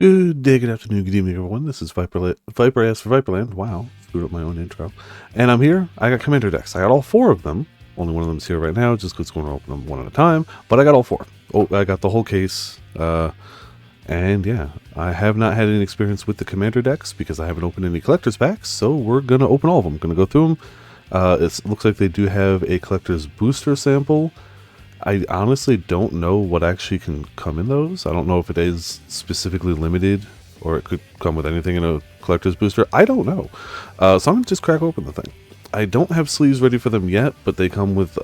Good day, good afternoon, good evening, everyone. This is Viper Ass for Viperland. Wow, screwed up my own intro. And I'm here. I got Commander decks. I got all four of them. Only one of them's here right now, just because we're going to open them one at a time. But I got all four. Oh, I got the whole case. And yeah, I have not had any experience with the Commander decks because I haven't opened any collector's packs. So we're going to open all of them. Going to go through them. It looks like they do have a collector's booster sample. I honestly don't know what actually can come in those. I don't know if it is specifically limited or it could come with anything in a collector's booster. I don't know. So I'm going to just crack open the thing. I don't have sleeves ready for them yet, but they come with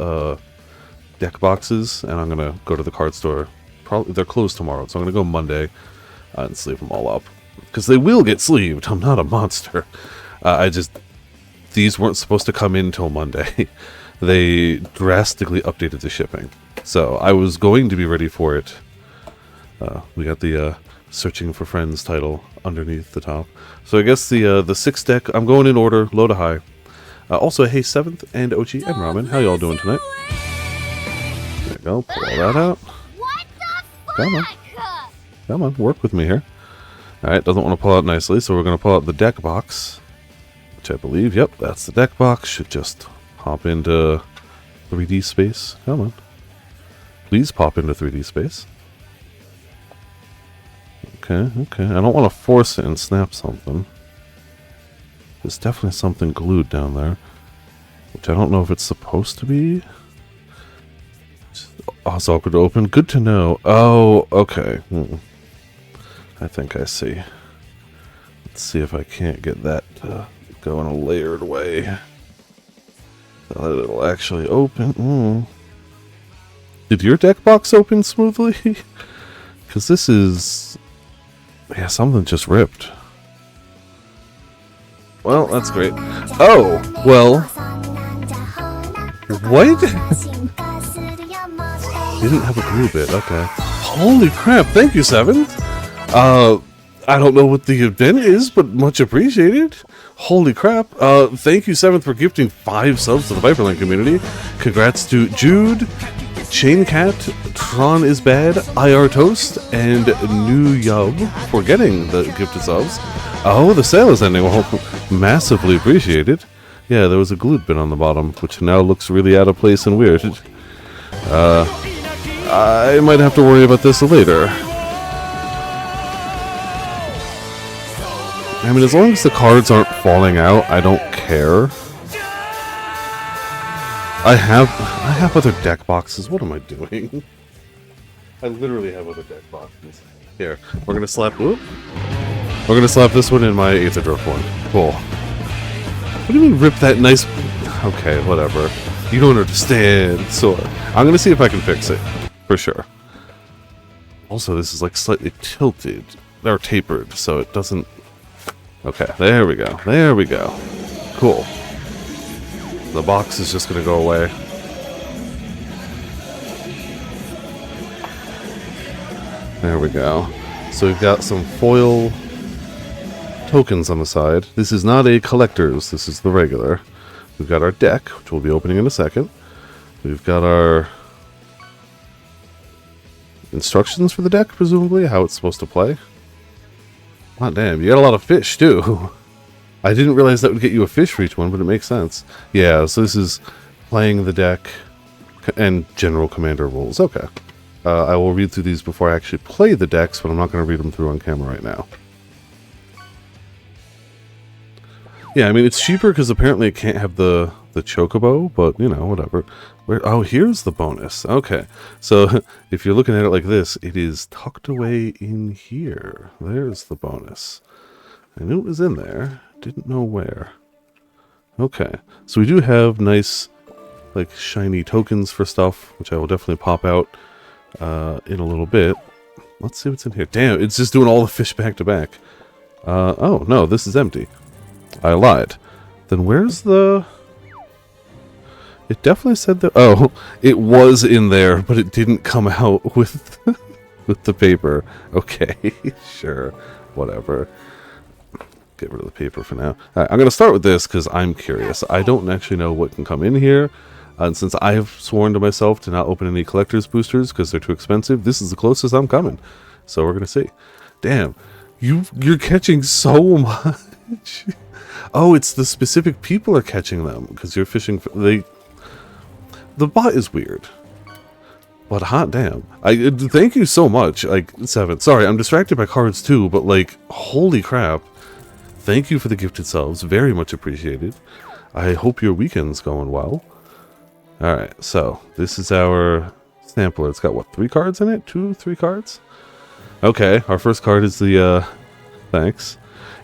deck boxes, and I'm going to go to the card store. Probably they're closed tomorrow, so I'm going to go Monday and sleeve them all up. Because they will get sleeved. I'm not a monster. These weren't supposed to come in until Monday. They drastically updated the shipping. So I was going to be ready for it. We got the Searching for Friends title underneath the top. So I guess the sixth deck, I'm going in order, low to high. Also, hey, 7th and Ochi and Ramen. How y'all doing tonight? There you go, pull all that out. Come on. Come on, work with me here. Alright, doesn't want to pull out nicely, so we're going to pull out the deck box. Which I believe, yep, that's the deck box. Should just hop into 3D space. Come on. Please pop into 3D space. Okay, okay. I don't want to force it and snap something. There's definitely something glued down there. Which I don't know if it's supposed to be. Oh, it's awkward to open. Good to know. Oh, okay. I think I see. Let's see if I can't get that to go in a layered way. So that it'll actually open. Did your deck box open smoothly? Because this is... yeah, something just ripped. Well, that's great. Oh, well... what? Didn't have a glue bit, okay. Holy crap, thank you, 7. I don't know what the event is, but much appreciated. Holy crap. Thank you, 7th, for gifting 5 subs to the Viperland community. Congrats to Jude, Chain Cat, Tron is Bad, IR Toast, and New Yub for getting the gifted subs. Oh, the sale is ending. Well, massively appreciated. Yeah, there was a glued bit on the bottom, which now looks really out of place and weird. I might have to worry about this later. I mean, as long as the cards aren't falling out, I don't care. I have other deck boxes. What am I doing? I literally have other deck boxes. Here, we're gonna slap. Whoop. We're gonna slap this one in my Aether Drift one. Cool. What do you mean rip that nice? Okay, whatever. You don't understand. So I'm gonna see if I can fix it for sure. Also, this is like slightly tilted or tapered, so it doesn't. Okay, there we go. There we go. Cool. The box is just gonna go away. There we go. So we've got some foil tokens on the side. This is not a collector's, this is the regular. We've got our deck, which we'll be opening in a second. We've got our instructions for the deck, presumably, how it's supposed to play. Oh, damn, you got a lot of fish, too. I didn't realize that would get you a fish for each one, but it makes sense. Yeah, so this is playing the deck and general commander rules. Okay. I will read through these before I actually play the decks, but I'm not going to read them through on camera right now. Yeah, I mean, it's cheaper because apparently it can't have the chocobo, but, you know, whatever. Oh, here's the bonus. Okay, so if you're looking at it like this, it is tucked away in here. There's the bonus. I knew it was in there. Didn't know where. Okay, so we do have nice, like, shiny tokens for stuff, which I will definitely pop out in a little bit. Let's see what's in here. Damn, it's just doing all the fish back to back. Oh, no, this is empty. I lied. Then where's the... It definitely said that... oh, it was in there, but it didn't come out with, with the paper. Okay, sure, whatever. Get rid of the paper for now. Right, I'm going to start with this because I'm curious. I don't actually know what can come in here. And since I have sworn to myself to not open any collector's boosters because they're too expensive, this is the closest I'm coming. So we're going to see. Damn. You're catching so much. Oh, it's the specific people are catching them because you're fishing for the bot is weird. But hot damn. I thank you so much. Like, Seven. Sorry, I'm distracted by cards too, but like, holy crap. Thank you for the gifted subs. Very much appreciated. I hope your weekend's going well. Alright, so this is our sampler. It's got what, 3 cards in it? 2, 3 cards? Okay, our first card is the thanks.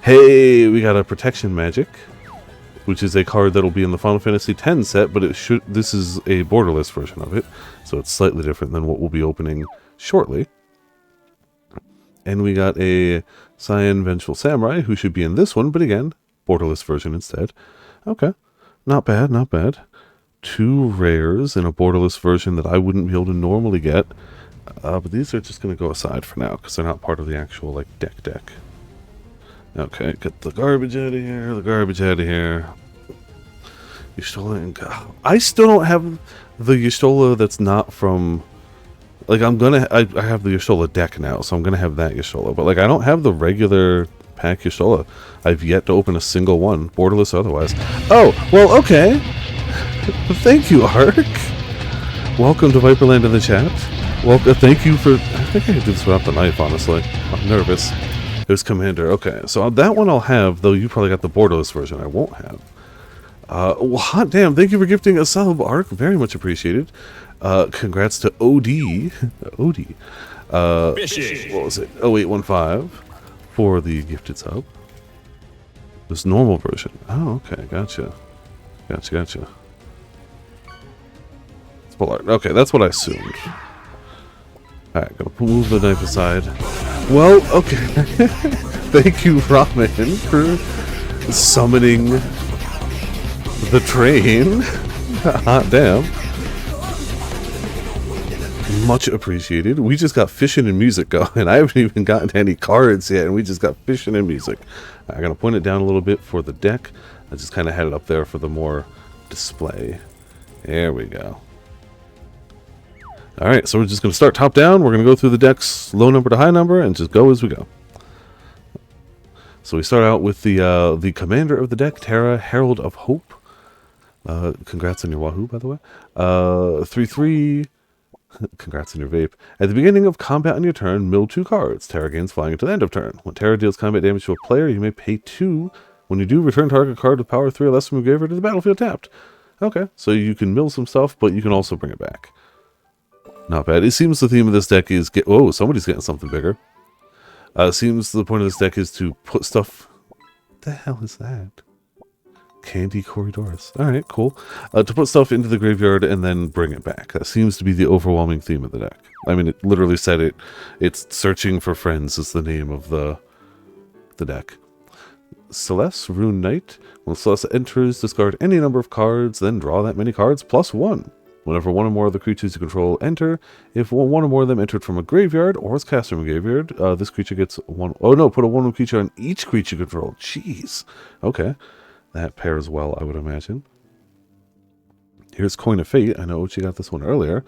Hey, we got a protection magic, which is a card that'll be in the Final Fantasy X set, but this is a borderless version of it, so it's slightly different than what we'll be opening shortly. And we got a Cyan Vengeful Samurai, who should be in this one, but again, borderless version instead. Okay, not bad, not bad. 2 rares in a borderless version that I wouldn't be able to normally get, but these are just going to go aside for now, because they're not part of the actual, like, deck. Okay, get the garbage out of here, Y'shtola and I still don't have the Y'shtola that's not from... Like, I have the Y'shtola deck now, so I'm gonna have that Y'shtola. But, like, I don't have the regular pack Y'shtola. I've yet to open a single one, borderless or otherwise. Oh, well, okay. Thank you, Ark. Welcome to Viperland in the chat. Welcome, thank you for... I think I could do this without the knife, honestly. I'm nervous. There's Commander. Okay, so that one I'll have, though you probably got the borderless version I won't have. Well, hot damn, thank you for gifting a sub, Ark. Very much appreciated. Congrats to OD. OD. What was it? 0815 for the gifted sub. This normal version. Oh, okay, gotcha. Gotcha. It's Polar. Okay, that's what I assumed. Alright, gonna move the knife aside. Well, okay. Thank you, Ramen, for summoning the train. Hot damn. Much appreciated. We just got fishing and music going. I haven't even gotten any cards yet, and we just got fishing and music. I'm gonna point it down a little bit for the deck. I just kind of had it up there for the more display. There we go. Alright, so we're just going to start top down. We're going to go through the decks low number to high number and just go as we go. So we start out with the commander of the deck, Terra, Herald of Hope. Congrats on your Wahoo, by the way. 3/3. Congrats on your vape. At the beginning of combat on your turn, mill 2 cards. Terra gains flying until the end of turn. When Terra deals combat damage to a player, you may pay 2. When you do, return target card with power 3 or less from your graveyard to the battlefield tapped. Okay, so you can mill some stuff, but you can also bring it back. Not bad. It seems the theme of this deck is oh, somebody's getting something bigger. It seems the point of this deck is to put stuff... What the hell is that? Candy Corridors. Alright, cool. To put stuff into the graveyard and then bring it back. That seems to be the overwhelming theme of the deck. I mean, it literally said it. It's Searching for Friends is the name of the deck. Celeste, Rune Knight. When Celeste enters, discard any number of cards, then draw that many cards plus 1. Whenever one or more of the creatures you control enter, if one or more of them entered from a graveyard or is cast from a graveyard, this creature gets 1... Oh no, put a 1/1 creature on each creature you control. Jeez. Okay. That pairs well, I would imagine. Here's Coin of Fate. I know Ochi got this one earlier.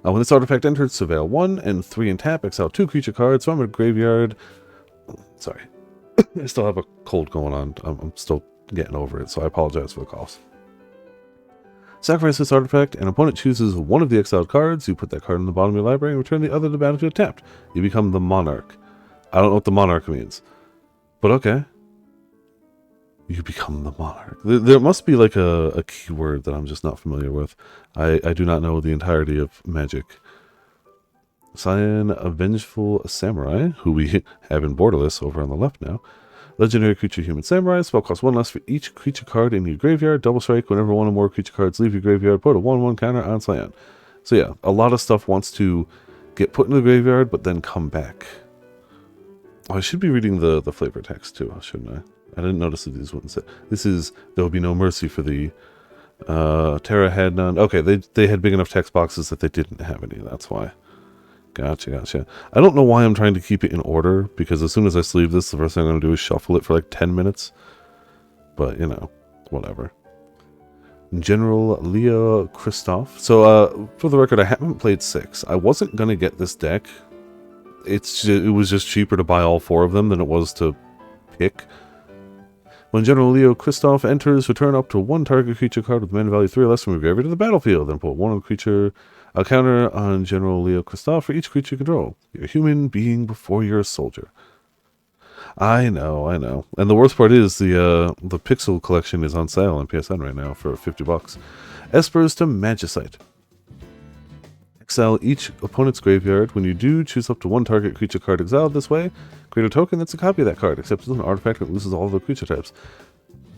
When this artifact enters, surveil 1 and 3 and tap, exile 2 creature cards from a graveyard. Sorry. I still have a cold going on. I'm still getting over it, so I apologize for the coughs. Sacrifice this artifact, and opponent chooses one of the exiled cards. You put that card in the bottom of your library and return the other to the battlefield tapped. You become the Monarch. I don't know what the Monarch means, but okay. You become the Monarch. There must be like a keyword that I'm just not familiar with. I do not know the entirety of Magic. Cyan, a Vengeful Samurai, who we have in borderless over on the left now. Legendary creature Human Samurai. Spell costs 1 less for each creature card in your graveyard. Double strike whenever one or more creature cards leave your graveyard. Put a 1/1 counter on Cyan. So yeah, a lot of stuff wants to get put in the graveyard, but then come back. Oh, I should be reading the flavor text too, shouldn't I? I didn't notice that these wouldn't say. This is, there will be no mercy for the Terra had none. Okay, they had big enough text boxes that they didn't have any. That's why. Gotcha. I don't know why I'm trying to keep it in order, because as soon as I sleeve this, the first thing I'm going to do is shuffle it for like 10 minutes. But, you know, whatever. General Leah Christoph. So, for the record, I haven't played 6. I wasn't going to get this deck it was just cheaper to buy all 4 of them than it was to pick. When General Leo Christoph enters, return up to 1 target creature card with mana value 3 or less from your graveyard to the battlefield. Then put 1 creature a counter on General Leo Christoph for each creature you control. You're a human being before you're a soldier. I know. And the worst part is the Pixel collection is on sale on PSN right now for $50. Espers to Magicite. Exile each opponent's graveyard. When you do, choose up to 1 target creature card exiled this way. Create a token that's a copy of that card, except it's an artifact that loses all of the creature types.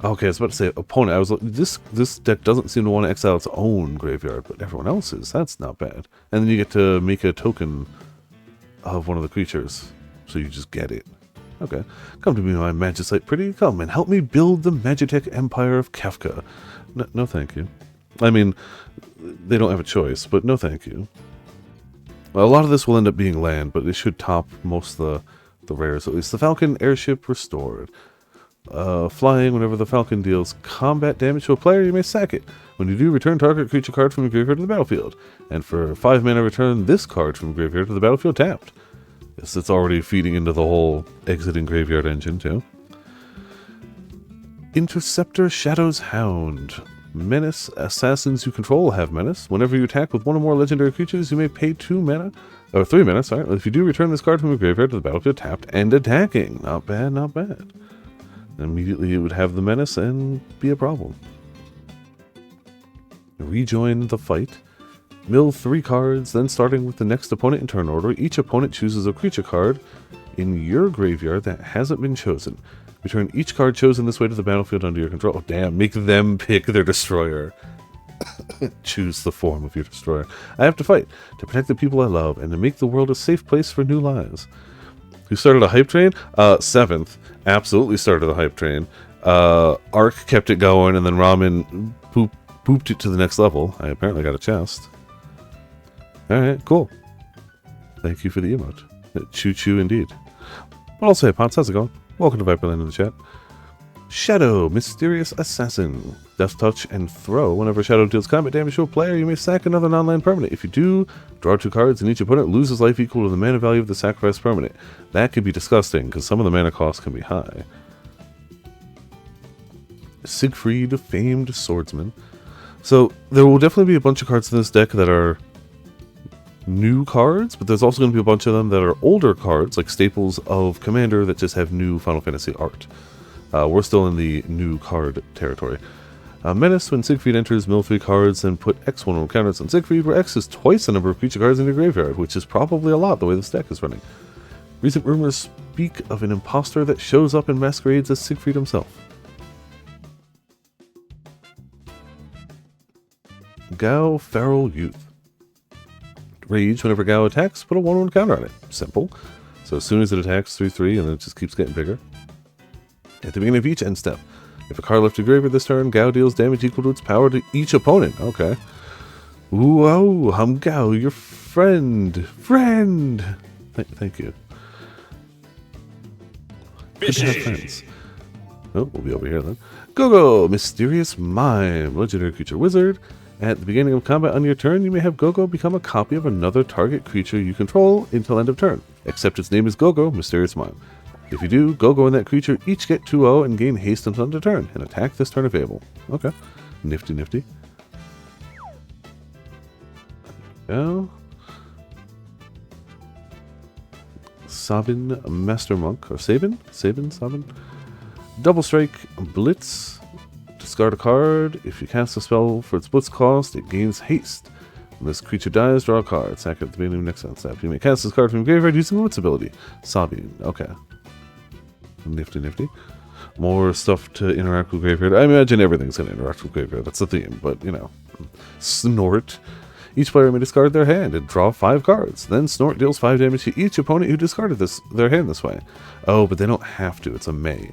Okay, I was about to say opponent. I was like, this deck doesn't seem to want to exile its own graveyard, but everyone else's. That's not bad. And then you get to make a token of one of the creatures, so you just get it. Okay, come to me, my Magicite pretty. Come and help me build the Magitech Empire of Kafka. No, thank you. I mean, they don't have a choice, but no thank you. Well, a lot of this will end up being land, but it should top most of the rares, at least. The Falcon Airship Restored. Flying, whenever the Falcon deals combat damage to a player, you may sack it. When you do, return target creature card from your graveyard to the battlefield. And for 5 mana, return this card from graveyard to the battlefield tapped. Yes, it's already feeding into the whole exiting graveyard engine, too. Interceptor Shadow's Hound. Menace. Assassins you control have menace. Whenever you attack with 1 or more legendary creatures, you may pay 2 mana. Or 3 mana, sorry. If you do, return this card from your graveyard to the battlefield tapped and attacking. Not bad, not bad. Immediately it would have the menace and be a problem. Rejoin the fight. Mill 3 cards, then starting with the next opponent in turn order, each opponent chooses a creature card in your graveyard that hasn't been chosen. Return each card chosen this way to the battlefield under your control. Oh, damn, make them pick their destroyer. Choose the form of your destroyer. I have to fight to protect the people I love and to make the world a safe place for new lives. Who started a hype train? 7th. Absolutely started the hype train. Ark kept it going, and then Ramen pooped it to the next level. I apparently got a chest. Alright, cool. Thank you for the emote. Choo-choo indeed. But also, hey, Potts, how's it going? Welcome to Viperland in the chat. Shadow, Mysterious Assassin. Death Touch and Throw. Whenever Shadow deals combat damage to a player, you may sack another non-land permanent. If you do, draw 2 cards, and each opponent loses life equal to the mana value of the sacrificed permanent. That could be disgusting, because some of the mana costs can be high. Siegfried, Famed Swordsman. So, there will definitely be a bunch of cards in this deck that are new cards, but there's also going to be a bunch of them that are older cards, like staples of Commander that just have new Final Fantasy art. We're still in the new card territory. Menace, when Siegfried enters, mill 3 cards, then put X1 counters on Siegfried, where X is twice the number of creature cards in your graveyard, which is probably a lot the way this deck is running. Recent rumors speak of an imposter that shows up and masquerades as Siegfried himself. Gao Feral Youth. Rage, whenever Gao attacks, put a 1/1 counter on it. Simple. So as soon as it attacks, 3/3, and then it just keeps getting bigger. At the beginning of each end step, if a card left your graveyard this turn, Gao deals damage equal to its power to each opponent. Okay. Whoa, I'm Gao, your friend. Thank you. Friends. Oh, we'll be over here then. Go-Go, Mysterious Mime, legendary creature wizard. At the beginning of combat on your turn, you may have Go-Go become a copy of another target creature you control until end of turn, except its name is Go-Go, Mysterious Mime. If you do, Go-Go and that creature each get 2/0 and gain haste until end of turn, and attack this turn available. Okay. Nifty, nifty. Go. Sabin, Master Monk, or Sabin? Sabin? Double Strike, Blitz. Discard a card. If you cast a spell for its Blitz cost, it gains haste. When this creature dies, draw a card. Sack it at the beginning of next end step. You may cast this card from your graveyard using Blitz ability. Sabin. Okay. Nifty, nifty. More stuff to interact with graveyard. I imagine everything's going to interact with graveyard. That's the theme, but, you know. Snort. Each player may discard their hand and draw 5 cards. Then Snort deals 5 damage to each opponent who discarded their hand this way. Oh, but they don't have to. It's a may.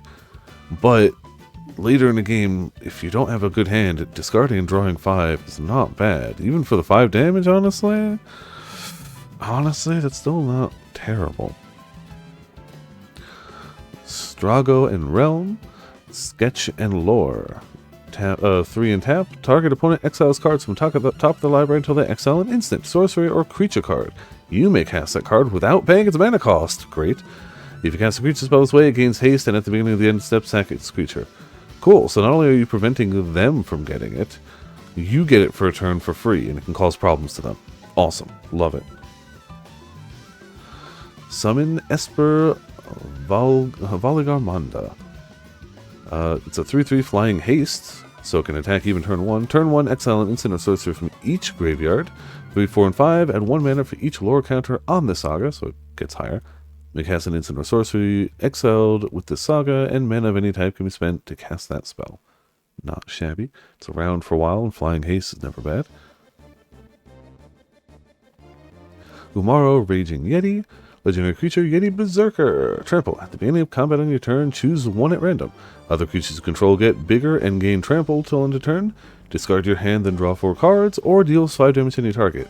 But later in the game, if you don't have a good hand, discarding and drawing 5 is not bad. Even for the 5 damage, honestly. Honestly, that's still not terrible. Strago and Realm. Sketch and Lore. 3 and tap. Target opponent exiles cards from top of the library until they exile an instant, sorcery, or creature card. you may cast that card without paying its mana cost. Great. If you cast a creature spell this way, it gains haste, and at the beginning of the end step, sack its creature. Cool, so not only are you preventing them from getting it, you get it for a turn for free, and it can cause problems to them. Awesome. Love it. Summon Esper Valigarmanda. It's a 3/3 flying haste, so it can attack even turn 1. Turn 1, exile an instant or sorcery from each graveyard. 3, 4, and 5, add 1 mana for each lore counter on this saga, so it gets higher. May cast an instant or sorcery exiled with this saga, and mana of any type can be spent to cast that spell. Not shabby. It's around for a while, and flying haste is never bad. Umaro Raging Yeti. Legendary creature, Yeti Berserker. Trample. At the beginning of combat on your turn, choose 1 at random. Other creatures you control get bigger and gain trample till end of turn. Discard your hand, then draw 4 cards, or deals 5 damage to any target.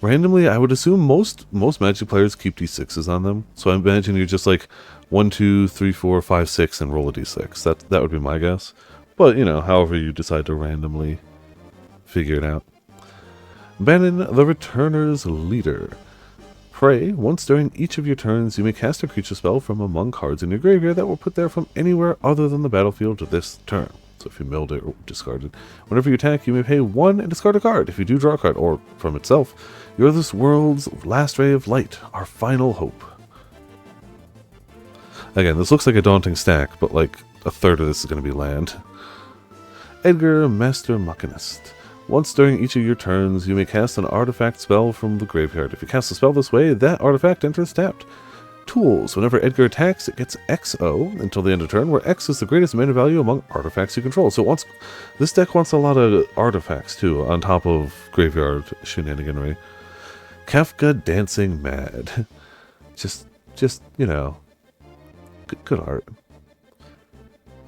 Randomly, I would assume most Magic players keep d6s on them, so I imagine you're just like 1, 2, 3, 4, 5, 6, and roll a d6. That would be my guess. But, you know, however you decide to randomly figure it out. Bannon the Returner's Leader. Pray, once during each of your turns, you may cast a creature spell from among cards in your graveyard that were put there from anywhere other than the battlefield this turn. So if you milled it or discarded. Whenever you attack, you may pay 1 and discard a card. If you do draw a card, or from itself, you're this world's last ray of light, our final hope. Again, this looks like a daunting stack, but like a third of this is going to be land. Edgar, Master Machinist. Once during each of your turns, you may cast an artifact spell from the graveyard. If you cast a spell this way, that artifact enters tapped. Tools. Whenever Edgar attacks, it gets XO until the end of turn, where X is the greatest mana value among artifacts you control. So this deck wants a lot of artifacts, too, on top of graveyard shenaniganry. Kafka Dancing Mad. just you know, good art.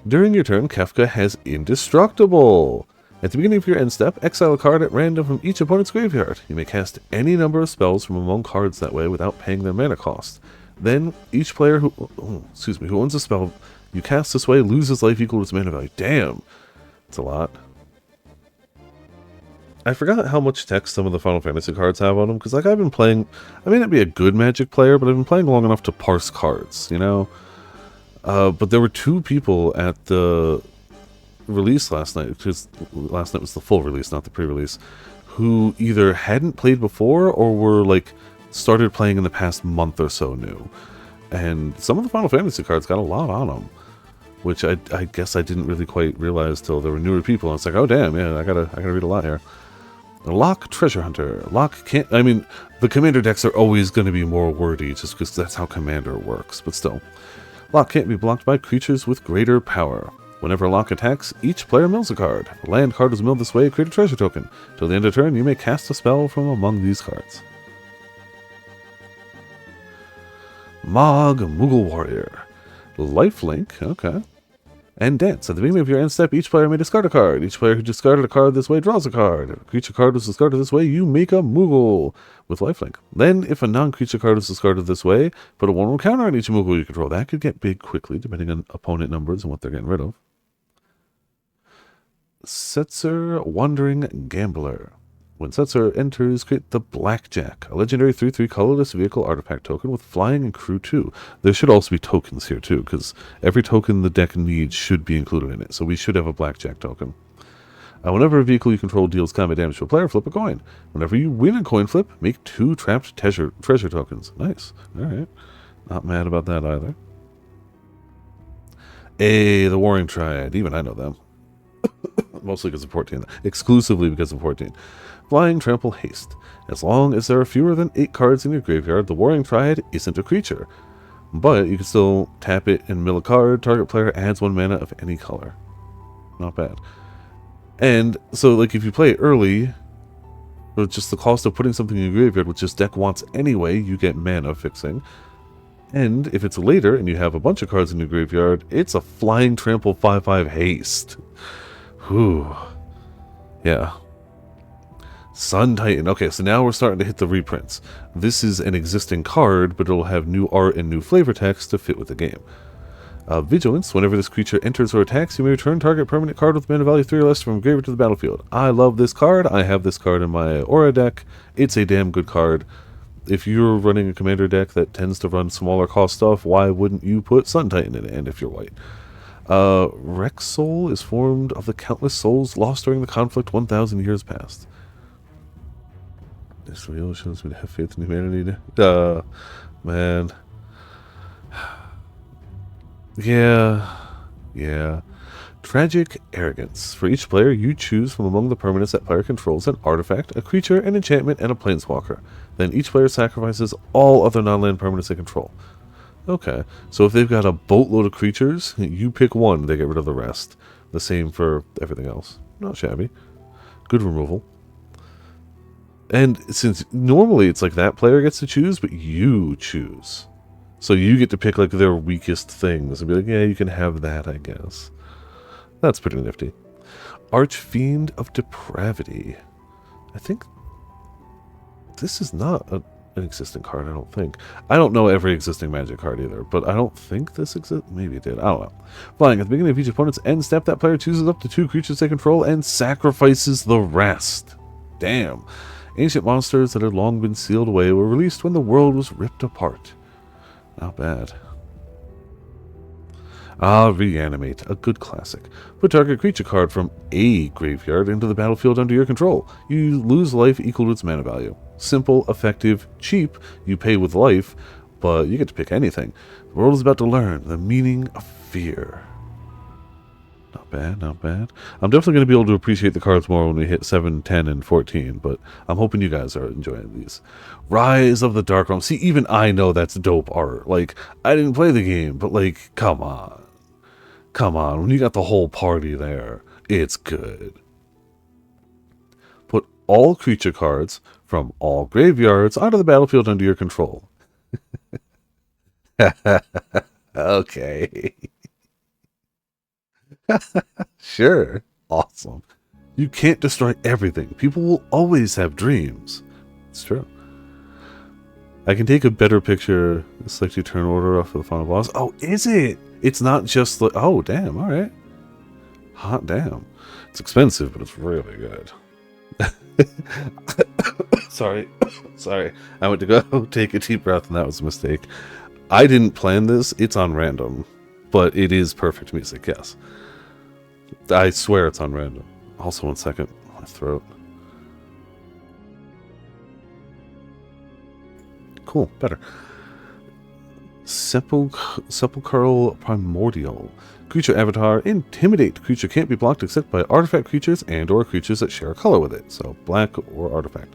During your turn, Kafka has Indestructible. At the beginning of your end step, exile a card at random from each opponent's graveyard. You may cast any number of spells from among cards that way without paying their mana cost. Then, each player who owns a spell you cast this way loses life equal to its mana value. Damn! That's a lot. I forgot how much text some of the Final Fantasy cards have on them, because like I've been playing, I may not be a good Magic player, but I've been playing long enough to parse cards, you know? But there were 2 people at the release last night, because last night was the full release, not the pre-release, who either hadn't played before or were like started playing in the past month or so new. And some of the Final Fantasy cards got a lot on them, which I guess I didn't really quite realize till there were newer people. And it's like, oh damn, yeah, I gotta read a lot here. Lock Treasure Hunter. Lock can't, I mean, the Commander decks are always going to be more wordy just because that's how Commander works, but still. Lock can't be blocked by creatures with greater power. Whenever Lock attacks, each player mills a card. If a land card is milled this way, create a treasure token. Till the end of turn, you may cast a spell from among these cards. Mog Moogle Warrior. Lifelink, okay. And Dance. At the beginning of your end step, each player may discard a card. Each player who discarded a card this way draws a card. If a creature card was discarded this way, you make a Moogle with lifelink. Then, if a non-creature card is discarded this way, put a 1/1 counter on each Moogle you control. That could get big quickly, depending on opponent numbers and what they're getting rid of. Setzer Wandering Gambler. When Setzer enters, create the Blackjack, a legendary 3/3 colorless vehicle artifact token with flying and crew 2. There should also be tokens here too, because every token the deck needs should be included in it, so we should have a Blackjack token. Whenever a vehicle you control deals combat damage to a player, flip a coin. Whenever you win a coin flip, make 2 trapped treasure tokens. Nice. Alright. Not mad about that either. The Warring Triad. Even I know them. Mostly because of 14. Exclusively because of 14. Flying Trample Haste. As long as there are fewer than 8 cards in your graveyard, the Warring Triad isn't a creature. But you can still tap it and mill a card. Target player adds 1 mana of any color. Not bad. And so, like, if you play it early, or just the cost of putting something in your graveyard, which this deck wants anyway, you get mana fixing. And if it's later and you have a bunch of cards in your graveyard, it's a Flying Trample 5/5 Haste. Whew. Yeah. Sun Titan. Okay, so now we're starting to hit the reprints. This is an existing card, but it'll have new art and new flavor text to fit with the game. Vigilance. Whenever this creature enters or attacks, you may return target permanent card with mana value 3 or less from graveyard to the battlefield. I love this card. I have this card in my Aura deck. It's a damn good card. if you're running a commander deck that tends to run smaller cost stuff, why wouldn't you put Sun Titan in it? And if you're white. Rex Soul is formed of the countless souls lost during the conflict 1,000 years past. This real shows me to have faith in humanity. Man. Yeah. Tragic Arrogance. For each player, you choose from among the permanents that player controls an artifact, a creature, an enchantment, and a planeswalker. Then each player sacrifices all other non-land permanents they control. Okay, so if they've got a boatload of creatures, you pick one, they get rid of the rest. The same for everything else. Not shabby. Good removal. And since normally it's like that player gets to choose, but you choose. So you get to pick like their weakest things and be like, yeah, you can have that, I guess. That's pretty nifty. Archfiend of Depravity. I think this is not an existing card, I don't think. I don't know every existing Magic card either, but I don't think this exists. Maybe it did. I don't know. Flying. At the beginning of each opponent's end step, that player chooses up to 2 creatures they control and sacrifices the rest. Damn. Ancient monsters that had long been sealed away were released when the world was ripped apart. Not bad. Reanimate. A good classic. Put target creature card from a graveyard into the battlefield under your control. You lose life equal to its mana value. Simple, effective, cheap. You pay with life, but you get to pick anything. The world is about to learn the meaning of fear. Not bad, not bad. I'm definitely going to be able to appreciate the cards more when we hit 7, 10, and 14, but I'm hoping you guys are enjoying these. Rise of the Dark Realm. See, even I know that's dope art. Like, I didn't play the game, but like, come on. Come on, when you got the whole party there, it's good. Put all creature cards from all graveyards onto the battlefield under your control. Okay. Sure. Awesome. You can't destroy everything. People will always have dreams. It's true. I can take a better picture. Select your turn order off of the final boss. Oh, is it? It's not just like... Oh, damn. All right. Hot damn. It's expensive, but it's really good. Sorry. Sorry. I went to go take a deep breath, and that was a mistake. I didn't plan this. It's on random. But it is perfect music, yes. I swear it's on random. Also, 1 second. My throat. Cool. Better. Sepulchral Primordial. Creature avatar. Intimidate. Creature can't be blocked except by artifact creatures and or creatures that share a color with it. So, black or artifact.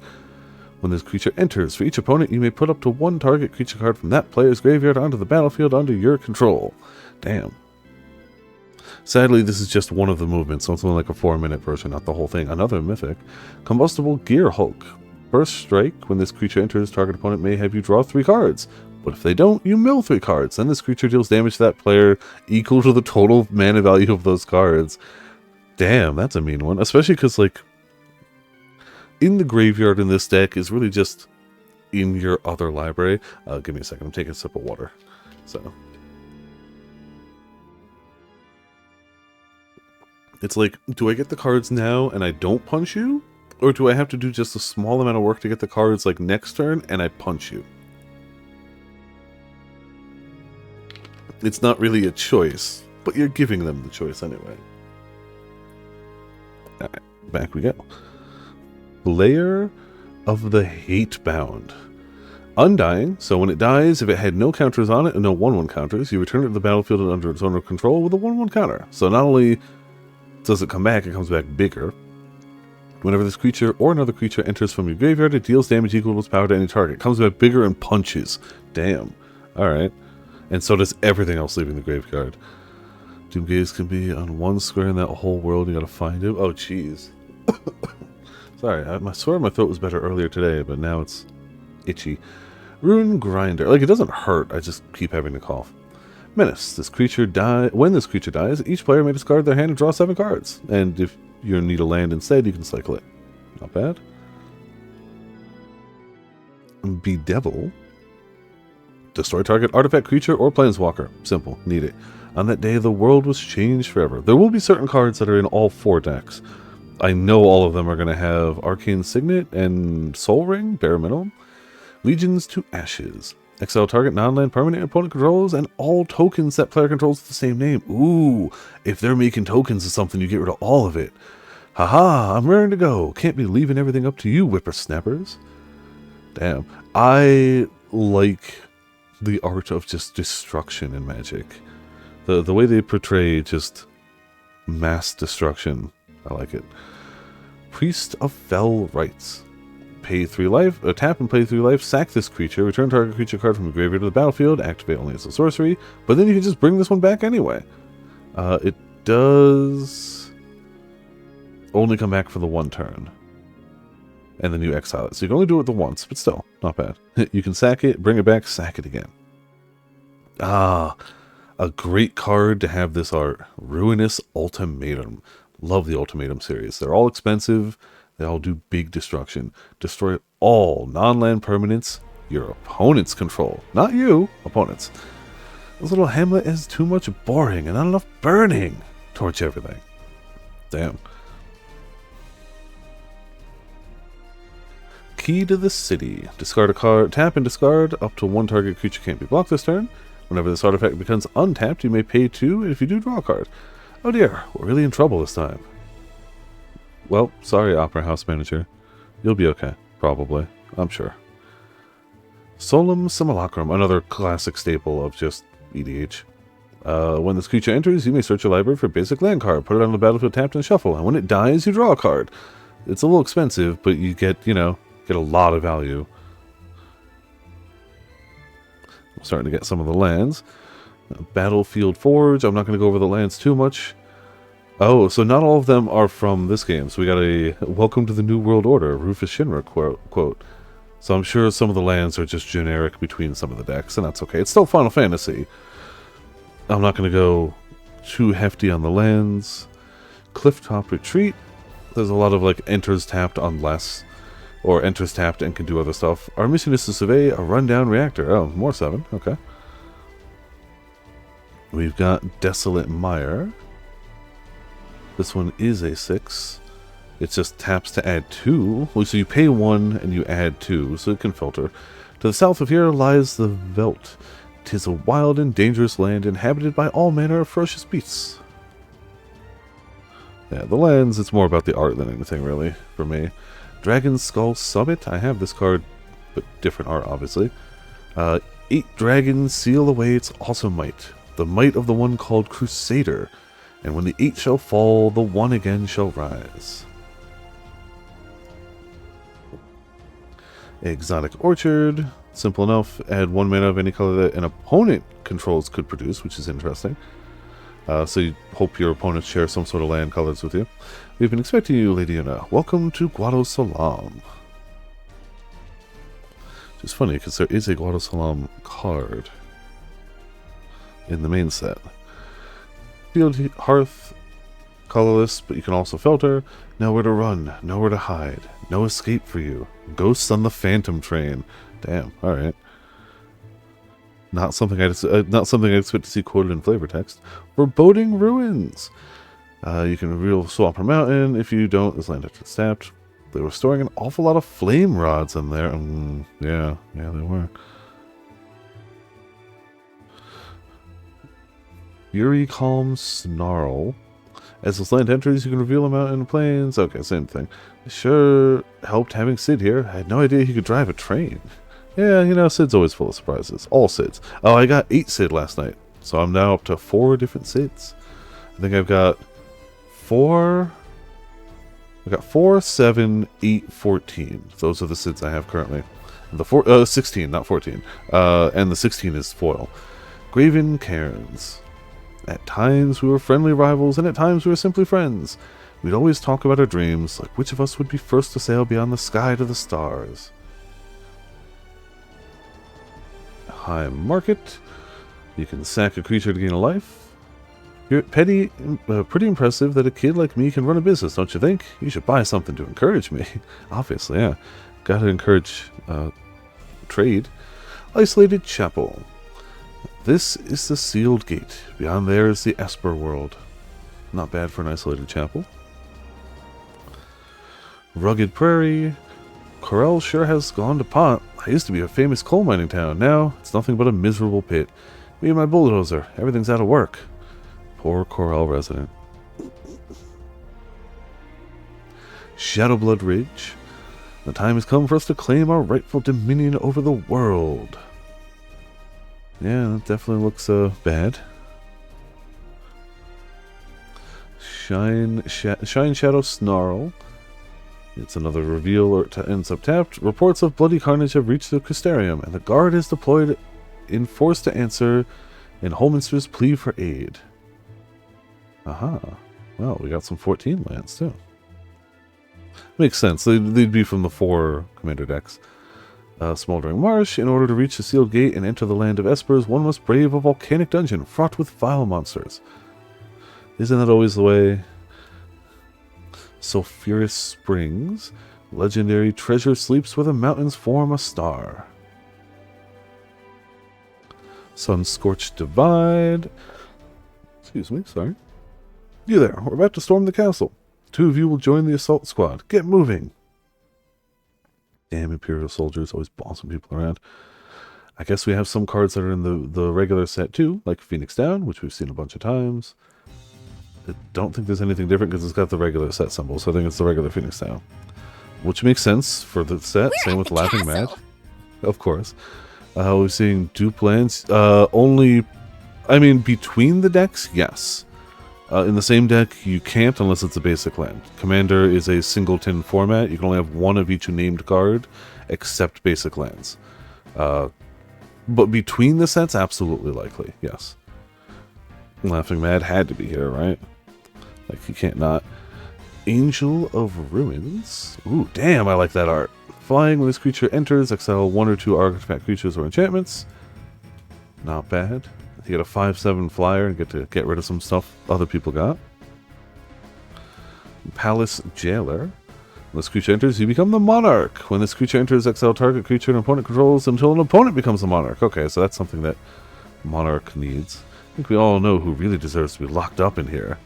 When this creature enters, for each opponent, you may put up to 1 target creature card from that player's graveyard onto the battlefield under your control. Damn. Sadly, this is just one of the movements, so it's only like a 4-minute version, not the whole thing. Another mythic. Combustible Gear Hulk. First strike, when this creature enters, target opponent may have you draw 3 cards. But if they don't, you mill 3 cards. Then this creature deals damage to that player equal to the total mana value of those cards. Damn, that's a mean one. Especially because, like, in the graveyard in this deck is really just in your other library. Give me a second. I'm taking a sip of water. So... it's like, do I get the cards now and I don't punch you? Or do I have to do just a small amount of work to get the cards like next turn and I punch you? It's not really a choice, but you're giving them the choice anyway. Alright, back we go. Layer of the Hatebound. Undying, so when it dies, if it had no counters on it and no 1/1 counters, you return it to the battlefield and under its owner control with a 1/1 counter. So not only does it come back, it comes back bigger. Whenever this creature or another creature enters from your graveyard, it deals damage equal to its power to any target. It comes back bigger and punches. Damn. Alright. And so does everything else leaving the graveyard. Doomgaze can be on 1 square in that whole world. You gotta find him. Oh, jeez. Sorry, I swear my throat was better earlier today, but now it's itchy. Rune Grinder. Like, it doesn't hurt, I just keep having to cough. Menace. When this creature dies, each player may discard their hand and draw 7 cards. And if you need a land instead, you can cycle it. Not bad. Bedevil. Destroy target artifact, creature, or planeswalker. Simple. Need it. On that day, the world was changed forever. There will be certain cards that are in all 4 decks. I know all of them are going to have Arcane Signet and Soul Ring, bare minimum. Legions to Ashes. Exile target non-land permanent opponent controls and all tokens that player controls with the same name. Ooh, if they're making tokens of something, you get rid of all of it. Haha, I'm raring to go. Can't be leaving everything up to you, whippersnappers. Damn. I like the art of just destruction in Magic. The way they portray just mass destruction. I like it. Priest of Fell Rites. Pay 3 life, tap and play 3 life, sack this creature, return target creature card from the graveyard to the battlefield, activate only as a sorcery, but then you can just bring this one back anyway. It does only come back for the 1 turn. And then you exile it. So you can only do it the once, but still, not bad. You can sack it, bring it back, sack it again. Ah, a great card to have this art. Ruinous Ultimatum. Love the Ultimatum series. They're all expensive. They all do big destruction. Destroy all non-land permanents your opponents control. Not you, opponents. This little hamlet has too much boring and not enough burning. Torch everything. Damn. Key to the City. Discard a card, tap and discard. Up to 1 target creature can't be blocked this turn. Whenever this artifact becomes untapped, you may pay 2, and if you do, draw a card. Oh dear, we're really in trouble this time. Well, sorry, Opera House Manager. You'll be okay, probably. I'm sure. Solemn Simulacrum, another classic staple of just EDH. When this creature enters, you may search your library for a basic land card, put it on the battlefield tapped and shuffle, and when it dies, you draw a card. It's a little expensive, but you get, you know, get a lot of value. I'm starting to get some of the lands. Battlefield Forge, I'm not going to go over the lands too much. Oh, so not all of them are from this game. So we got a Welcome to the New World Order, Rufus Shinra quote. So I'm sure some of the lands are just generic between some of the decks, and that's okay. It's still Final Fantasy. I'm not going to go too hefty on the lands. Clifftop Retreat. There's a lot of like enters tapped on less, or enters tapped and can do other stuff. Our mission is to survey a rundown reactor. Oh, more 7. Okay. We've got Desolate Mire. This one is a 6. It just taps to add 2. So you pay 1 and you add 2, so it can filter. To the south of here lies the Veldt. 'Tis a wild and dangerous land inhabited by all manner of ferocious beasts. Yeah, the lands, it's more about the art than anything, really, for me. Dragon Skull Summit. I have this card, but different art, obviously. 8 dragons seal away its awesome might. The might of the one called Crusader. And when the 8 shall fall, the 1 again shall rise. Exotic Orchard. Simple enough. Add 1 mana of any color that an opponent controls could produce, which is interesting. So you hope your opponents share some sort of land colors with you. We've been expecting you, Lady Una. Welcome to Guado Salam. Which is funny, because there is a Guado Salam card in the main set. Field Hearth, colorless, but you can also filter. Nowhere to run, nowhere to hide, no escape for you. Ghosts on the Phantom Train. Damn, alright. Not something I'd expect to see quoted in flavor text. Foreboding Ruins. You can reveal Swamper Mountain. If you don't, this land gets tapped. They were storing an awful lot of flame rods in there. Yeah, they were. Fury Calm Snarl. As this land enters, you can reveal a mountain and plains. Okay, same thing. Sure helped having Sid here. I had no idea he could drive a train. Yeah, you know, Sid's always full of surprises. All Sids. Oh, I got 8 Sid last night. So I'm now up to 4 different Sids. I think I've got 4... I got 4, 7, 8, 14. Those are the Sids I have currently. The 16, not 14. And the 16 is foil. Graven Cairns. At times we were friendly rivals, and at times we were simply friends. We'd always talk about our dreams, like which of us would be first to sail beyond the sky to the stars. High Market. You can sack a creature to gain a life. You're pretty impressive that a kid like me can run a business, don't you think? You should buy something to encourage me. Obviously, yeah. Gotta encourage trade. Isolated Chapel. This is the sealed gate. Beyond there is the Esper world. Not bad for an isolated chapel. Rugged Prairie. Corel sure has gone to pot. I used to be a famous coal mining town. Now, it's nothing but a miserable pit. Me and my bulldozer. Everything's out of work. Poor Corel resident. Shadowblood Ridge. The time has come for us to claim our rightful dominion over the world. Yeah, that definitely looks bad. Shine Shadow Snarl. It's another reveal or ends up tapped. Reports of bloody carnage have reached the Crystarium, and the guard is deployed in force to answer in Holminster's plea for aid. Aha. Well, we got some 14 lands, too. Makes sense. They'd be from the 4 commander decks. Smoldering Marsh. In order to reach the sealed gate and enter the land of Espers, one must brave a volcanic dungeon fraught with vile monsters. Isn't that always the way? Sulphurous Springs. Legendary treasure sleeps where the mountains form a star. Sun-Scorched Divide. Excuse me, sorry. You there, we're about to storm the castle. 2 of you will join the assault squad. Get moving. Damn Imperial soldiers, always bossing people around. I guess we have some cards that are in the regular set too, like Phoenix Down, which we've seen a bunch of times. I don't think there's anything different because it's got the regular set symbol, so I think it's the regular Phoenix Down. Which makes sense for the set, same with Laughing Mad. Of course. We're seeing dupe lands. Only, I mean, between the decks, yes. In the same deck, you can't unless it's a basic land. Commander is a singleton format. You can only have one of each named card, except basic lands. But between the sets, absolutely likely, yes. Laughing Mad had to be here, right? Like, you can't not. Angel of Ruins. Ooh, damn, I like that art. Flying, when this creature enters, exile 1 or 2 artifact creatures or enchantments. Not bad. You get a 5/7 flyer and get to get rid of some stuff other people got. Palace Jailer. When this creature enters, you become the Monarch. When this creature enters, exile target creature an opponent controls until an opponent becomes the Monarch. Okay, so that's something that Monarch needs. I think we all know who really deserves to be locked up in here.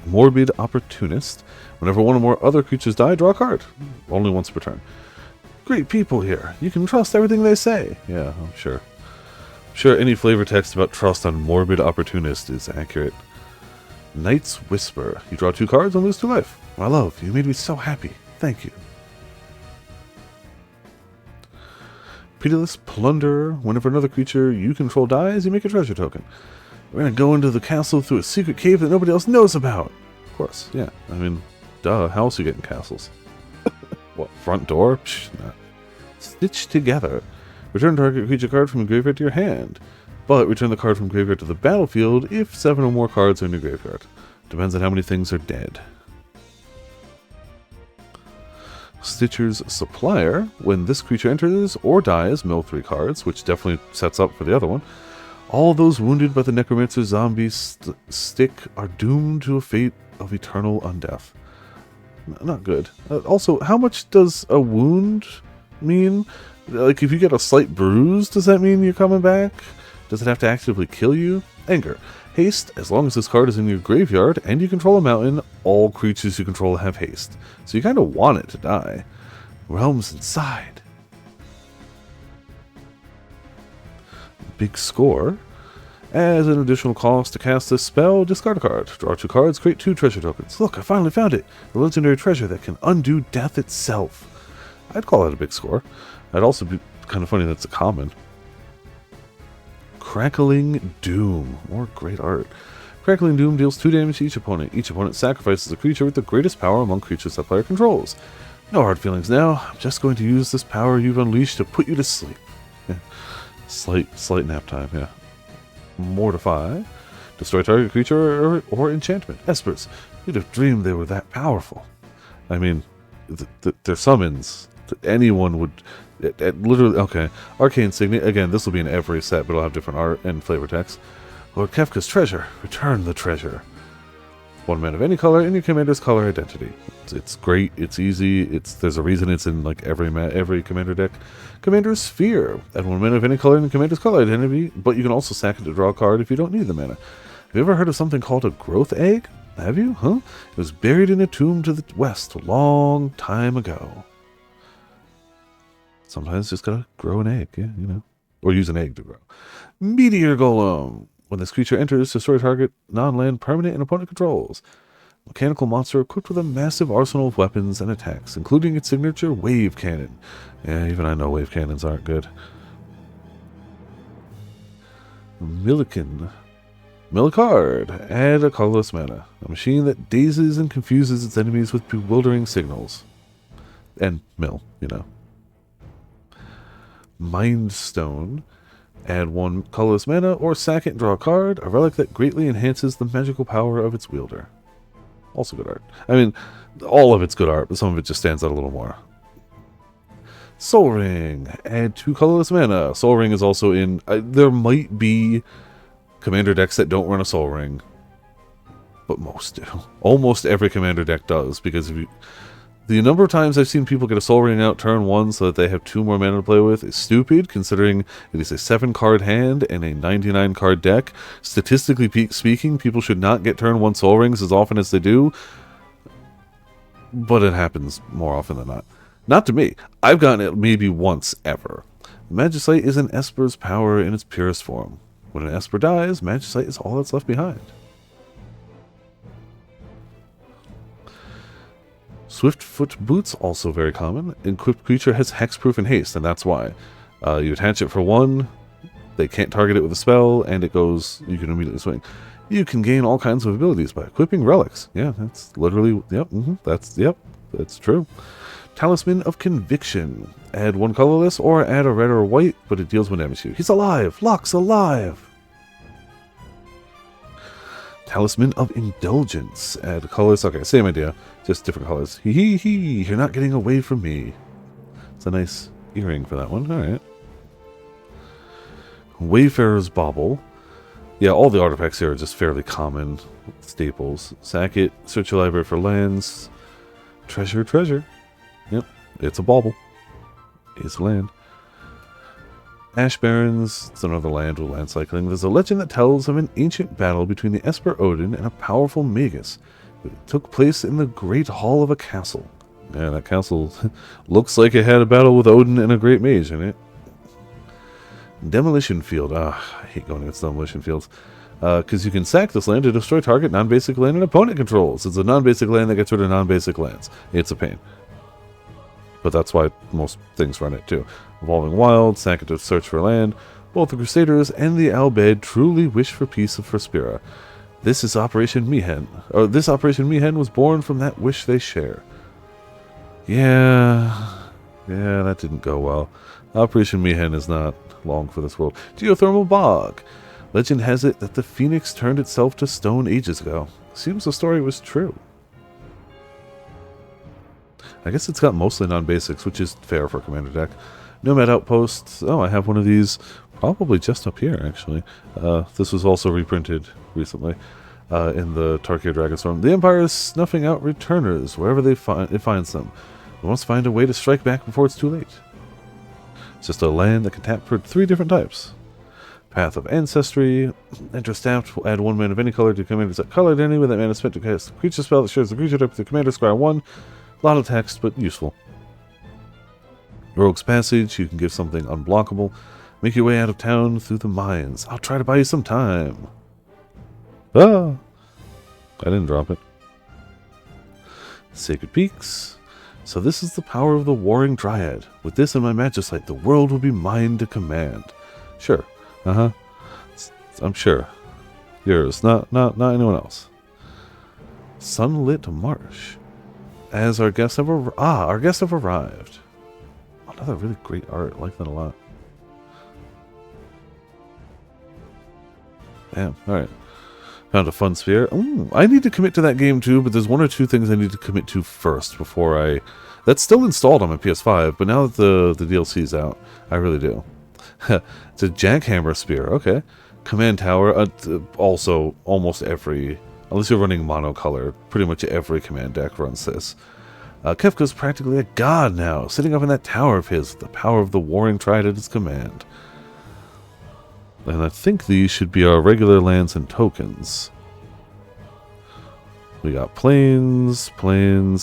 Morbid Opportunist. Whenever one or more other creatures die, draw a card. Only once per turn. Great people here. You can trust everything they say. Yeah, I'm sure. I'm sure any flavor text about trust on Morbid Opportunist is accurate. Night's Whisper. You draw 2 cards and lose 2 life. My love, you made me so happy. Thank you. Pitiless Plunderer. Whenever another creature you control dies, you make a treasure token. We're going to go into the castle through a secret cave that nobody else knows about. Of course, yeah. I mean, duh. How else you get in castles? What, front door? Psh, nah. Stitch Together. Return target creature card from your graveyard to your hand. But return the card from graveyard to the battlefield if 7 or more cards are in your graveyard. Depends on how many things are dead. Stitcher's Supplier. When this creature enters or dies, mill 3 cards, which definitely sets up for the other one. All those wounded by the Necromancer zombie stick are doomed to a fate of eternal undeath. Not good. Also, how much does a wound mean? Like, if you get a slight bruise, does that mean you're coming back? Does it have to actively kill you? Anger. Haste. As long as this card is in your graveyard and you control a mountain, all creatures you control have haste. So you kind of want it to die. Realms Inside. Big Score. As an additional cost to cast this spell, discard a card. Draw 2 cards, create 2 treasure tokens. Look, I finally found it! The legendary treasure that can undo death itself. I'd call that a big score. I'd also be kind of funny that's a common. Crackling Doom. More great art. Crackling Doom deals 2 damage to each opponent. Each opponent sacrifices a creature with the greatest power among creatures that player controls. No hard feelings now. I'm just going to use this power you've unleashed to put you to sleep. Yeah. Slight nap time, yeah. Mortify. Destroy target creature or enchantment. Espers. You'd have dreamed they were that powerful. I mean, their summons. Anyone would... literally... Okay. Arcane Signet. Again, this will be in every set, but it'll have different art and flavor text. Lord Kefka's treasure. Return the treasure. 1 mana of any color in your commander's color identity. It's great. It's easy. There's a reason it's in like every commander deck. Commander's Sphere. Add 1 mana of any color in the commander's color identity, but you can also sack it to draw a card if you don't need the mana. Have you ever heard of something called a growth egg? Have you? Huh? It was buried in a tomb to the west a long time ago. Sometimes just gotta grow an egg, yeah, you know. Or use an egg to grow. Meteor Golem. When this creature enters, destroy target non-land permanent and opponent controls. Mechanical monster equipped with a massive arsenal of weapons and attacks, including its signature wave cannon. Yeah, even I know wave cannons aren't good. Millikan. Millicard. Add a colorless mana. A machine that dazes and confuses its enemies with bewildering signals. And mill, you know. Mind Stone. Add 1 colorless mana or sack it and draw a card, a relic that greatly enhances the magical power of its wielder. Also good art. I mean, all of it's good art, but some of it just stands out a little more. Soul Ring. Add 2 colorless mana. Soul Ring is also in... there might be commander decks that don't run a Soul Ring, but most do. Almost every commander deck does, because if you... The number of times I've seen people get a Soul Ring out turn 1 so that they have 2 more mana to play with is stupid, considering it is a 7-card hand and a 99-card deck. Statistically speaking, people should not get turn 1 Soul Rings as often as they do, but it happens more often than not. Not to me. I've gotten it maybe once ever. Magicite is an Esper's power in its purest form. When an Esper dies, Magicite is all that's left behind. Swiftfoot Boots, also very common. Equipped creature has hexproof and haste, and that's why. You attach it for 1, they can't target it with a spell, and it goes, you can immediately swing. You can gain all kinds of abilities by equipping relics. Yeah, that's literally, yep, that's true. Talisman of Conviction. Add 1 colorless, or add a red or a white, but it deals 1 damage to you. He's alive! Locke's alive! Talisman of Indulgence. Add colors. Okay, same idea. Just different colors. Hee hee hee. You're not getting away from me. It's a nice earring for that one. Alright. Wayfarer's Bauble. Yeah, all the artifacts here are just fairly common staples. Sack it. Search your library for lands. Treasure, treasure. Yep. It's a bauble. It's land. Ash Barrens, it's another land with land cycling. There's a legend that tells of an ancient battle between the Esper Odin and a powerful Magus. It took place in the Great Hall of a castle. Yeah, that castle looks like it had a battle with Odin and a great mage in it. Demolition Field. I hate going against Demolition Fields. Because you can sack this land to destroy target non-basic land an opponent controls. It's a non-basic land that gets rid of non-basic lands. It's a pain. But that's why most things run it too. Evolving Wild, sack it to search for land. Both the Crusaders and the Albed truly wish for peace for Spira. This is Operation Mihen. Or this Operation Mihen was born from that wish they share. Yeah, that didn't go well. Operation Mihen is not long for this world. Geothermal Bog. Legend has it that the Phoenix turned itself to stone ages ago. Seems the story was true. I guess it's got mostly non-basics, which is fair for a commander deck. Nomad Outposts. Oh, I have one of these probably just up here, actually. This was also reprinted recently in the Tarkir Dragonstorm. The Empire is snuffing out returners wherever it finds them. It must find a way to strike back before it's too late. It's just a land that can tap for 3 different types. Path of Ancestry. Enter staffed will add 1 mana of any color to commanders that colored any with that mana spent to cast a creature spell that shares the creature type with the commander. Scry 1. A lot of text, but useful. Rogue's Passage. You can give something unblockable. Make your way out of town through the mines. I'll try to buy you some time. Ah! I didn't drop it. Sacred Peaks. So this is the power of the Warring Dryad. With this and my Magicite, the world will be mine to command. Sure. I'm sure. Yours, not anyone else. Sunlit Marsh. As our guests have arrived. Another really great art. I like that a lot. Damn. Alright. Found a fun sphere. Ooh, I need to commit to that game too, but there's 1 or 2 things I need to commit to first before I... That's still installed on my PS5, but now that the DLC's out, I really do. It's a Jackhammer Spear. Okay. Command Tower. Also, almost every... Unless you're running monocolor, pretty much every command deck runs this. Kefka's practically a god now, sitting up in that tower of his, with the power of the Warring Triad at his command. And I think these should be our regular lands and tokens. We got plains.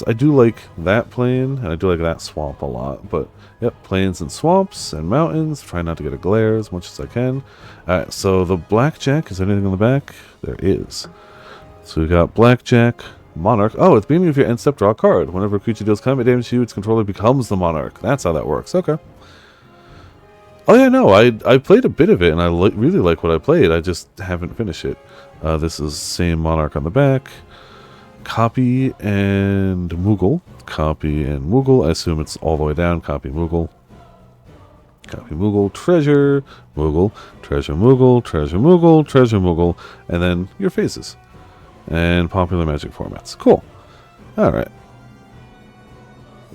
I do like that plain, and I do like that swamp a lot. But, yep, plains and swamps and mountains. Try not to get a glare as much as I can. Alright, so the blackjack, is there anything on the back? There is. So we got blackjack, monarch. Oh, at the beginning of your end step, draw a card. Whenever a creature deals combat damage to you, its controller becomes the monarch. That's how that works. Okay. Oh yeah, no, I played a bit of it, and I really like what I played. I just haven't finished it. This is same monarch on the back. Copy and Moogle. Copy and Moogle. I assume it's all the way down. Copy Moogle. Copy Moogle. Treasure Moogle. Treasure Moogle. Treasure Moogle. Treasure Moogle. And then your phases. And popular Magic formats. Cool. Alright.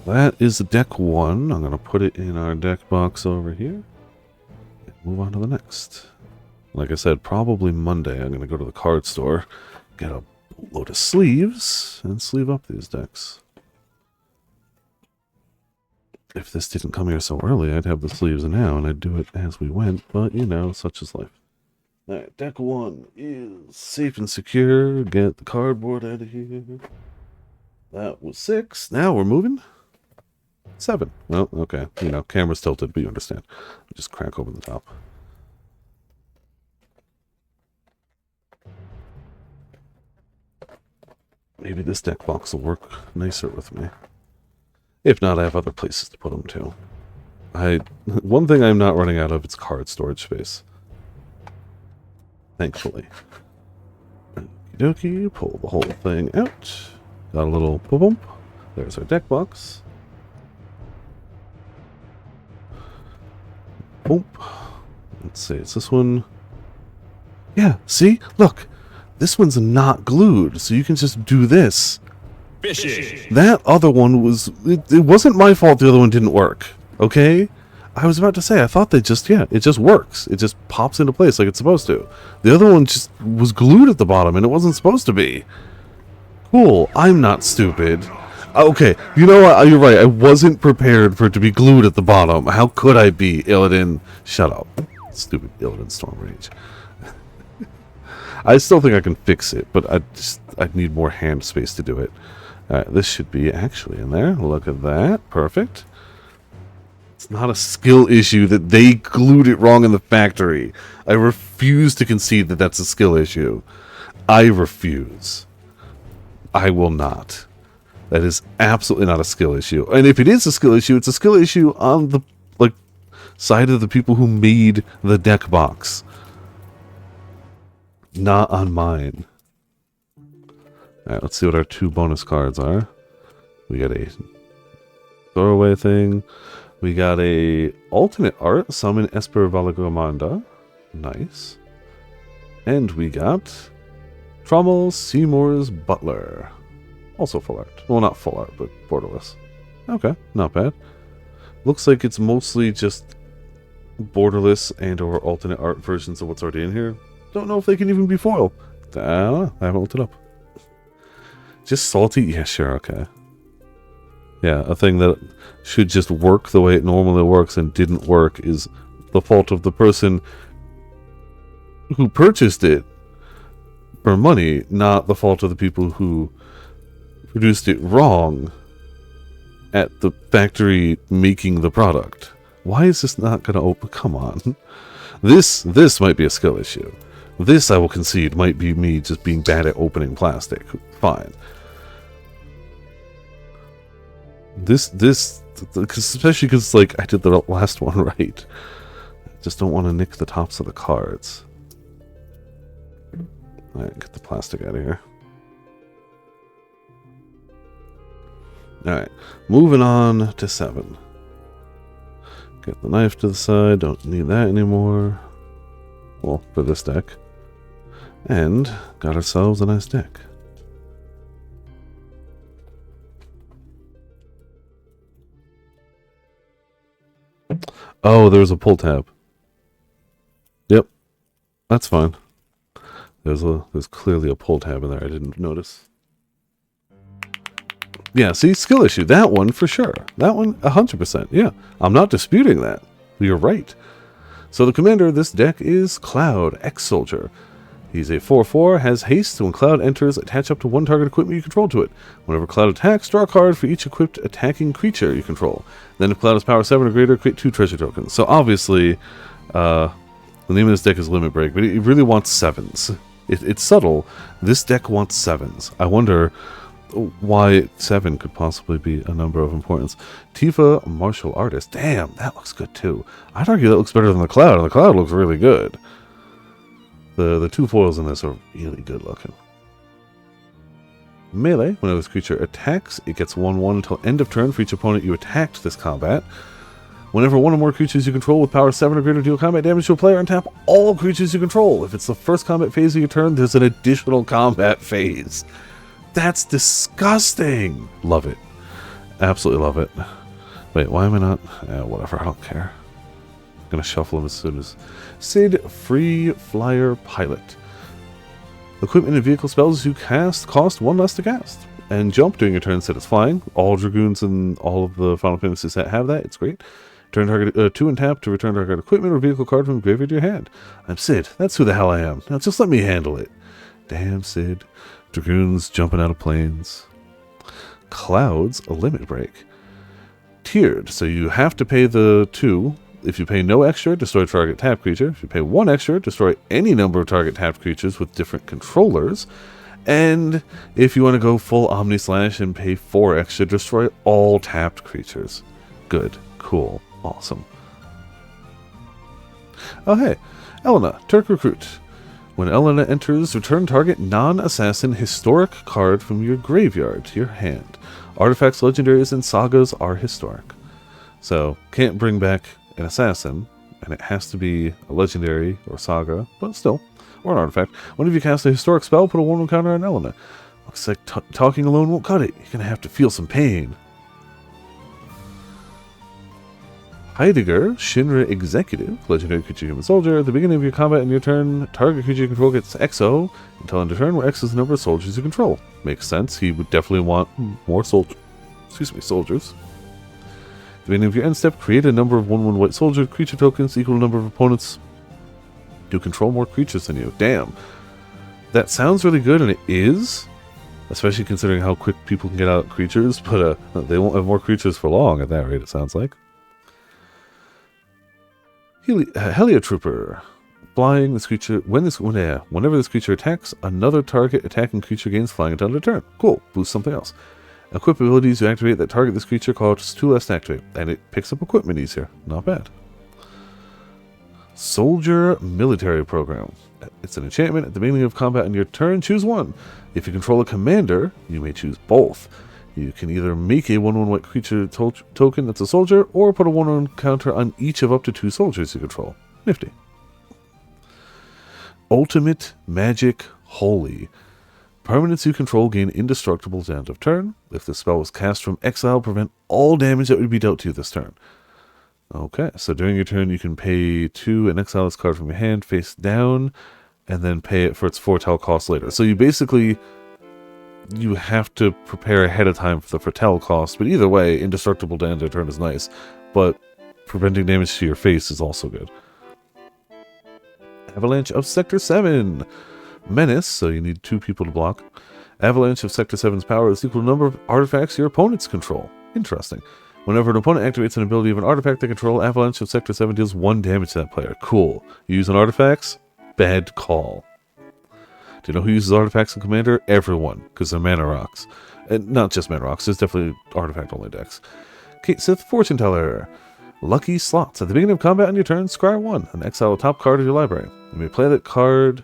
That is deck 1. I'm going to put it in our deck box over here. Move on to the next. Like I said, probably Monday I'm going to go to the card store, get a load of sleeves, and sleeve up these decks. If this didn't come here so early, I'd have the sleeves now, and I'd do it as we went, but, you know, such is life. Alright, deck 1 is safe and secure. Get the cardboard out of here. That was 6. Now we're moving. 7. Well, okay. You know, camera's tilted, but you understand. Just crack open the top. Maybe this deck box will work nicer with me. If not, I have other places to put them too. One thing I'm not running out of is card storage space. Thankfully. Okie dokie, pull the whole thing out. Got a little boom. There's our deck box. Boom. Let's see, it's this one. Yeah, see? Look. This one's not glued, so you can just do this. Fishy. That other one was... It wasn't my fault the other one didn't work. Okay? I was about to say, I thought they just... Yeah, it just works. It just pops into place like it's supposed to. The other one just was glued at the bottom, and it wasn't supposed to be. Cool. I'm not stupid. Okay, you know what? You're right. I wasn't prepared for it to be glued at the bottom. How could I be, Illidan? Shut up. Stupid Illidan Stormrage. I still think I can fix it, but I need more hand space to do it. Alright, this should be actually in there. Look at that. Perfect. It's not a skill issue that they glued it wrong in the factory. I refuse to concede that that's a skill issue. I refuse. I will not. That is absolutely not a skill issue. And if it is a skill issue, it's a skill issue on the side of the people who made the deck box. Not on mine. Alright, let's see what our 2 bonus cards are. We got a throwaway thing. We got a alternate art, Summon Esper Valagamanda. Nice. And we got Trommel Seymour's Butler. Also full art. Well, not full art, but borderless. Okay, not bad. Looks like it's mostly just borderless and or alternate art versions of what's already in here. Don't know if they can even be foil. I don't know. I haven't looked it up. Just salty? Yeah, sure, okay. Yeah, a thing that should just work the way it normally works and didn't work is the fault of the person who purchased it for money, not the fault of the people who produced it wrong at the factory making the product. Why is this not going to open? Come on. This might be a skill issue. This, I will concede, might be me just being bad at opening plastic. Fine. This, especially because, like, I did the last one right. I just don't want to nick the tops of the cards. Alright, get the plastic out of here. Alright, moving on to 7. Get the knife to the side, don't need that anymore. Well, for this deck. And got ourselves a nice deck. Oh, there's a pull tab. Yep. That's fine. There's clearly a pull tab in there I didn't notice. Yeah, see, skill issue. That one for sure. That one 100%. Yeah, I'm not disputing that. You're right. So the commander of this deck is Cloud, Ex-Soldier. He's a 4/4, has haste, so when Cloud enters, attach up to one target equipment you control to it. Whenever Cloud attacks, draw a card for each equipped attacking creature you control. Then if Cloud is power 7 or greater, create 2 treasure tokens. So obviously, the name of this deck is Limit Break, but it really wants 7s. It's subtle. This deck wants 7s. I wonder why 7 could possibly be a number of importance. Tifa, Martial Artist. Damn, that looks good too. I'd argue that looks better than the Cloud, and the Cloud looks really good. The 2 foils in this are really good looking. Melee, whenever this creature attacks, it gets 1/1 until end of turn for each opponent you attacked this combat. Whenever one or more creatures you control with power 7 or greater deal combat damage to a player, untap all creatures you control. If it's the first combat phase of your turn, there's an additional combat phase. That's disgusting! Love it. Absolutely love it. Wait, why am I not... whatever, I don't care. I'm gonna shuffle them as soon as... Sid, Free Flyer Pilot. Equipment and vehicle spells you cast cost 1 less to cast. And jump during your turn, Sid is flying. All Dragoons and all of the Final Fantasy set have that, it's great. Turn target 2 and tap to return target equipment or vehicle card from graveyard to your hand. I'm Sid, that's who the hell I am. Now just let me handle it. Damn, Sid. Dragoons jumping out of planes. Clouds, a limit break. Tiered, so you have to pay the 2. If you pay no extra, destroy target tapped creature. If you pay 1 extra, destroy any number of target tapped creatures with different controllers. And if you want to go full Omni Slash and pay 4 extra, destroy all tapped creatures. Good, cool, awesome. Oh hey, Elena, Turk Recruit. When Elena enters, return target non-assassin historic card from your graveyard to your hand. Artifacts, legendaries, and sagas are historic. So, can't bring back an assassin, and it has to be a legendary or saga, but still, or an artifact. Whenever you cast a historic spell, put a 1/1 counter on Elena. Looks like talking alone won't cut it. You're going to have to feel some pain. Heidegger, Shinra Executive, legendary creature human soldier. At the beginning of your combat in your turn, target creature you control gets XO until end of turn, where X is the number of soldiers you control. Makes sense. He would definitely want more soldiers. At the beginning of your end step, create a number of 1/1 white soldier creature tokens equal to the number of opponents who control more creatures than you. Damn. That sounds really good, and it is. Especially considering how quick people can get out creatures, but they won't have more creatures for long at that rate, it sounds like. Heliotrooper. Flying this creature, whenever this creature attacks, another target attacking creature gains flying until end of turn. Cool, boost something else. Equip abilities you activate that target this creature costs 2 less to activate, and it picks up equipment easier. Not bad. Soldier Military Program. It's an enchantment. At the beginning of combat on your turn, choose 1. If you control a commander, you may choose both. You can either make a 1/1 white creature token that's a soldier, or put a 1/1 counter on each of up to 2 soldiers you control. Nifty. Ultimate Magic Holy. Permanents you control gain indestructible at the end of turn. If the spell was cast from exile, prevent all damage that would be dealt to you this turn. Okay, so during your turn you can pay 2 and exile this card from your hand face down, and then pay it for its foretell cost later. So you basically... you have to prepare ahead of time for the foretell cost, but either way, indestructible to end of turn is nice, but preventing damage to your face is also good. Avalanche of Sector 7. Menace, so you need 2 people to block. Avalanche of Sector 7's power is equal to the number of artifacts your opponents control. Interesting. Whenever an opponent activates an ability of an artifact they control, Avalanche of Sector 7 deals 1 damage to that player. Cool. You use on artifacts? Bad call. Do you know who uses artifacts in Commander? Everyone, because they're mana rocks. And not just mana rocks, there's definitely artifact-only decks. Kate Sith Fortune Teller. Lucky Slots. At the beginning of combat on your turn, scry 1 and exile a top card of your library. You may play that card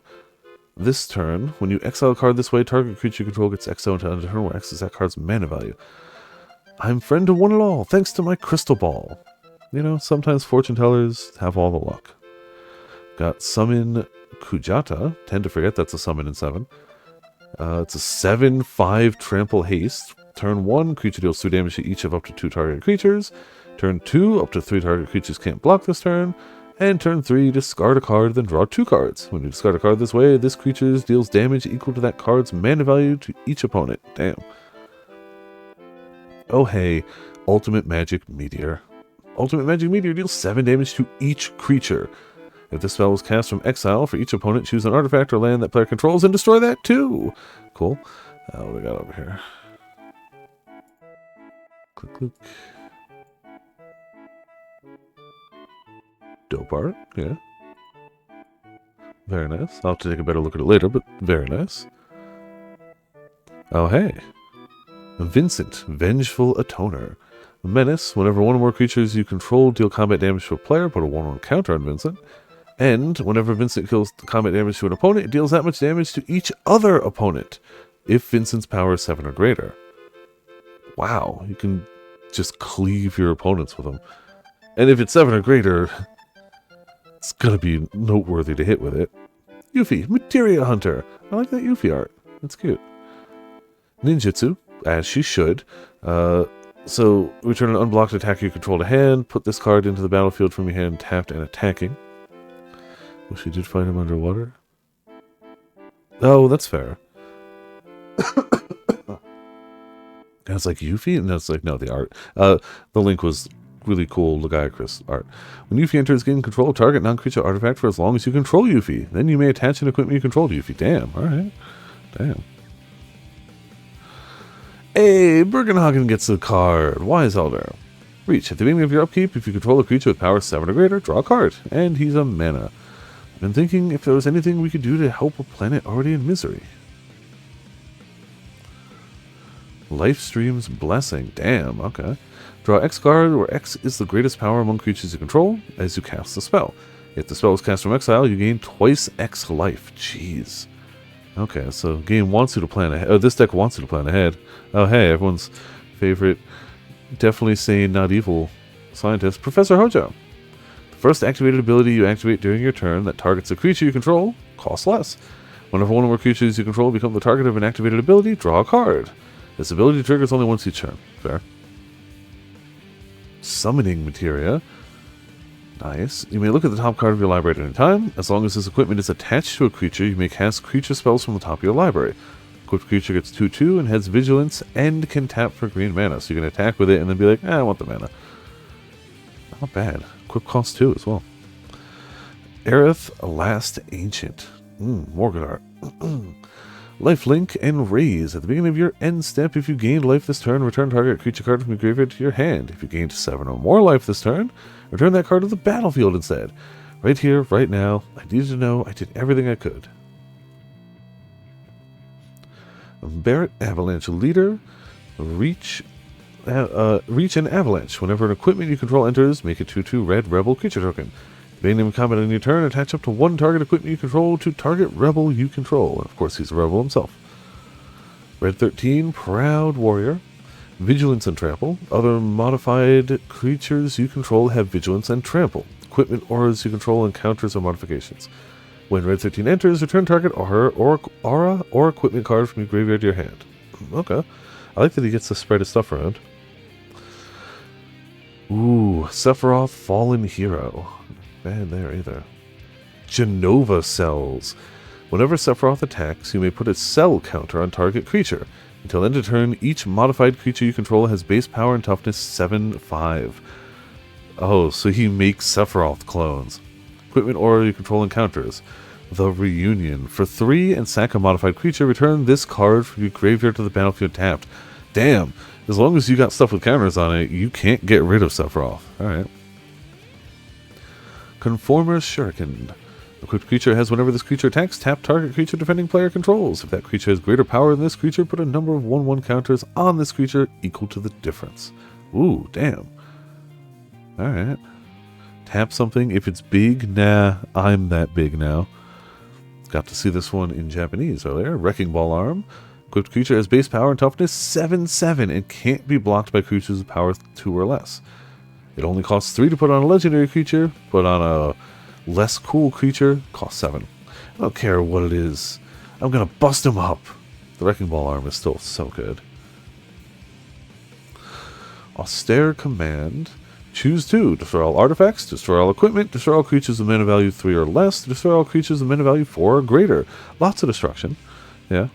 this turn. When you exile a card this way, target creature you control gets XO until end of turn, where X is that card's mana value. I'm friend to one and all, thanks to my crystal ball. You know, sometimes fortune tellers have all the luck. Got Summon Kujata. Tend to forget that's a summon in 7. It's a 7/5 trample haste. Turn 1, creature deals 2 damage to each of up to 2 target creatures. Turn 2, up to 3 target creatures can't block this turn. And turn 3, discard a card, then draw 2 cards. When you discard a card this way, this creature deals damage equal to that card's mana value to each opponent. Damn. Oh hey, Ultimate Magic Meteor. Ultimate Magic Meteor deals 7 damage to each creature. If this spell was cast from exile, for each opponent, choose an artifact or land that player controls and destroy that too. Cool. What do we got over here? Click, click. Dope art, yeah. Very nice. I'll have to take a better look at it later, but very nice. Oh, hey. Vincent, Vengeful Atoner. Menace, whenever one or more creatures you control deal combat damage to a player, put a 1/1 counter on Vincent. And whenever Vincent kills combat damage to an opponent, it deals that much damage to each other opponent, if Vincent's power is 7 or greater. Wow, you can just cleave your opponents with them. And if it's 7 or greater, it's gonna be noteworthy to hit with it. Yuffie, Materia Hunter. I like that Yuffie art. That's cute. Ninjutsu, as she should. So, return an unblocked attacker you control to hand. Put this card into the battlefield from your hand, tapped and attacking. Well, she did fight him underwater. Oh, that's fair. And it's like Yuffie, and it's like, no, the art. The link was really cool, Lagiacrus art. When Yuffie enters, gain control of target non-creature artifact for as long as you control Yuffie. Then you may attach an equipment you control to Yuffie. Damn, alright. Damn. Hey, Bergenhagen gets a card. Wise Elder. Reach. At the beginning of your upkeep, if you control a creature with power 7 or greater, draw a card. And he's a mana. I've been thinking if there was anything we could do to help a planet already in misery. Lifestream's Blessing. Damn, okay. Draw X card, where X is the greatest power among creatures you control as you cast the spell. If the spell is cast from exile, you gain twice X life. Jeez. Okay, so game wants you to plan ahead. Oh, this deck wants you to plan ahead. Oh, hey, everyone's favorite, definitely sane, not evil scientist, Professor Hojo. The first activated ability you activate during your turn that targets a creature you control costs less. Whenever one or more creatures you control become the target of an activated ability, draw a card. This ability triggers only once each turn. Fair. Summoning Materia. Nice. You may look at the top card of your library at any time. As long as this equipment is attached to a creature, you may cast creature spells from the top of your library. Equipped creature gets 2/2 and has vigilance and can tap for green mana. So you can attack with it and then be like, I want the mana. Not bad. Equip costs 2 as well. Aerith, Last Ancient. More good art. Lifelink and Raise. At the beginning of your end step, if you gained life this turn, return target creature card from your graveyard to your hand. If you gained 7 or more life this turn, return that card to the battlefield instead. Right here, right now, I needed to know I did everything I could. Barret Avalanche Leader. Reach and Avalanche. Whenever an equipment you control enters, make a 2/2 red rebel creature token. Being in combat on your turn, attach up to 1 target equipment you control to target rebel you control. And of course, he's a rebel himself. Red 13, Proud Warrior. Vigilance and Trample. Other modified creatures you control have Vigilance and Trample. Equipment, auras you control, encounters or modifications. When Red 13 enters, return target aura or equipment card from your graveyard to your hand. Okay. I like that he gets to spread his stuff around. Ooh, Sephiroth Fallen Hero. Bad there either. Genova Cells. Whenever Sephiroth attacks, you may put a cell counter on target creature. Until end of turn, each modified creature you control has base power and toughness 7/5. Oh, so he makes Sephiroth clones. Equipment aura you control encounters. The Reunion. For 3 and sack a modified creature, return this card from your graveyard to the battlefield tapped. Damn, as long as you got stuff with counters on it, you can't get rid of Sephiroth. Alright. Conformer's Shuriken. Equipped creature has whenever this creature attacks, tap target creature defending player controls. If that creature has greater power than this creature, put a number of 1/1 counters on this creature equal to the difference. Ooh, damn. Alright. Tap something if it's big. Nah, I'm that big now. Got to see this one in Japanese earlier. Wrecking Ball Arm. Equipped creature has base power and toughness 7/7 and can't be blocked by creatures with power 2 or less. It only costs 3 to put on a legendary creature, but on a less cool creature, costs 7. I don't care what it is. I'm gonna bust him up. The Wrecking Ball Arm is still so good. Austere Command. Choose 2. Destroy all artifacts, destroy all equipment, destroy all creatures of mana value 3 or less, destroy all creatures of mana value 4 or greater. Lots of destruction. Yeah.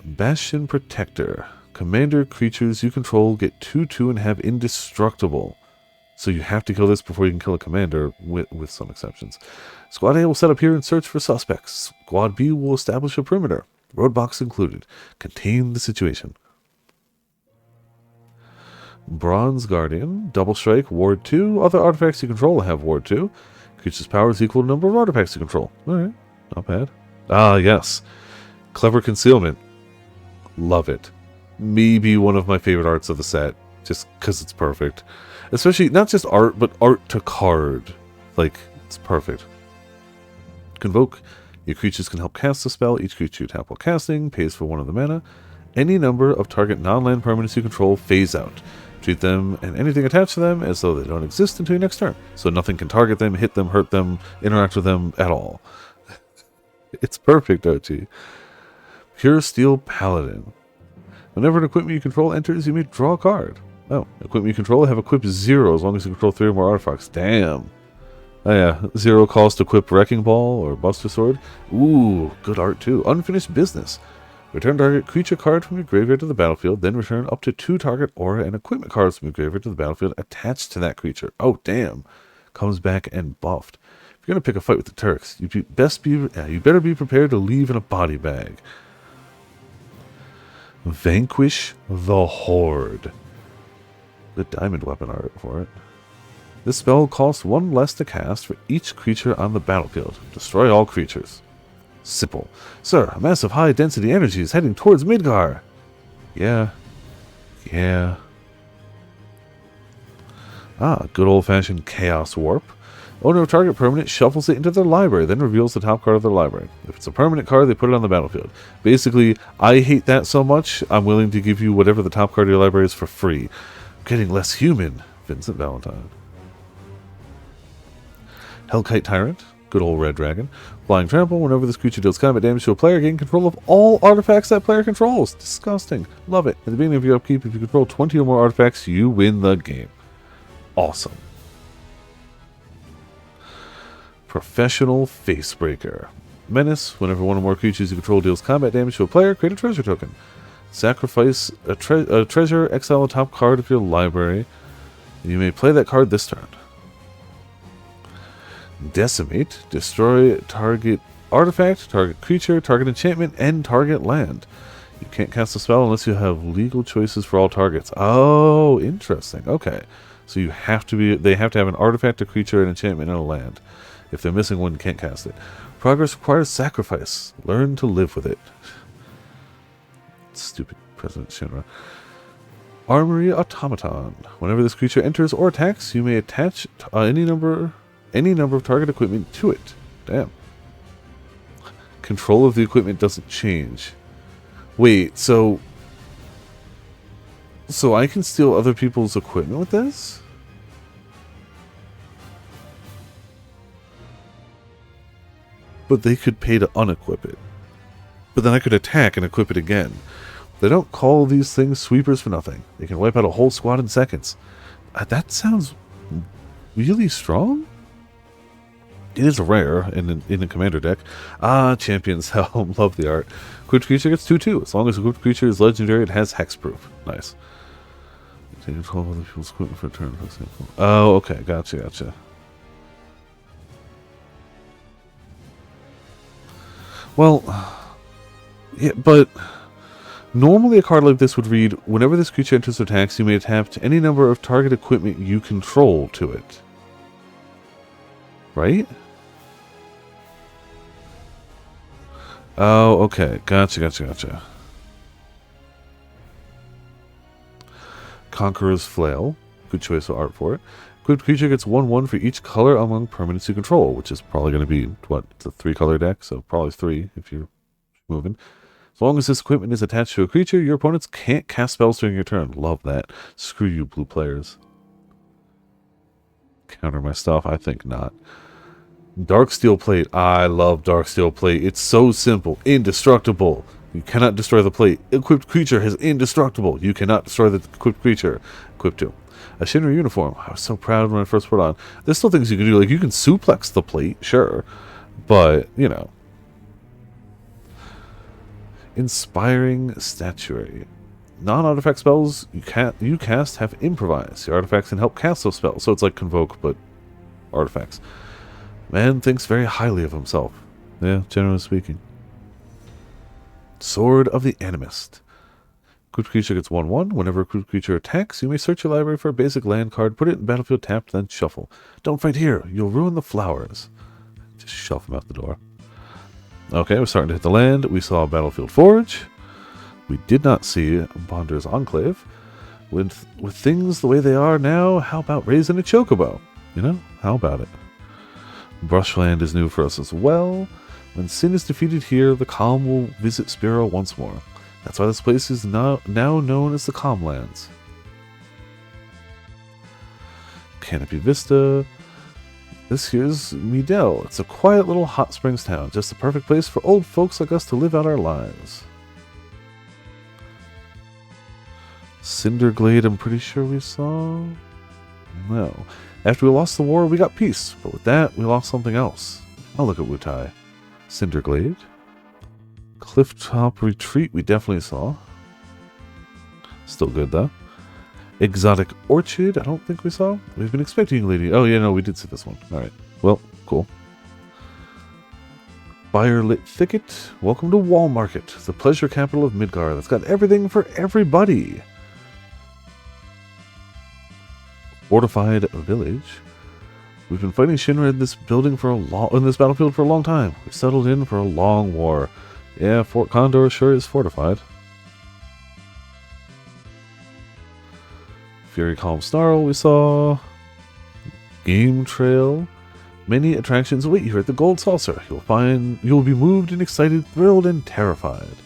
Bastion Protector. Commander creatures you control get 2/2 and have indestructible. So you have to kill this before you can kill a commander, with some exceptions. Squad A will set up here and search for suspects. Squad B will establish a perimeter. Roadblocks included. Contain the situation. Bronze Guardian, Double Strike, Ward 2. Other artifacts you control have Ward 2. Creature's power is equal to the number of artifacts you control. Alright, not bad. Ah, yes. Clever Concealment. Love it. Maybe one of my favorite arts of the set, just because it's perfect. Especially, not just art, but art to card. Like, it's perfect. Convoke. Your creatures can help cast a spell. Each creature you tap while casting pays for one of the mana. Any number of target non-land permanents you control phase out. Treat them and anything attached to them as though they don't exist until your next turn. So nothing can target them, hit them, hurt them, interact with them at all. It's perfect, OT. Pure Steel Paladin. Whenever an equipment you control enters, you may draw a card. Oh, equipment you control have equipped 0 as long as you control 3 or more artifacts. Damn. Oh yeah, 0 cost to equip Wrecking Ball or Buster Sword. Ooh, good art too. Unfinished Business. Return target creature card from your graveyard to the battlefield, then return up to 2 target aura and equipment cards from your graveyard to the battlefield attached to that creature. Oh, damn. Comes back and buffed. If you're going to pick a fight with the Turks, you better be prepared to leave in a body bag. Vanquish the Horde. Good diamond weapon art for it. This spell costs 1 less to cast for each creature on the battlefield. Destroy all creatures. Simple. Sir, a massive high-density energy is heading towards Midgar. Yeah. Yeah. Ah, good old-fashioned Chaos Warp. Owner of target permanent shuffles it into their library, then reveals the top card of their library. If it's a permanent card, they put it on the battlefield. Basically, I hate that so much, I'm willing to give you whatever the top card of your library is for free. Getting less human. Vincent Valentine. Hellkite Tyrant. Good old red dragon. Flying Trample. Whenever this creature deals combat damage to a player, gain control of all artifacts that player controls. Disgusting. Love it. At the beginning of your upkeep, if you control 20 or more artifacts, you win the game. Awesome. Professional Facebreaker. Menace. Whenever one or more creatures you control deals combat damage to a player, create a treasure token. Sacrifice a treasure, exile a top card of your library. You may play that card this turn. Decimate. Destroy target artifact, target creature, target enchantment, and target land. You can't cast a spell unless you have legal choices for all targets. Oh, interesting. Okay. So they have to have an artifact, a creature, an enchantment, and a land. If they're missing one, you can't cast it. Progress requires sacrifice. Learn to live with it. Stupid President Shinra. Armory Automaton. Whenever this creature enters or attacks, you may attach any number of target equipment to it. Damn. Control of the equipment doesn't change. Wait, so I can steal other people's equipment with this? But they could pay to unequip it. But then I could attack and equip it again. They don't call these things sweepers for nothing. They can wipe out a whole squad in seconds. That sounds really strong? It is rare in a commander deck. Ah, Champion's Helm. Love the art. Equipped creature gets 2/2. As long as the equipped creature is legendary, it has hexproof. Nice. Take control of other people's equipment for a turn, for example. Oh, okay. Gotcha. Well, yeah, but normally a card like this would read, whenever this creature enters or attacks, you may attach any number of target equipment you control to it. Right? Oh, okay. Gotcha. Conqueror's Flail. Good choice of art for it. Equipped creature gets 1/1 for each color among permanents you control, which is probably going to be, what, it's a 3-color deck, so probably 3 if you're moving. As long as this equipment is attached to a creature, your opponents can't cast spells during your turn. Love that. Screw you, blue players. Counter my stuff? I think not. Dark Steel Plate. I love Dark Steel Plate. It's so simple. Indestructible. You cannot destroy the plate. Equipped creature is indestructible. You cannot destroy the equipped creature. Equipped to. A Shinra uniform. I was so proud when I first put it on. There's still things you can do. Like, you can suplex the plate, sure. But, you know. Inspiring Statuary. Non-artifact spells you cast have improvise. Your artifacts can help cast those spells, so it's like Convoke, but artifacts. Man thinks very highly of himself. Yeah, generally speaking. Sword of the Animist. Equipped creature gets 1/1. Whenever a equipped creature attacks, you may search your library for a basic land card, put it in battlefield tapped, then shuffle. Don't fight here. You'll ruin the flowers. Just shove them out the door. Okay, we're starting to hit the land. We saw Battlefield Forge. We did not see Bonder's Enclave. With things the way they are now, how about raising a chocobo? You know, how about it? Brushland is new for us as well. When sin is defeated here, the calm will visit Spiro once more. That's why this place is now known as the Calmlands. Canopy Vista. This here's Meadell. It's a quiet little hot springs town. Just the perfect place for old folks like us to live out our lives. Cinderglade, I'm pretty sure we saw. No. After we lost the war, we got peace. But with that, we lost something else. I'll look at Wutai. Cinderglade. Clifftop Retreat, we definitely saw. Still good, though. Exotic Orchard, I don't think we saw. We've been expecting Lady... Oh, yeah, no, we did see this one. Alright. Well, cool. Firelit Thicket. Welcome to Wall Market, the pleasure capital of Midgar. That's got everything for everybody. Fortified Village. We've been fighting Shinra in this building in this battlefield for a long time. We've settled in for a long war. Yeah, Fort Condor sure is fortified. Fury Calm Snarl we saw. Game Trail. Many attractions await you at the Gold Saucer. You'll be moved and excited, thrilled and terrified.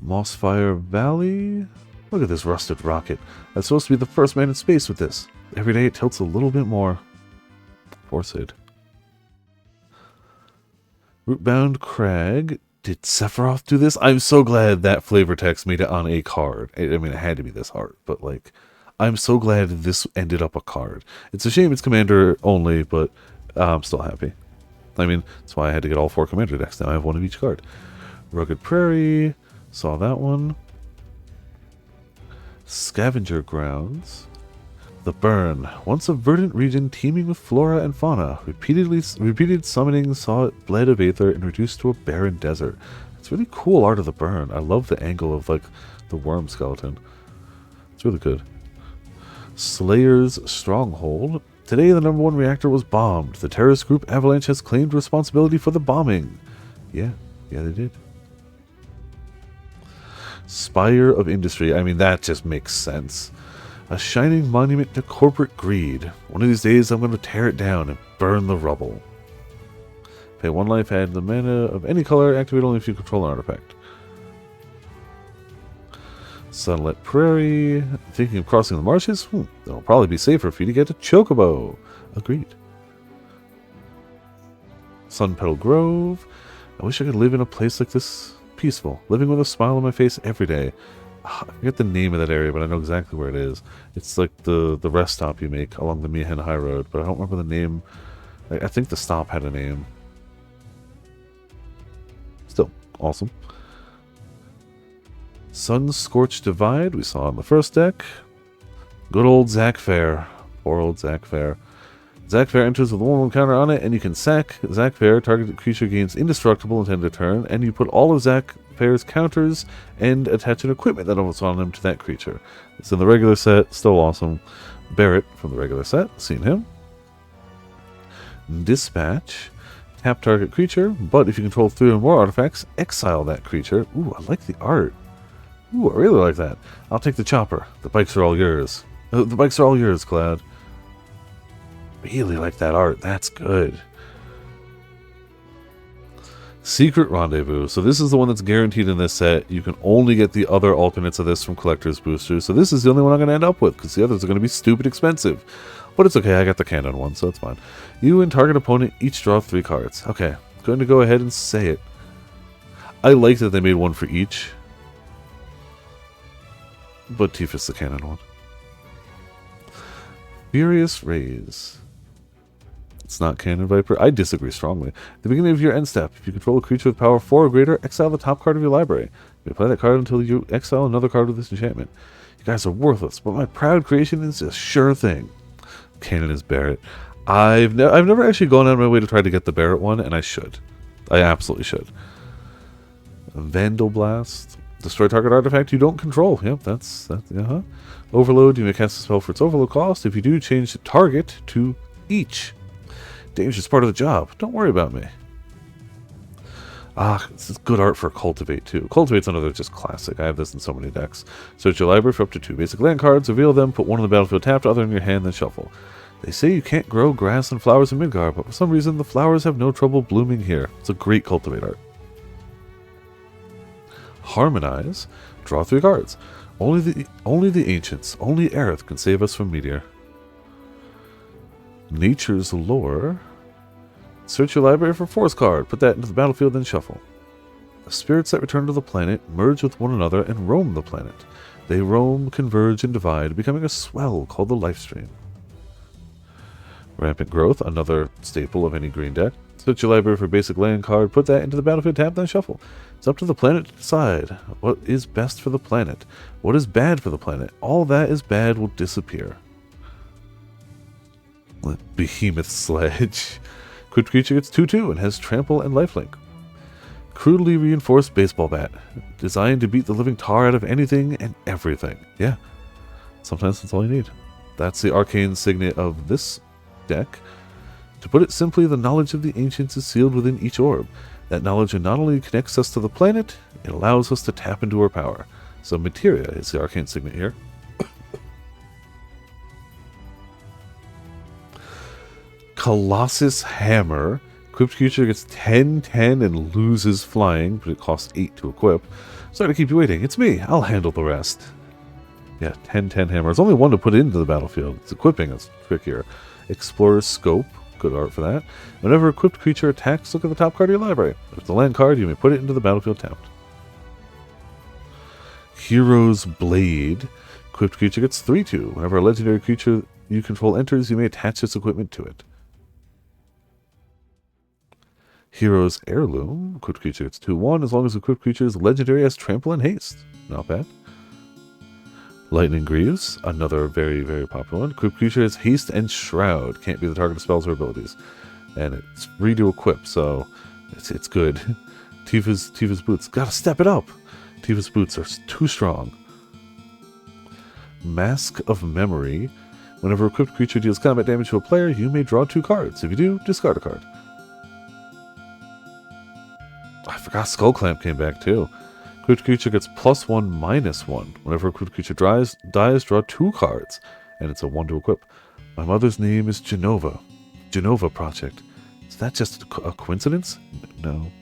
Mossfire Valley. Look at this rusted rocket. I'm supposed to be the first man in space with this. Every day it tilts a little bit more. Forced. Rootbound Crag. Did Sephiroth do this? I'm so glad that flavor text made it on a card. I mean, it had to be this hard, but like, I'm so glad this ended up a card. It's a shame it's Commander only, but I'm still happy. I mean, that's why I had to get all 4 Commander decks. Now I have one of each card. Rugged Prairie. Saw that one. Scavenger Grounds. The Burn. Once a verdant region teeming with flora and fauna. Repeated summoning saw it bled of aether and reduced to a barren desert. It's really cool art of the Burn. I love the angle of like the worm skeleton. It's really good. Slayer's Stronghold. Today the #1 reactor was bombed. The terrorist group Avalanche has claimed responsibility for the bombing. Yeah, they did. Spire of Industry. I mean, that just makes sense. A shining monument to corporate greed. One of these days I'm going to tear it down and burn the rubble. Pay 1 life, add the mana of any color, activate only if you control an artifact. Sunlit Prairie. Thinking of crossing the marshes? It'll probably be safer for you to get a Chocobo. Agreed. Sunpetal Grove. I wish I could live in a place like this. Peaceful. Living with a smile on my face every day. I forget the name of that area, but I know exactly where it is. It's like the rest stop you make along the Miehen High Road, but I don't remember the name. I think the stop had a name. Still, awesome. Sun-Scorched Divide, we saw on the first deck. Good old Zac Fair. Poor old Zac Fair. Zac Fair enters with a 1/1 counter on it, and you can sack Zac Fair. Targeted creature gains indestructible until end of turn, and you put all of Zac Fair's counters and attach an equipment that was on them to that creature. It's in the regular set, still awesome. Barrett from the regular set, seen him. Dispatch. Tap target creature, but if you control 3 or more artifacts, exile that creature. Ooh, I like the art. Ooh, I really like that. I'll take the chopper. The bikes are all yours. The bikes are all yours, Cloud. Really like that art. That's good. Secret Rendezvous. So this is the one that's guaranteed in this set. You can only get the other alternates of this from Collector's Boosters. So this is the only one I'm going to end up with, because the others are going to be stupid expensive. But it's okay, I got the canon one, so it's fine. You and target opponent each draw 3 cards. Okay, going to go ahead and say it. I like that they made one for each. But Tifa's the canon one. Furious Rays. It's not Cannon Viper. I disagree strongly. At the beginning of your end step, if you control a creature with power 4 or greater, exile the top card of your library. You may play that card until you exile another card with this enchantment. You guys are worthless, but my proud creation is a sure thing. Cannon is Barret. I've never actually gone out of my way to try to get the Barret one, and I should. I absolutely should. Vandal Blast. Destroy target artifact you don't control. Yep, that's Overload. You may cast a spell for its overload cost. If you do, change the target to each. Damage is part of the job. Don't worry about me. This is good art for Cultivate, too. Cultivate's another just classic. I have this in so many decks. Search your library for up to 2 basic land cards, reveal them, put one on the battlefield tapped, other in your hand, then shuffle. They say you can't grow grass and flowers in Midgard, but for some reason the flowers have no trouble blooming here. It's a great Cultivate art. Harmonize. Draw 3 cards. Only the ancients, only Aerith can save us from Meteor. Nature's Lore. Search your library for Force card. Put that into the battlefield, then shuffle. The spirits that return to the planet merge with one another and roam the planet. They roam, converge, and divide, becoming a swell called the Lifestream. Rampant Growth, another staple of any green deck. Search your library for basic land card. Put that into the battlefield tab, then shuffle. It's up to the planet to decide what is best for the planet. What is bad for the planet. All that is bad will disappear. Behemoth Sledge. Equipped creature gets 2/2 and has trample and lifelink. Crudely reinforced baseball bat. Designed to beat the living tar out of anything and everything. Yeah. Sometimes that's all you need. That's the arcane signet of this deck. To put it simply, the knowledge of the ancients is sealed within each orb. That knowledge not only connects us to the planet, it allows us to tap into our power. So Materia is the arcane signet here. Colossus Hammer. Equipped creature gets 10/10 and loses flying, but it costs 8 to equip. Sorry to keep you waiting. It's me. I'll handle the rest. Yeah, 10/10 hammer. There's only one to put into the battlefield. It's equipping is trickier. Explorer's Scope. Good art for that. Whenever equipped creature attacks, look at the top card of your library. If it's a land card, you may put it into the battlefield tapped. Hero's Blade. Equipped creature gets 3/2. Whenever a legendary creature you control enters, you may attach its equipment to it. Hero's Heirloom. Equipped creature gets 2/1 as long as equipped creature is legendary as trample and haste. Not bad. Lightning Greaves, another very, very popular one. Equipped creature has haste and shroud. Can't be the target of spells or abilities. And it's free to equip, so it's good. Tifa's Boots. Gotta step it up. Tifa's Boots are too strong. Mask of Memory. Whenever equipped creature deals combat damage to a player, you may draw 2 cards. If you do, discard a card. I forgot Skull Clamp came back too. Equipped creature gets +1/-1. Whenever a equipped creature dies, draw 2 cards. And it's a 1 to equip. My mother's name is Genova. Genova Project. Is that just a coincidence? No.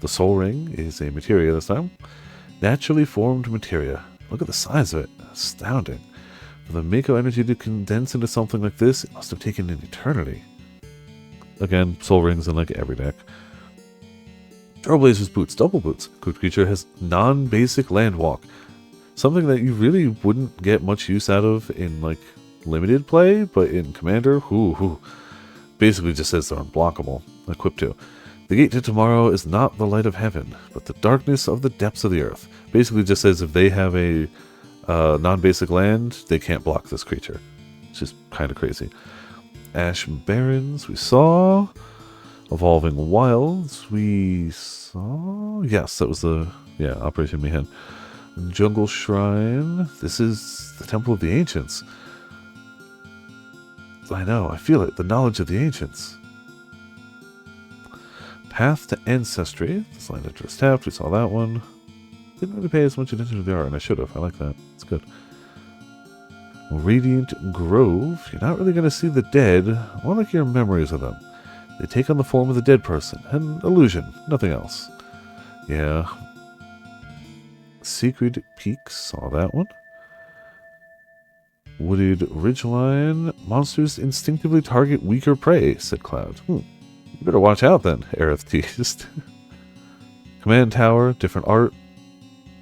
The Soul Ring is a materia this time. Naturally formed materia. Look at the size of it. Astounding. For the Mako energy to condense into something like this, it must have taken an eternity. Again, Soul Rings in like every deck. Trailblazer's Boots, double boots. Equipped creature has non-basic land walk. Something that you really wouldn't get much use out of in like limited play, but in Commander, basically just says they're unblockable. Equipped to. The gate to tomorrow is not the light of heaven, but the darkness of the depths of the earth. Basically just says if they have a non-basic land, they can't block this creature. It's just kind of crazy. Ash Barrens, we saw. Evolving Wilds, we saw. Yes, that was Operation Mayhem. Jungle Shrine. This is the Temple of the Ancients. I know, I feel it. The knowledge of the ancients. Path to Ancestry. This land interest tapped. We saw that one. Didn't really pay as much attention to the art, and I should have. I like that. It's good. Radiant Grove. You're not really going to see the dead. More like your memories of them. They take on the form of the dead person. An illusion. Nothing else. Yeah. Secret Peaks. Saw that one. Wooded Ridgeline. Monsters instinctively target weaker prey, said Cloud. You better watch out then, Aerith teased. Command Tower. Different art,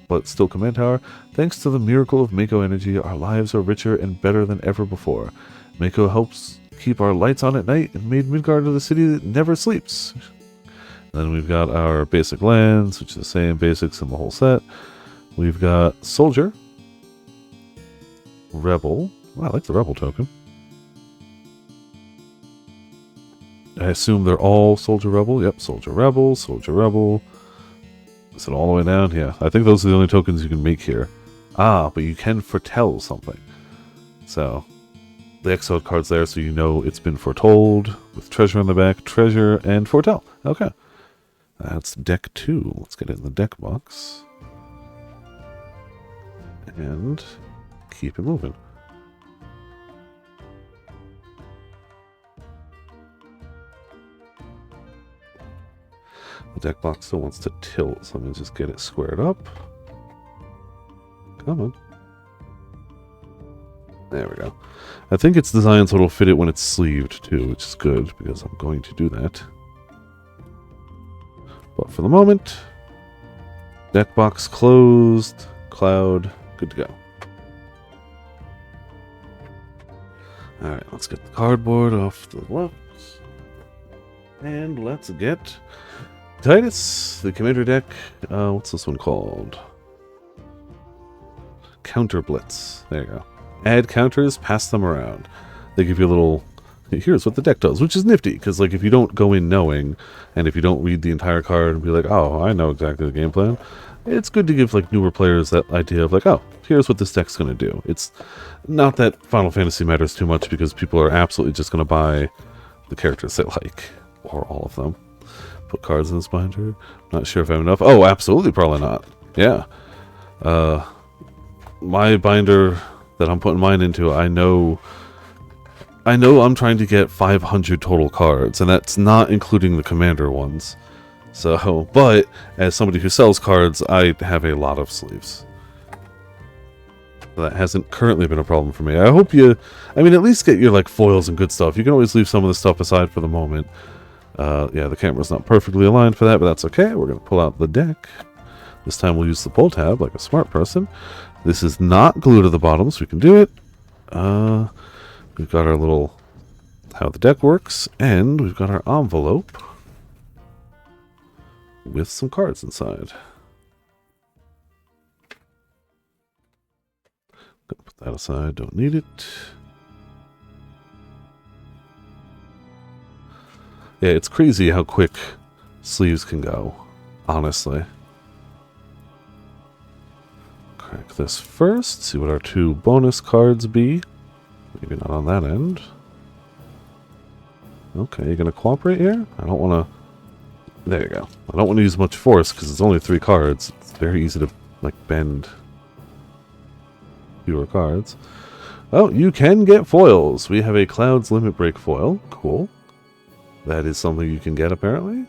but still Command Tower. Thanks to the miracle of Mako energy, our lives are richer and better than ever before. Mako helps keep our lights on at night and made Midgard the city that never sleeps. Then we've got our basic lands, which is the same basics in the whole set. We've got Soldier, Rebel. Wow, I like the Rebel token. I assume they're all Soldier Rebel. Yep, Soldier Rebel, Soldier Rebel. Is it all the way down? Yeah, I think those are the only tokens you can make here. Ah, but you can foretell something. So, the exiled card's there so you know it's been foretold. With treasure on the back, treasure, and foretell. Okay. That's deck 2. Let's get it in the deck box. And keep it moving. The deck box still wants to tilt, so let me just get it squared up. Come on. There we go. I think it's designed so it'll fit it when it's sleeved too, which is good because I'm going to do that. But for the moment, deck box closed, cloud, good to go. Alright, let's get the cardboard off to the left. And let's get Titus, the commander deck. What's this one called? Counter Blitz. There you go. Add counters, pass them around. They give you a little, here's what the deck does, which is nifty, because like if you don't go in knowing, and if you don't read the entire card and be like, oh, I know exactly the game plan, it's good to give like newer players that idea of like, oh, here's what this deck's going to do. It's not that Final Fantasy matters too much because people are absolutely just going to buy the characters they like, or all of them. Put cards in this binder. Not sure if I have enough. Oh, absolutely, probably not. Yeah. My binder that I'm putting mine into, I know I'm trying to get 500 total cards, and that's not including the commander ones. So, but as somebody who sells cards, I have a lot of sleeves. That hasn't currently been a problem for me. I hope you, I mean, at least get your like foils and good stuff. You can always leave some of the stuff aside for the moment. Yeah, the camera's not perfectly aligned for that, but that's okay. We're going to pull out the deck. This time we'll use the pull tab like a smart person. This is not glued to the bottom, so we can do it. We've got our little, how the deck works, and we've got our envelope with some cards inside. Gonna put that aside, don't need it. Yeah, it's crazy how quick sleeves can go, honestly. Crack this first, see what our 2 bonus cards be. Maybe not on that end. Okay, you gonna cooperate here? I don't wanna... There you go. I don't want to use much force because it's only 3 cards. It's very easy to, like, bend fewer cards. Oh, you can get foils. We have a Cloud's Limit Break foil. Cool. That is something you can get, apparently.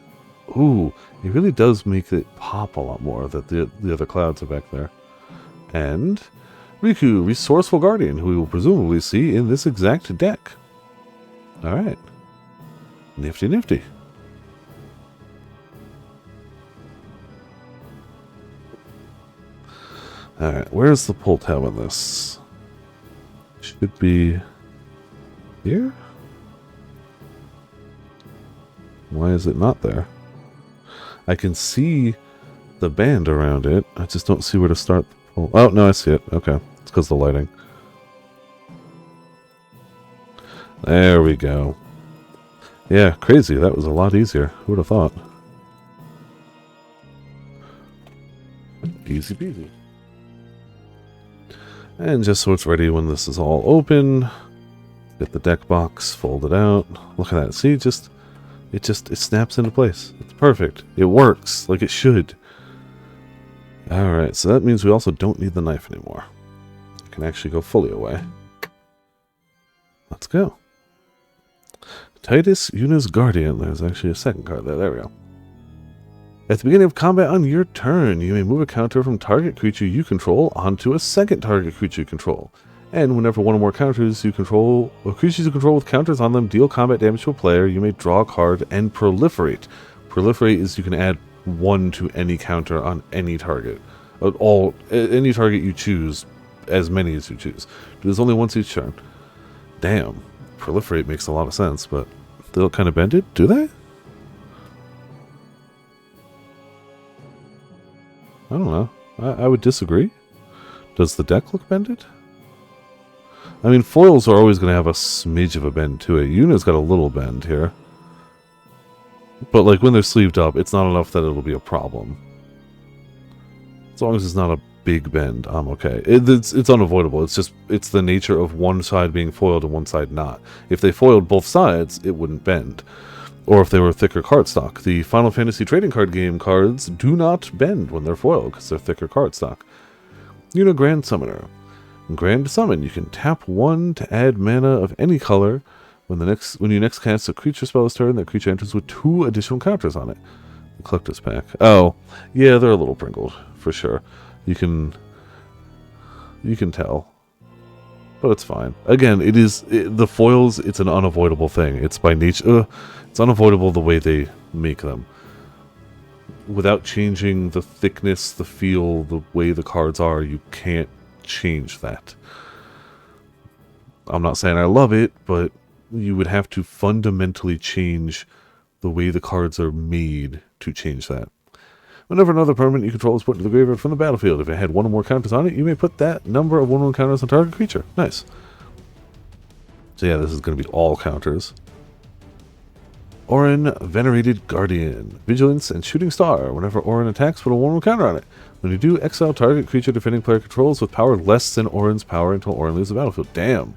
Ooh, it really does make it pop a lot more that the other clouds are back there. And Riku, Resourceful Guardian, who we will presumably see in this exact deck. Alright. Nifty, nifty. Alright, where's the pull tab on this? Should be here? Why is it not there? I can see the band around it. I just don't see where to start the pull. Oh, no, I see it. Okay. It's because of the lighting. There we go. Yeah, crazy. That was a lot easier. Who would have thought? Easy peasy. And just so it's ready when this is all open, get the deck box folded out. Look at that. See, it snaps into place. It's perfect. It works like it should. Alright, so that means we also don't need the knife anymore. I can actually go fully away. Let's go. Titus Yuna's Guardian. There's actually a second card there. There we go. At the beginning of combat on your turn, you may move a counter from target creature you control onto a second target creature you control. And whenever one or more counters you control, or creatures you control with counters on them deal combat damage to a player, you may draw a card and proliferate. Proliferate is you can add 1 to any counter on any target. Any target you choose, as many as you choose. Do this only once each turn. Damn. proliferate makes a lot of sense, but they look kind of bended, do they? I don't know. I would disagree. Does the deck look bended? I mean, foils are always going to have a smidge of a bend to it. Yuna's got a little bend here. But, like, when they're sleeved up, it's not enough that it'll be a problem. As long as it's not a big bend, I'm okay. It's unavoidable. It's the nature of one side being foiled and one side not. If they foiled both sides, it wouldn't bend. Or if they were thicker cardstock. The Final Fantasy trading card game cards do not bend when they're foiled because they're thicker cardstock. Yuna Grand Summoner. In Grand Summon, you can tap 1 to add mana of any color. When you next cast a creature spell this turn, that creature enters with 2 additional counters on it. The Collector's Pack. Oh, yeah, they're a little prinkled, for sure. You can tell. But it's fine. Again, the foils, it's an unavoidable thing. It's by nature, it's unavoidable the way they make them. Without changing the thickness, the feel, the way the cards are, you can't change that. I'm not saying I love it, but you would have to fundamentally change the way the cards are made to change that. Whenever another permanent you control is put into the graveyard from the battlefield, if it had 1 or more counters on it, you may put that number of 1/1 counters on target creature. Nice. So yeah, this is going to be all counters. Orin, Venerated Guardian. Vigilance and Shooting Star. Whenever Orin attacks, put a 1/1 counter on it. When you do, exile target creature defending player controls with power less than Orin's power until Orin leaves the battlefield. Damn.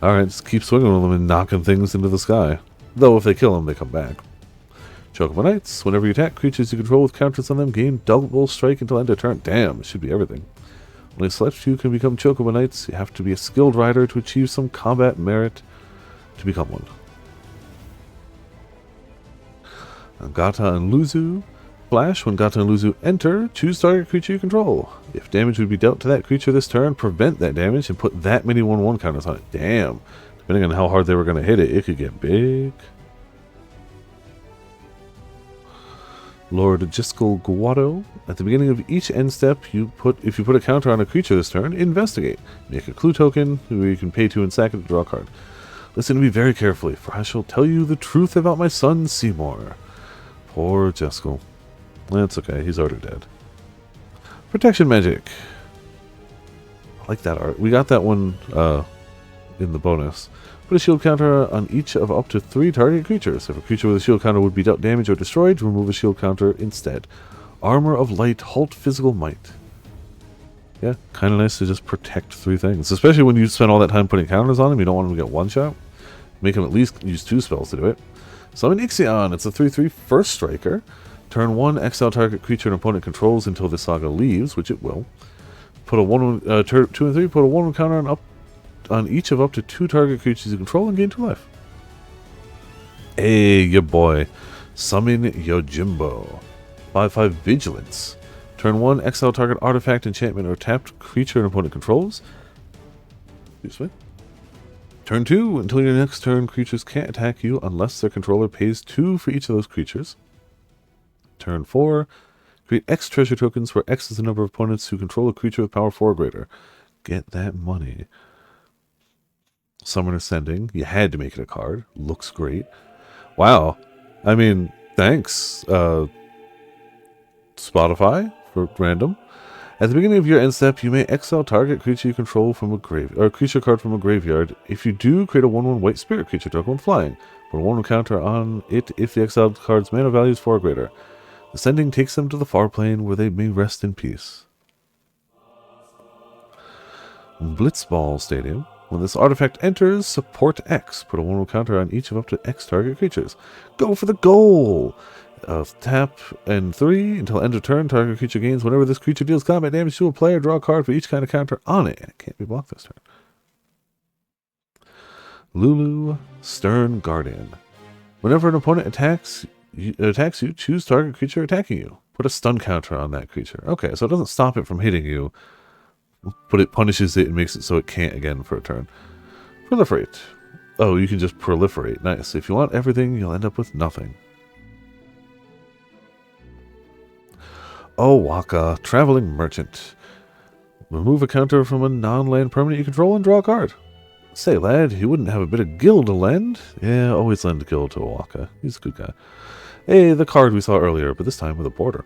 Alright, just keep swinging with them and knocking things into the sky. Though if they kill them, they come back. Chocobo Knights. Whenever you attack creatures you control with counters on them, gain double strike until end of turn. Damn, it should be everything. Only a select few can become Chocobo Knights. You have to be a skilled rider to achieve some combat merit to become one. Gata and Luzu. Flash. When Gata and Luzu enter, choose target creature you control. If damage would be dealt to that creature this turn, prevent that damage and put that many 1/1 counters on it. Damn. Depending on how hard they were going to hit it, it could get big. Lord Jiskel Guado. At the beginning of each end step, if you put a counter on a creature this turn, investigate. Make a clue token, who you can pay to and sack it to draw a card. Listen to me very carefully, for I shall tell you the truth about my son Seymour. Poor Jiskel. That's okay, he's already dead. Protection Magic. I like that art. We got that one in the bonus. Put a shield counter on each of up to 3 target creatures. If a creature with a shield counter would be dealt damage or destroyed, remove a shield counter instead. Armor of Light, Halt Physical Might. Yeah, kind of nice to just protect 3 things. Especially when you spend all that time putting counters on them, you don't want them to get one shot. Make them at least use 2 spells to do it. Summon Ixion. It's a 3/3 first striker. Turn 1, exile target creature an opponent controls until the saga leaves, which it will. Put a 2 and 3, put a 1/1 counter on each of up to 2 target creatures you control and gain 2 life. Hey, your boy. Summon Yojimbo. 5/5 Vigilance. Turn 1, exile target artifact, enchantment, or tapped creature an opponent controls. Excuse me. Turn 2, until your next turn, creatures can't attack you unless their controller pays 2 for each of those creatures. Turn 4, create X treasure tokens where X is the number of opponents who control a creature with power 4 or greater. Get that money. Summon Ascending. You had to make it a card. Looks great. Wow. I mean, thanks, Spotify, for random. At the beginning of your end step, you may exile target creature you control from a creature card from a graveyard. If you do, create a 1/1 white spirit creature token with flying. Put a 1/1 counter on it if the exiled card's mana value is 4 or greater. Ascending takes them to the far plane where they may rest in peace. Blitzball Stadium. When this artifact enters, support X. Put a 1/1 counter on each of up to X target creatures. Go for the goal! Tap and 3 until end of turn. Target creature gains whenever this creature deals combat damage to a player. Draw a card for each kind of counter on it. It can't be blocked this turn. Lulu, Stern Guardian. Whenever an opponent attacks you, choose target creature attacking you. Put a stun counter on that creature. Okay, so it doesn't stop it from hitting you, but it punishes it and makes it so it can't again for a turn. Proliferate. Oh, you can just proliferate. Nice. If you want everything, you'll end up with nothing. Oh, Waka, Traveling Merchant. Remove a counter from a non-land permanent you control and draw a card. Say, lad, you wouldn't have a bit of gil to lend? Yeah, always lend gil to a Waka. He's a good guy. Hey, the card we saw earlier, but this time with a border.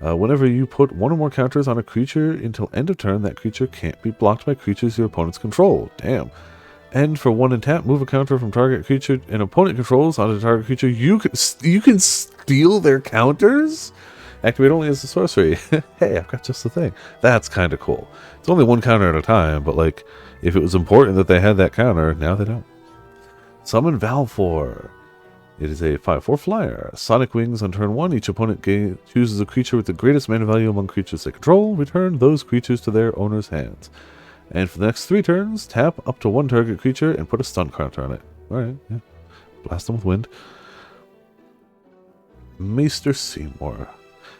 Whenever you put one or more counters on a creature until end of turn, that creature can't be blocked by creatures your opponents control. Damn. And for 1 and tap, move a counter from target creature an opponent controls onto target creature. You can steal their counters? Activate only as a sorcery. Hey, I've got just the thing. That's kind of cool. It's only one counter at a time, but like, if it was important that they had that counter, now they don't. Summon Valfor. It is a 5/4 flyer. Sonic Wings on turn 1. Each opponent chooses a creature with the greatest mana value among creatures they control. Return those creatures to their owner's hands. And for the next 3 turns, tap up to 1 target creature and put a stun counter on it. Alright, yeah. Blast them with wind. Maester Seymour.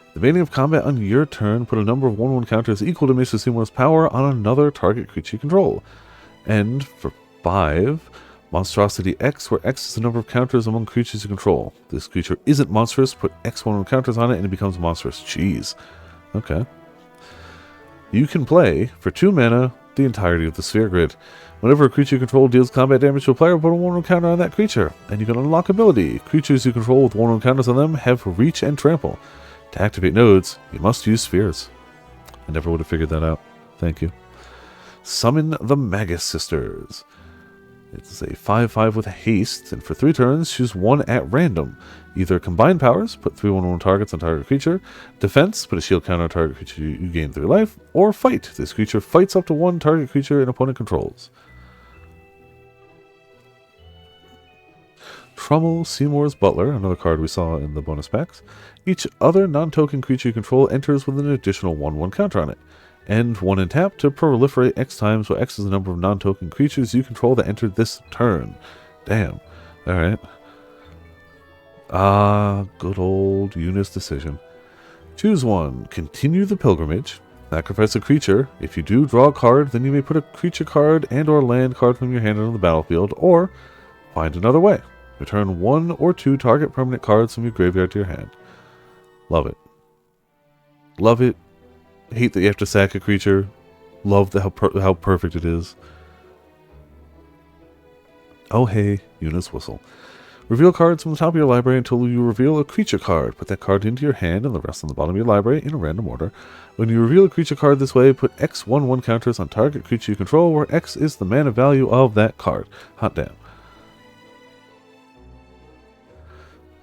At the beginning of combat on your turn, put a number of 1/1 counters equal to Maester Seymour's power on another target creature you control. And for 5, Monstrosity X, where X is the number of counters among creatures you control. This creature isn't monstrous, put X 1/1 counters on it and it becomes monstrous. Jeez. Okay. You can play, for 2 mana, the entirety of the Sphere Grid. Whenever a creature you control deals combat damage to a player, put a 1/1 counter on that creature. And you can unlock ability. Creatures you control with 1/1 counters on them have Reach and Trample. To activate nodes, you must use spheres. I never would have figured that out. Thank you. Summon the Magus Sisters. It's a 5/5 with haste, and for 3 turns, choose 1 at random. Either combine powers, put 3 1/1 targets on target creature, defense, put a shield counter on target creature you gain 3 life, or fight. This creature fights up to 1 target creature an opponent controls. Trummel Seymour's Butler, another card we saw in the bonus packs. Each other non-token creature you control enters with an additional 1/1 counter on it. And 1 and tap to proliferate X times, where X is the number of non-token creatures you control that entered this turn. Damn. Alright. Good old Eunice decision. Choose 1. Continue the pilgrimage. Sacrifice a creature. If you do, draw a card, then you may put a creature card and or land card from your hand on the battlefield, or find another way. Return 1 or 2 target permanent cards from your graveyard to your hand. Love it. Love it. Hate that you have to sack a creature. Love how perfect it is. Oh hey, Eunice Whistle. Reveal cards from the top of your library until you reveal a creature card. Put that card into your hand and the rest on the bottom of your library in a random order. When you reveal a creature card this way, put X 1/1 counters on target creature you control, where X is the mana value of that card. Hot damn.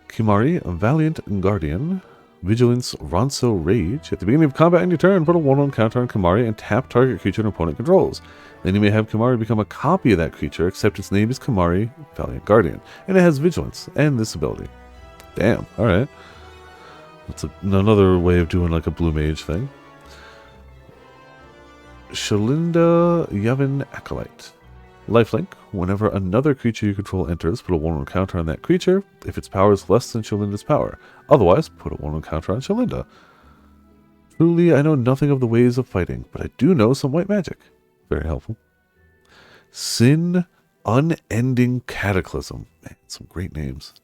Kimari, a Valiant Guardian. Vigilance, Ronso Rage. At the beginning of combat on your turn, put a 1/1 counter on Kimari and tap target creature an opponent controls. Then you may have Kimari become a copy of that creature, except its name is Kimari, Valiant Guardian, and it has Vigilance and this ability. Damn, alright. That's another way of doing like a blue mage thing. Shalinda Yavin Acolyte. Lifelink. Whenever another creature you control enters, put a 1/1 counter on that creature if its power is less than Shalinda's power. Otherwise, put a 1/1 counter on Shalinda. Truly, I know nothing of the ways of fighting, but I do know some white magic. Very helpful. Sin Unending Cataclysm. Man, some great names.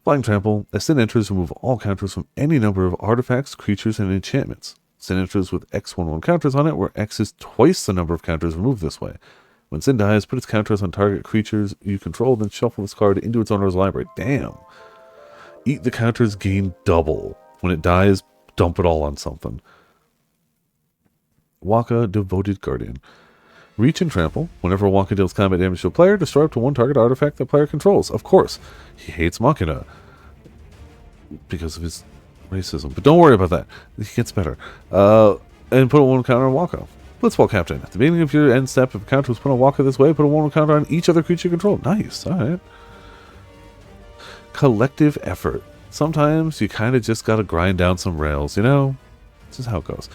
Flying Trample. As Sin enters, remove all counters from any number of artifacts, creatures, and enchantments. Sin enters with X 1/1 counters on it, where X is twice the number of counters removed this way. When Sin dies, put its counters on target creatures you control, then shuffle this card into its owner's library. Damn. Eat the counters, gain double. When it dies, dump it all on something. Waka, Devoted Guardian. Reach and Trample. Whenever Waka deals combat damage to a player, destroy up to 1 target artifact the player controls. Of course, he hates Machina because of his racism. But don't worry about that. He gets better. And put a 1 counter on Waka. Blitzball Captain. At the beginning of your end step, if a counter was put on Waka this way, put a 1 counter on each other creature you control. Nice. Alright. Collective Effort. Sometimes you kind of just gotta grind down some rails, you know? This is how it goes.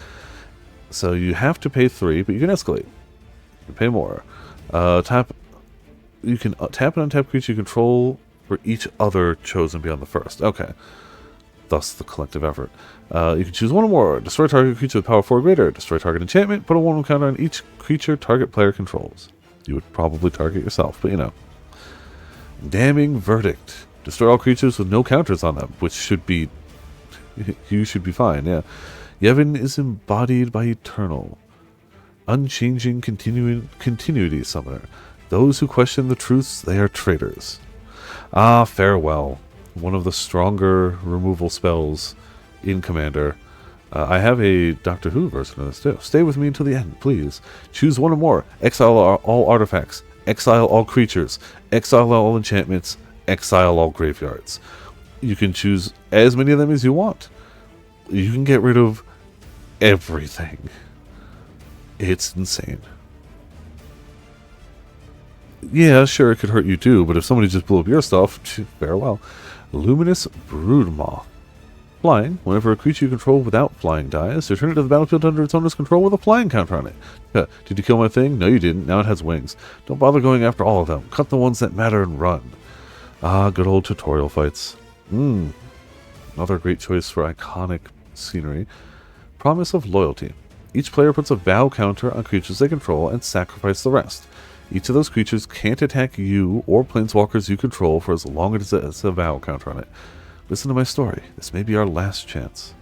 So you have to pay 3, but you can escalate. You can pay more. You can tap and untap creature you control for each other chosen beyond the first. Okay. Thus the collective effort. You can choose 1 or more. Destroy target creature with power 4 or greater. Destroy target enchantment. Put a 1/1 counter on each creature target player controls. You would probably target yourself, but you know. Damning Verdict. Destroy all creatures with no counters on them, which should be... you should be fine, yeah. Yevon is embodied by Eternal. Unchanging continuity summoner. Those who question the truths, they are traitors. Ah, farewell. One of the stronger removal spells in Commander. I have a Doctor Who version of this too. Stay with me until the end, please. Choose one or more. Exile all artifacts. Exile all creatures. Exile all enchantments. Exile all graveyards. You can choose as many of them as you want. You can get rid of everything. It's insane. Yeah, sure, it could hurt you too, but if somebody just blew up your stuff, farewell. Luminous Broodmoth. Flying. Whenever a creature you control without flying dies, return it to the battlefield under its owner's control with a flying counter on it. Did you kill my thing? No, you didn't. Now it has wings. Don't bother going after all of them. Cut the ones that matter and run. Ah, good old tutorial fights. Another great choice for iconic scenery. Promise of Loyalty. Each player puts a vow counter on creatures they control and sacrifice the rest. Each of those creatures can't attack you or planeswalkers you control for as long as it has a vow counter on it. Listen to my story. This may be our last chance.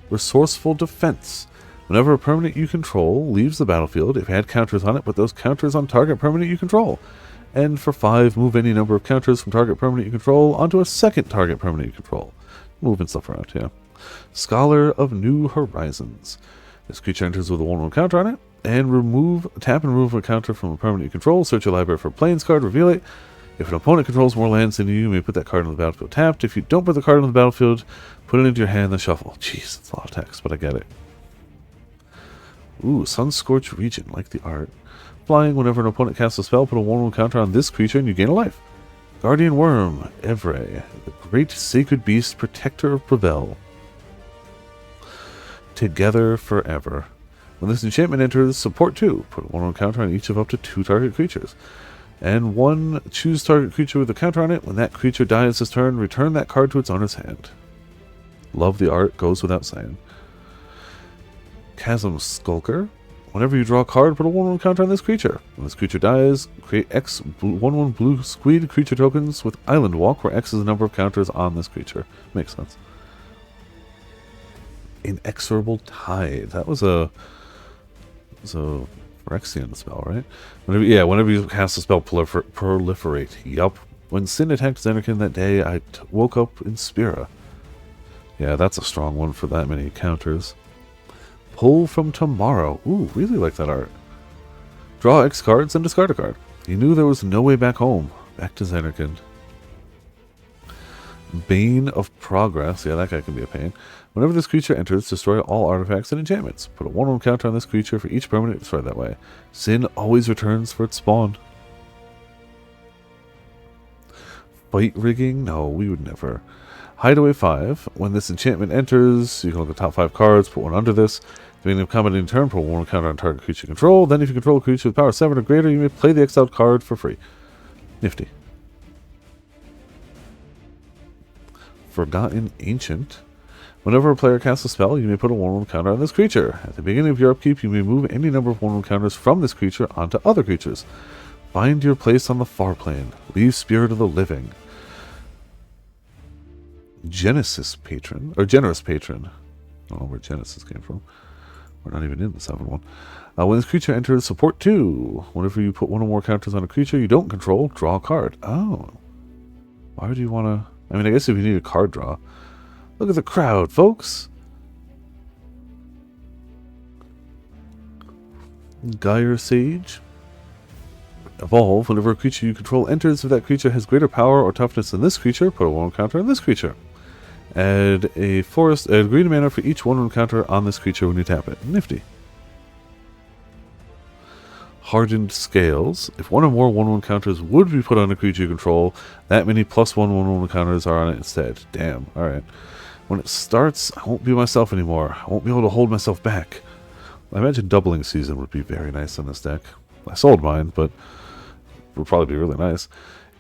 Resourceful Defense. Whenever a permanent you control leaves the battlefield, if it had counters on it, put those counters on target permanent you control. And for 5, move any number of counters from target permanent you control onto a second target permanent you control. Moving stuff around, yeah. Scholar of New Horizons. This creature enters with a 1/1 counter on it, and tap and remove a counter from a permanent you control. Search your library for a Plains card, reveal it. If an opponent controls more lands than you may put that card on the battlefield tapped. If you don't put the card on the battlefield, put it into your hand, then shuffle. Jeez, it's a lot of text, but I get it. Ooh, Sunscorched Region, like the art. Flying. Whenever an opponent casts a spell, put a 1/1 counter on this creature and you gain a life. Guardian Worm, Evray, the great sacred beast, protector of Brevel. Together forever. When this enchantment enters, support 2. Put a 1/1 counter on each of up to 2 target creatures. And 1, choose target creature with a counter on it. When that creature dies this turn, return that card to its owner's hand. Love the art, goes without saying. Chasm Skulker. Whenever you draw a card, put a 1/1 counter on this creature. When this creature dies, create X 1/1 blue squid creature tokens with Island Walk, where X is the number of counters on this creature. Makes sense. Inexorable Tide. That was a Phyrexian spell, right? Whenever you cast a spell, proliferate. Yup. When Sin attacked Xenarkin that day, I woke up in Spira. Yeah, that's a strong one for that many counters. Pull from Tomorrow. Ooh, really like that art. Draw X cards and discard a card. He knew there was no way back home. Back to Xenarkin. Bane of Progress. Yeah, that guy can be a pain. Whenever this creature enters, destroy all artifacts and enchantments. Put a 1/1 counter on this creature for each permanent destroyed that way. Sin always returns for its spawn. Fight Rigging? No, we would never. Hideaway 5. When this enchantment enters, you can look at the top 5 cards, put one under this. Beginning of combat in turn, put a 1/1 counter on target creature control. Then if you control a creature with power 7 or greater, you may play the exiled card for free. Nifty. Forgotten Ancient. Whenever a player casts a spell, you may put a 1/1 counter on this creature. At the beginning of your upkeep, you may move any number of 1/1 counters from this creature onto other creatures. Find your place on the far plane. Leave Spirit of the Living. Generous Patron. I don't know where Genesis came from. We're not even in the 7/1. When this creature enters, support 2. Whenever you put 1 or more counters on a creature you don't control, draw a card. Oh. Why would you want to... I mean, I guess if you need a card draw. Look at the crowd, folks. Gyre Sage. Evolve. Whenever a creature you control enters, if that creature has greater power or toughness than this creature, put a 1/1 counter on this creature. Add green mana for each 1/1 counter on this creature when you tap it. Nifty. Hardened Scales. If 1 or more 1/1 counters would be put on a creature you control, that many +1 1/1 counters are on it instead. Damn. Alright. When it starts, I won't be myself anymore. I won't be able to hold myself back. I imagine Doubling Season would be very nice on this deck. I sold mine, but it would probably be really nice.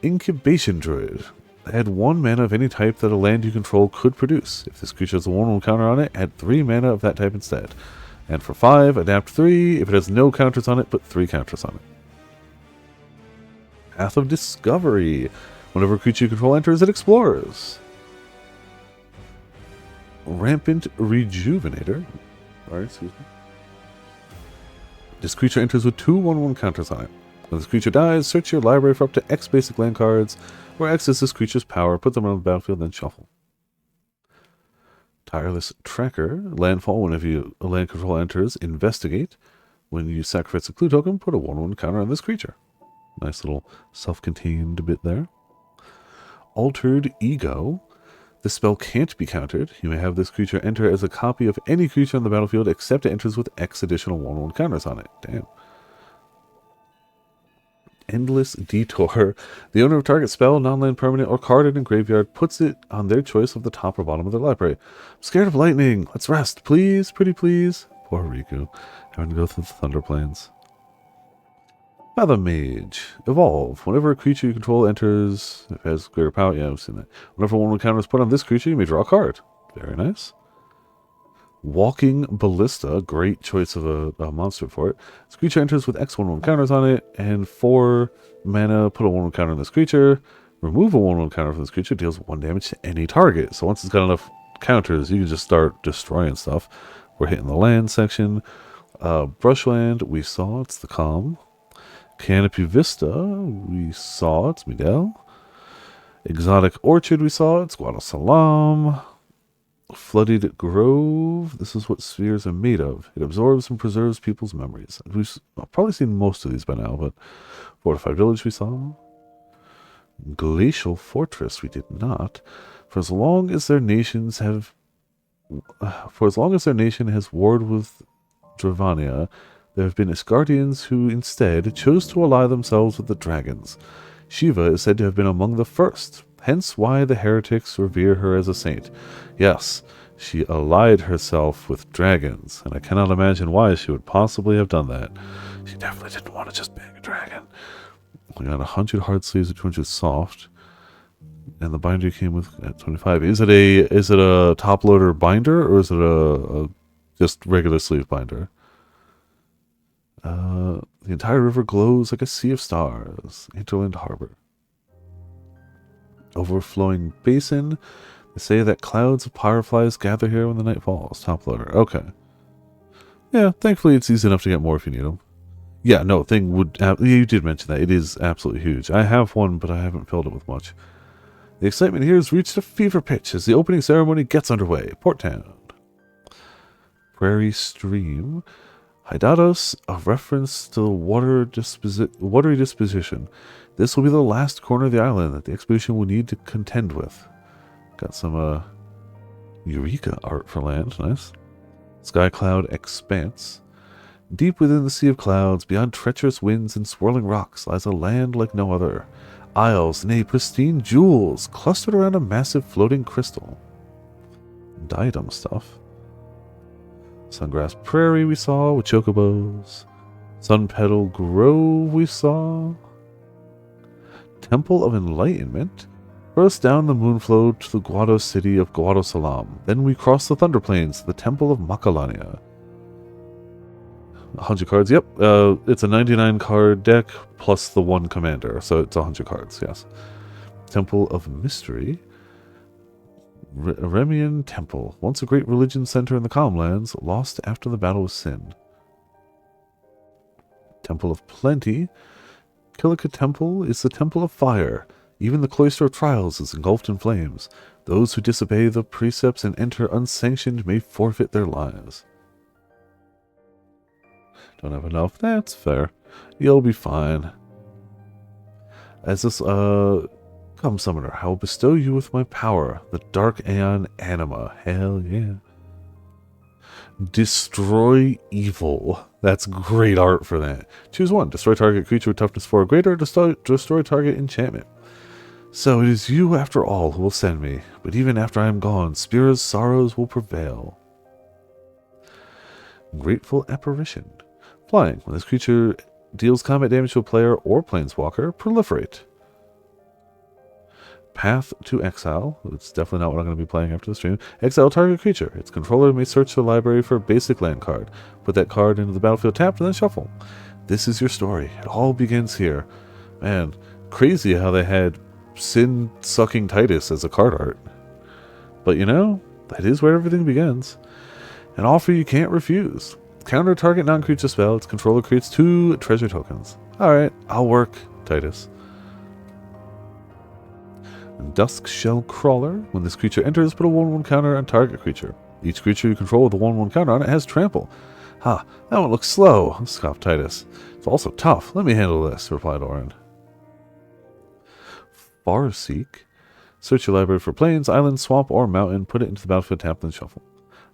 Incubation Druid. Add 1 mana of any type that a land you control could produce. If this creature has a 1/1 counter on it, add 3 mana of that type instead. And for 5, adapt 3. If it has no counters on it, put 3 counters on it. Path of Discovery. Whenever a creature you control enters, it explores. Rampant Rejuvenator. Alright, excuse me. This creature enters with 2 1/1 counters on it. When this creature dies, search your library for up to X basic land cards, where X is this creature's power, put them on the battlefield, then shuffle. Tireless Tracker. Landfall. Whenever a land control enters, investigate. When you sacrifice a clue token, put a 1/1 counter on this creature. Nice little self-contained bit there. Altered Ego. This spell can't be countered. You may have this creature enter as a copy of any creature on the battlefield except it enters with X additional 1/1 counters on it. Damn. Endless Detour. The owner of target spell, non-land permanent, or card in a graveyard puts it on their choice of the top or bottom of their library. I'm scared of lightning. Let's rest. Please, pretty please. Poor Riku. Having to go through the Thunder Plains. Fathom Mage. Evolve. Whenever a creature you control enters, if it has greater power, yeah, I've seen that. Whenever 1/1 counter is put on this creature, you may draw a card. Very nice. Walking Ballista. Great choice of a monster for it. This creature enters with X 1/1 counters on it, and 4 mana, put a 1/1 counter on this creature. Remove a 1/1 counter from this creature, deals 1 damage to any target. So once it's got enough counters, you can just start destroying stuff. We're hitting the land section. Brushland, we saw, it's the Calm. Canopy Vista, we saw, it's Midel. Exotic Orchard, we saw, it's Guadalsalam. Flooded Grove, this is what spheres are made of. It absorbs and preserves people's memories. We've probably seen most of these by now, but Fortified Village we saw. Glacial Fortress we did not. For as long as their nation has warred with Dravania, there have been Asgardians who instead chose to ally themselves with the dragons. Shiva is said to have been among the first, hence why the heretics revere her as a saint. Yes, she allied herself with dragons, and I cannot imagine why she would possibly have done that. She definitely didn't want to just bang a dragon. We got 100 hard sleeves and 200 soft, and the binder came with at 25. Is it a top loader binder, or is it a just regular sleeve binder? The entire river glows like a sea of stars. Interland Harbor. Overflowing Basin. They say that clouds of fireflies gather here when the night falls. Top loader. Okay. Yeah, thankfully it's easy enough to get more if you need them. Yeah, no, thing would... yeah, you did mention that. It is absolutely huge. I have one, but I haven't filled it with much. The excitement here has reached a fever pitch as the opening ceremony gets underway. Port Town. Prairie Stream. Hydatos, a reference to the watery disposition. This will be the last corner of the island that the expedition will need to contend with. Got some Eureka art for land. Nice. Sky Cloud Expanse. Deep within the sea of clouds, beyond treacherous winds and swirling rocks, lies a land like no other. Isles, nay, pristine jewels, clustered around a massive floating crystal. Diadem stuff. Sungrass Prairie we saw with chocobos. Sunpetal Grove we saw. Temple of Enlightenment. First down the moonflow to the Guado city of Guadosalam. Then we cross the Thunder Plains to the Temple of Macalania. 100 cards, yep. It's a 99 card deck plus the 1 commander, so it's 100 cards, yes. Temple of Mystery. Remian Temple, once a great religion center in the Calmlands, lost after the Battle of Sin. Temple of Plenty. Kilika Temple is the Temple of Fire. Even the Cloister of Trials is engulfed in flames. Those who disobey the precepts and enter unsanctioned may forfeit their lives. Don't have enough. That's fair. You'll be fine. As this, come, Summoner, I will bestow you with my power, the Dark Aeon Anima. Hell yeah. Destroy Evil. That's great art for that. Choose one. Destroy target creature with toughness 4 or greater. Destroy target enchantment. So it is you, after all, who will send me. But even after I am gone, Spira's sorrows will prevail. Grateful Apparition. Flying. When this creature deals combat damage to a player or planeswalker, proliferate. Path to Exile. It's definitely not what I'm going to be playing after the stream. Exile target creature. Its controller may search the library for a basic land card. Put that card into the battlefield tapped and then shuffle. This is your story. It all begins here. Man, crazy how they had Sin-sucking Titus as a card art. But you know, that is where everything begins. An offer you can't refuse. Counter target non-creature spell. Its controller creates 2 treasure tokens. Alright, I'll work, Titus. Dusk Shell Crawler. When this creature enters, put a 1/1 counter on target creature. Each creature you control with a 1/1 counter on it has trample. Ha, that one looks slow, scoffed Titus. It's also tough. Let me handle this, replied Orin. Farseek. Search your library for plains, island, swamp, or mountain. Put it into the battlefield, tap, then shuffle.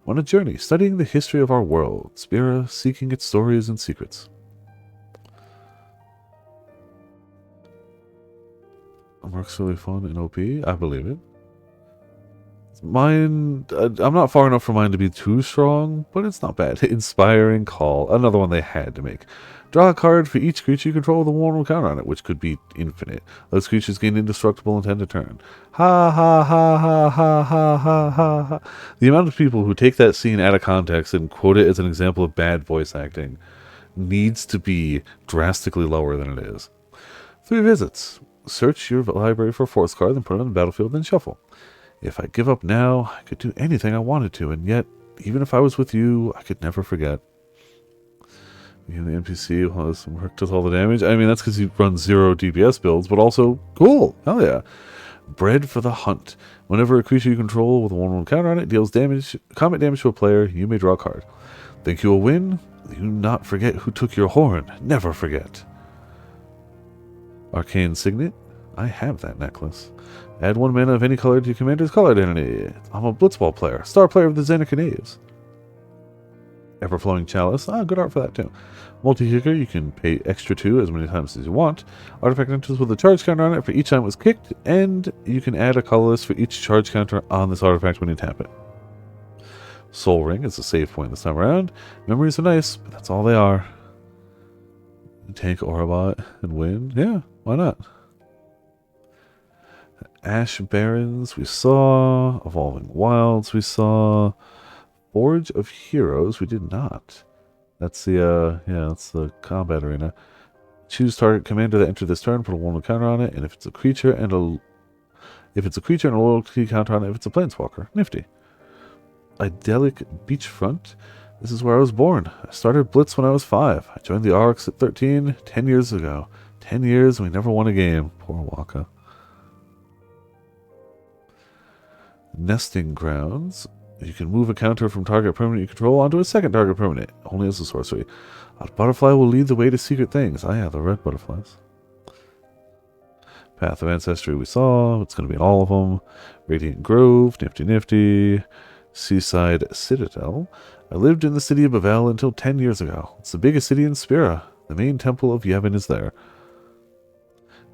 On a journey, studying the history of our world. Spira, seeking its stories and secrets. Works really fun in OP. I believe it. Mine, I'm not far enough for mine to be too strong, but it's not bad. Inspiring Call. Another one they had to make. Draw a card for each creature you control with a 1/1 counter on it, which could be infinite. Those creatures gain indestructible intent a turn. Ha ha ha ha ha ha ha ha ha. The amount of people who take that scene out of context and quote it as an example of bad voice acting needs to be drastically lower than it is. 3 visits. Search your library for a force card, then put it on the battlefield, then shuffle. If I give up now, I could do anything I wanted to, and yet, even if I was with you, I could never forget. You the NPC while this work does all the damage. I mean, that's because he runs 0 DPS builds, but also, cool, hell yeah. Bred for the Hunt. Whenever a creature you control with a 1/1 counter on it deals combat damage to a player, you may draw a card. Think you will win? Do not forget who took your horn. Never forget. Arcane Signet. I have that necklace. Add 1 mana of any color to your commander's color identity. I'm a Blitzball player. Star player of the Zendikar Knaves. Everflowing Chalice. Ah, good art for that too. Multi-kicker. You can pay extra 2 as many times as you want. Artifact enters with a charge counter on it for each time it was kicked. And you can add a colorless for each charge counter on this artifact when you tap it. Soul Ring is a save point this time around. Memories are nice, but that's all they are. Tank Orabot and win. Yeah, why not? Ash Barrens we saw. Evolving Wilds we saw. Forge of Heroes we did not. That's the that's the combat arena. Choose target commander that entered this turn, put a 1/1 counter on it, and if it's a creature and a loyalty counter on it if it's a planeswalker. Nifty. Idyllic Beachfront. This is where I was born. I started Blitz when I was 5. I joined the Arcs at 13, 10 years ago. 10 years and we never won a game. Poor Waka. Nesting Grounds. You can move a counter from target permanent you control onto a second target permanent. Only as a sorcery. A butterfly will lead the way to secret things. I have the red butterflies. Path of Ancestry we saw. It's going to be in all of them. Radiant Grove. Nifty Nifty. Seaside Citadel. I lived in the city of Bavel until 10 years ago. It's the biggest city in Spira. The main temple of Yevon is there.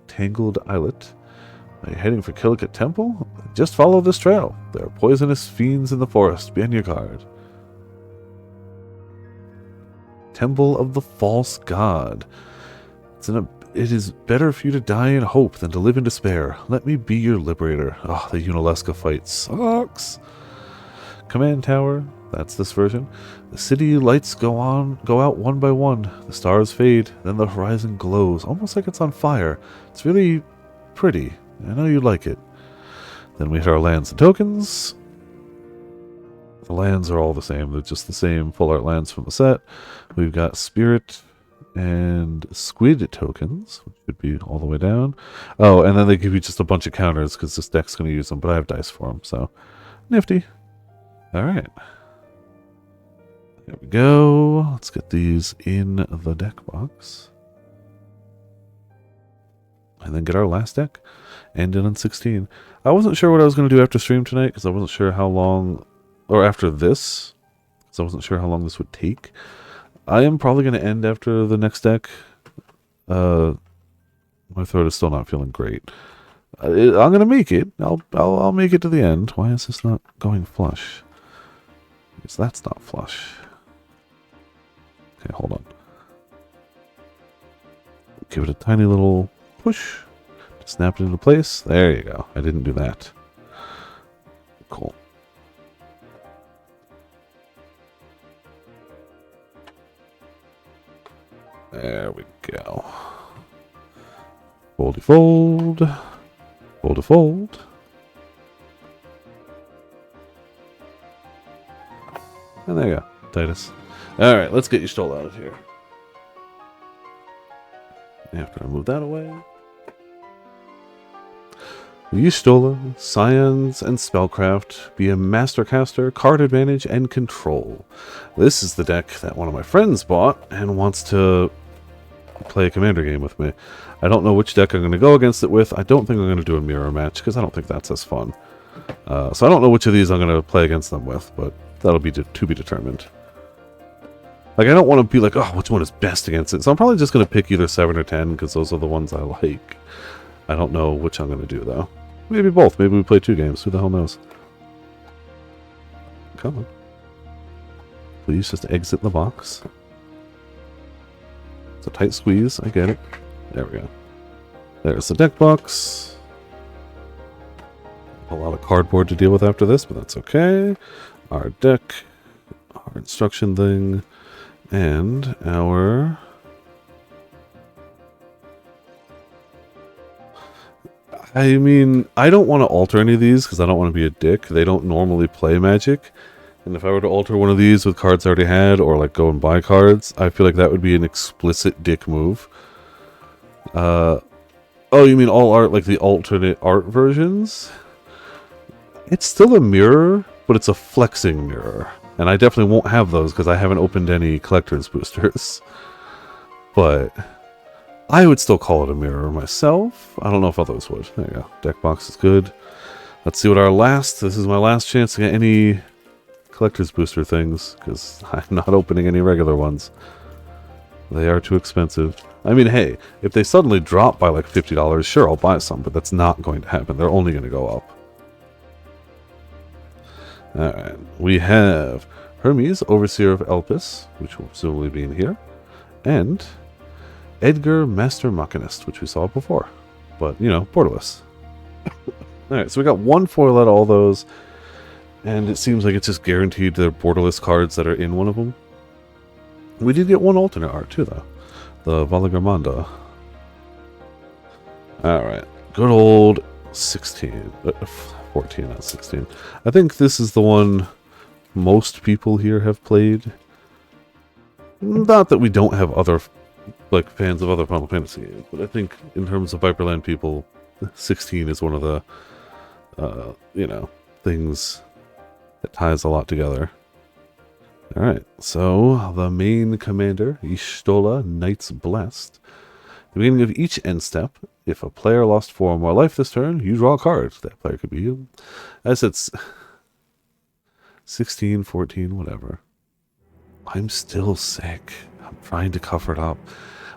Tangled Islet. Are you heading for Killicut Temple? Just follow this trail. There are poisonous fiends in the forest. Be on your guard. Temple of the False God. It is better for you to die in hope than to live in despair. Let me be your liberator. Oh, the Unalesca fight sucks. Command Tower. That's this version. The city lights go out one by one. The stars fade, then the horizon glows, almost like it's on fire. It's really pretty. I know you like it. Then we hit our lands and tokens. The lands are all the same. They're just the same full art lands from the set. We've got Spirit and Squid tokens, which should be all the way down. Oh, and then they give you just a bunch of counters because this deck's going to use them, but I have dice for them, so nifty. All right. There we go. Let's get these in the deck box. And then get our last deck. Ended on 16. I wasn't sure what I was going to do after stream tonight because I wasn't sure how long, or after this, because I wasn't sure how long this would take. I am probably going to end after the next deck. My throat is still not feeling great. I'm going to make it. I'll make it to the end. Why is this not going flush? Because that's not flush. Okay, hold on. Give it a tiny little push. Snap it into place. There you go. I didn't do that. Cool. There we go. Foldy fold. Fold to fold. And there you go, Titus. Alright, let's get you stole out of here. After I move that away. Y'shtola, Scions, and Spellcraft, be a Mastercaster, Card Advantage, and Control. This is the deck that one of my friends bought and wants to play a Commander game with me. I don't know which deck I'm going to go against it with. I don't think I'm going to do a mirror match because I don't think that's as fun. So I don't know which of these I'm going to play against them with, but that'll be to be determined. Like, I don't want to be like, oh, which one is best against it? So I'm probably just going to pick either 7 or 10 because those are the ones I like. I don't know which I'm going to do, though. Maybe both. Maybe we play 2 games. Who the hell knows? Come on. Please just exit the box. It's a tight squeeze. I get it. There we go. There's the deck box. A lot of cardboard to deal with after this, but that's okay. Our deck, our instruction thing, and our... I mean, I don't want to alter any of these because I don't want to be a dick. They don't normally play Magic. And if I were to alter one of these with cards I already had, or like go and buy cards, I feel like that would be an explicit dick move. Oh, you mean all art, like the alternate art versions? It's still a mirror, but it's a flexing mirror. And I definitely won't have those because I haven't opened any collector's boosters. But I would still call it a mirror myself. I don't know if others would. There you go. Deck box is good. Let's see what our last... This is my last chance to get any collector's booster things because I'm not opening any regular ones. They are too expensive. I mean, hey, if they suddenly drop by like $50, sure, I'll buy some, but that's not going to happen. They're only going to go up. Alright, we have Hermes, Overseer of Elpis, which will presumably be in here, and Edgar, Master Machinist, which we saw before, but, you know, borderless. Alright, so we got one foil out of all those, and it seems like it's just guaranteed they're borderless cards that are in one of them. We did get one alternate art, too, though. The Valagarmanda. Alright, good old 16. 14, not 16. I think this is the one most people here have played. Not that we don't have other, like, fans of other Final Fantasy games, but I think in terms of Viperland people, 16 is one of the, you know, things that ties a lot together. Alright, so the main commander, Y'shtola, Knights Blessed. At the beginning of each end step, if a player lost 4 or more life this turn, you draw a card. That player could be you. As it's 16, 14, whatever. I'm still sick. I'm trying to cover it up.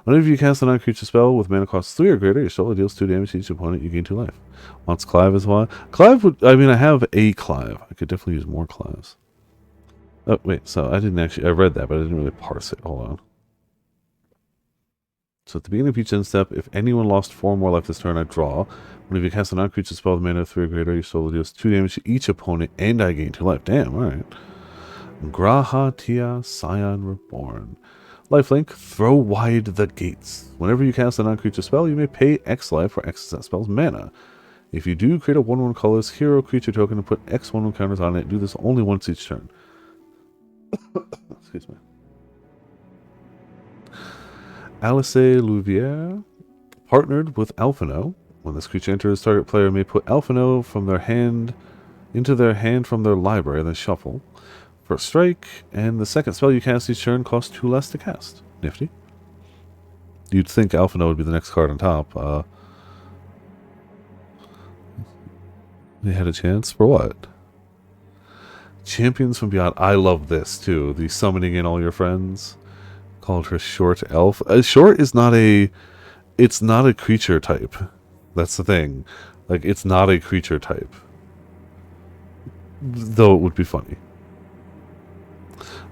Whenever you cast a non-creature spell with mana cost 3 or greater, Y'shtola deals 2 damage to each opponent. You gain 2 life. Wants Clive as well. Clive would... I mean, I have a Clive. I could definitely use more Clives. Oh, wait. So I didn't actually... I read that, but I didn't really parse it. Hold on. So at the beginning of each end step, if anyone lost 4 or more life this turn, I draw. Whenever you cast a non-creature spell with mana 3 or greater, Y'shtola deals 2 damage to each opponent, and I gain 2 life. Damn, alright. Graha Tia Scion Reborn. Lifelink, throw wide the gates. Whenever you cast a non-creature spell, you may pay X life for X that spell's mana. If you do, create a 1/1 colorless hero creature token and put X 1/1 counters on it. Do this only once each turn. Excuse me. Alice Louviere, partnered with Alphino. When this creature enters, target player may put Alphino from their hand into their hand from their library, then shuffle. For a strike, and the second spell you cast each turn costs 2 less to cast. Nifty. You'd think Alphino would be the next card on top. They had a chance for what? Champions from Beyond. I love this too. The summoning in all your friends. Called her Short Elf. Short is not a... It's not a creature type. That's the thing. Like, it's not a creature type. Though it would be funny.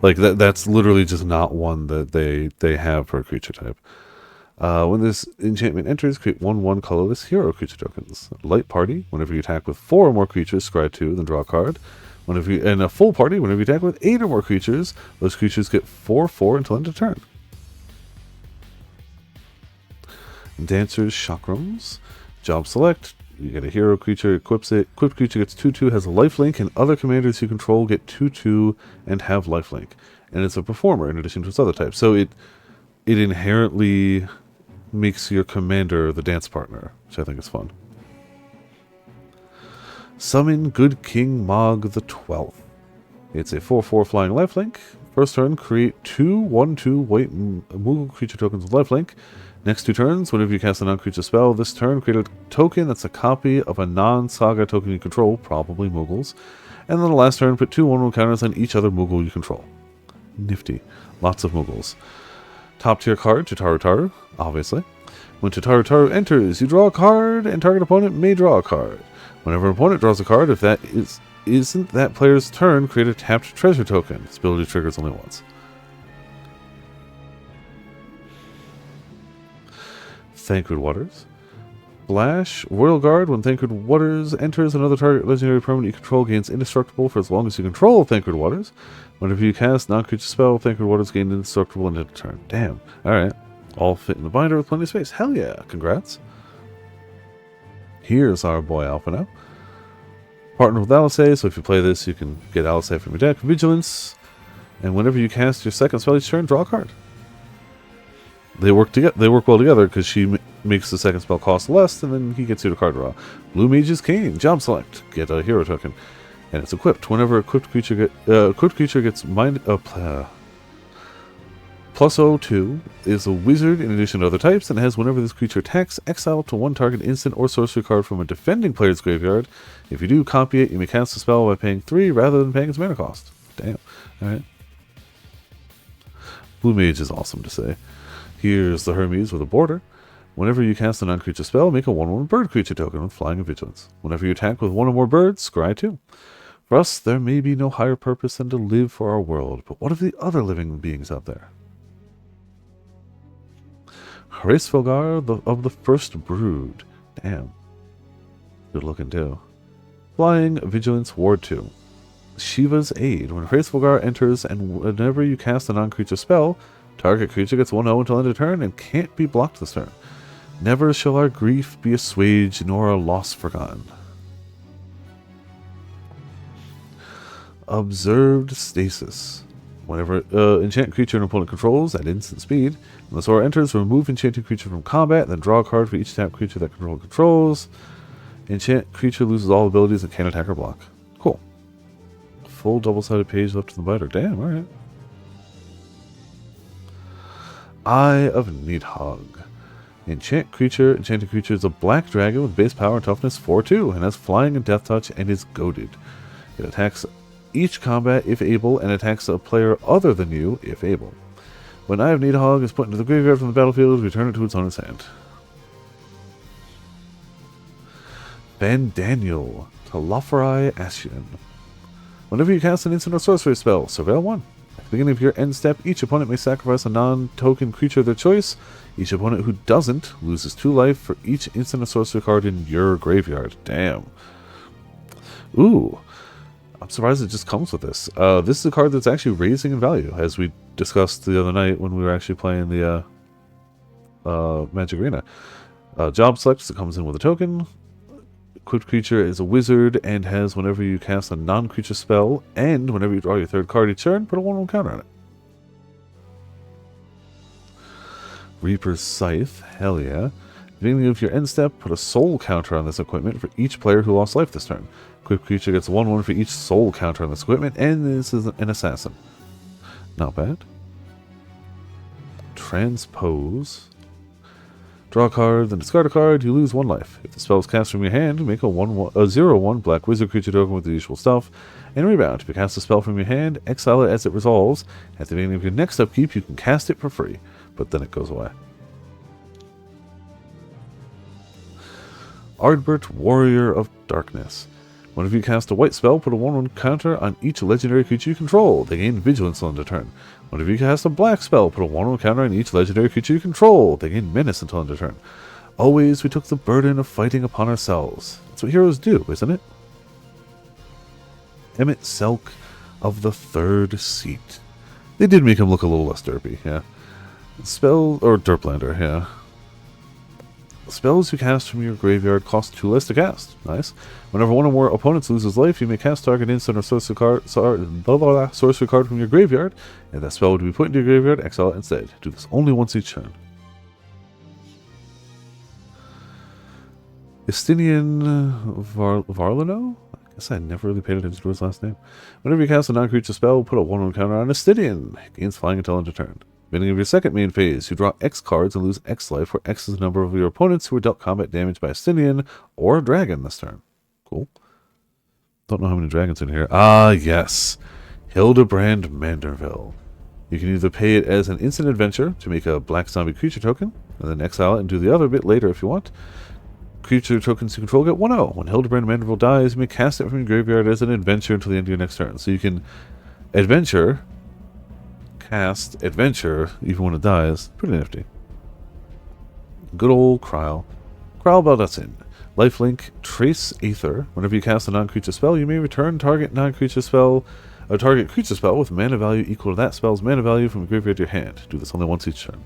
Like, that's literally just not one that they have for a creature type. When this enchantment enters, create 1/1 colorless hero creature tokens. Light Party. Whenever you attack with 4 or more creatures, scry 2, then draw a card. And a full party, whenever you attack with 8 or more creatures, those creatures get 4/4 until end of turn. Dancers, Chakrams. Job select. You get a hero creature, equips it. Equipped creature gets 2/2, has a lifelink, and other commanders you control get 2/2 and have lifelink. And it's a performer in addition to its other types. So it inherently makes your commander the dance partner, which I think is fun. Summon Good King Mog the 12th. It's a 4/4 flying lifelink. First turn, create 2 1/2 white Moogle creature tokens with lifelink. Next 2 turns, whenever you cast a non-creature spell, this turn create a token that's a copy of a non-saga token you control, probably Moogles. And then the last turn, put 2 1/1 counters on each other Moogle you control. Nifty. Lots of Moogles. Top tier card, Tataru Taru, obviously. When Tataru Taru enters, you draw a card, and target opponent may draw a card. Whenever an opponent draws a card, if that isn't that player's turn, create a tapped treasure token. This ability triggers only once. Thancred Waters. Splash. Royal Guard. When Thancred Waters enters, another target legendary permanent you control gains indestructible for as long as you control Thancred Waters. Whenever you cast non-creature spell, Thancred Waters gain indestructible into the turn. Damn. Alright. All fit in the binder with plenty of space. Hell yeah. Congrats. Here's our boy Alpha now. Partner with Alisei, so if you play this, you can get Alisei from your deck. Vigilance. And whenever you cast your second spell each turn, draw a card. They work together. They work well together because she makes the second spell cost less, and then he gets you to card draw. Blue Mage's Cane. Job select. Get a hero token, and it's equipped. Whenever equipped creature gets mind +02 is a wizard in addition to other types, and has whenever this creature attacks, exile up to 1 target instant or sorcery card from a defending player's graveyard. If you do copy it, you may cast the spell by paying 3 rather than paying its mana cost. Damn. Alright. Blue Mage is awesome to say. Here's the Hermes with a border. Whenever you cast a non-creature spell, make a 1/1 bird creature token with flying and vigilance. Whenever you attack with 1 or more birds, scry 2. For us, there may be no higher purpose than to live for our world, but what of the other living beings out there? Hraesvelgar of the First Brood. Damn. Good looking too. Flying, Vigilance, Ward 2. Shiva's Aid. When Hraesvelgar enters and whenever you cast a non-creature spell, target creature gets 1/0 until end of turn and can't be blocked this turn. Never shall our grief be assuaged nor our loss forgotten. Observed Stasis. Whenever enchant creature an opponent controls at instant speed, when the Sora enters, remove enchanted creature from combat, then draw a card for each tap creature that control controls. Enchant creature loses all abilities and can't attack or block. Cool. Full double-sided page left in the binder. Damn, alright. Eye of Needhog. Enchanted creature is a black dragon with base power and toughness 4/2, and has flying and death touch and is goaded. It attacks each combat if able, and attacks a player other than you if able. When Eye of Needhog is put into the graveyard from the battlefield, return it to its owner's hand. Bandaniel, Telophorai Ascian. Whenever you cast an instant or sorcery spell, Surveil 1. At the beginning of your end step, each opponent may sacrifice a non-token creature of their choice. Each opponent who doesn't loses 2 life for each instant or sorcery card in your graveyard. Damn. Ooh. I'm surprised it just comes with this. This is a card that's actually raising in value, as we discussed the other night when we were actually playing the Magic Arena. Job select, it comes in with a token. Equipped creature is a wizard and has whenever you cast a non-creature spell and whenever you draw your 3rd card each turn, put a 1/1 counter on it. Reaper's Scythe, hell yeah. At the beginning of your end step, put a soul counter on this equipment for each player who lost life this turn. Equipped creature gets 1/1 for each soul counter on this equipment, and this is an assassin. Not bad. Transpose. Draw a card, then discard a card, you lose 1 life. If the spell is cast from your hand, make a 0/1 black wizard creature token with the usual stuff. And rebound. If you cast a spell from your hand, exile it as it resolves. At the beginning of your next upkeep, you can cast it for free, but then it goes away. Ardbert, Warrior of Darkness. Whenever you cast a white spell, put a 1/1 counter on each legendary creature you control. They gain Vigilance until end of turn. Whenever you cast a black spell, put a 1/1 counter on each legendary creature you control. They gain Menace until end of turn. Always we took the burden of fighting upon ourselves. That's what heroes do, isn't it? Emmett Selk of the Third Seat. They did make him look a little less derpy, yeah. Spell, or Derplander, yeah. Spells you cast from your graveyard cost 2 less to cast. Nice. Whenever one or more opponents loses life, you may cast target instant or sorcery card from your graveyard, and that spell would be put into your graveyard, exile it instead. Do this only once each turn. Estinian Varlino? I guess I never really paid attention to his last name. Whenever you cast a non-creature spell, put a 1/1 counter on Estinian. It gains flying until end of turn. Beginning of your second main phase, you draw X cards and lose X life, where X is the number of your opponents who were dealt combat damage by a Stinian or a dragon this turn. Cool. Don't know how many dragons in here. Ah, yes. Hildebrand Manderville. You can either pay it as an instant adventure to make a black zombie creature token, and then exile it and do the other bit later if you want. Creature tokens you control get 1/0. When Hildebrand Manderville dies, you may cast it from your graveyard as an adventure until the end of your next turn. So you can adventure... cast adventure even when it dies. Pretty nifty. Good old Kryle. Kryle Baldassin. Lifelink Trace Aether. Whenever you cast a non-creature spell, you may return target non-creature spell, a target creature spell with mana value equal to that spell's mana value from your graveyard to your hand. Do this only once each turn.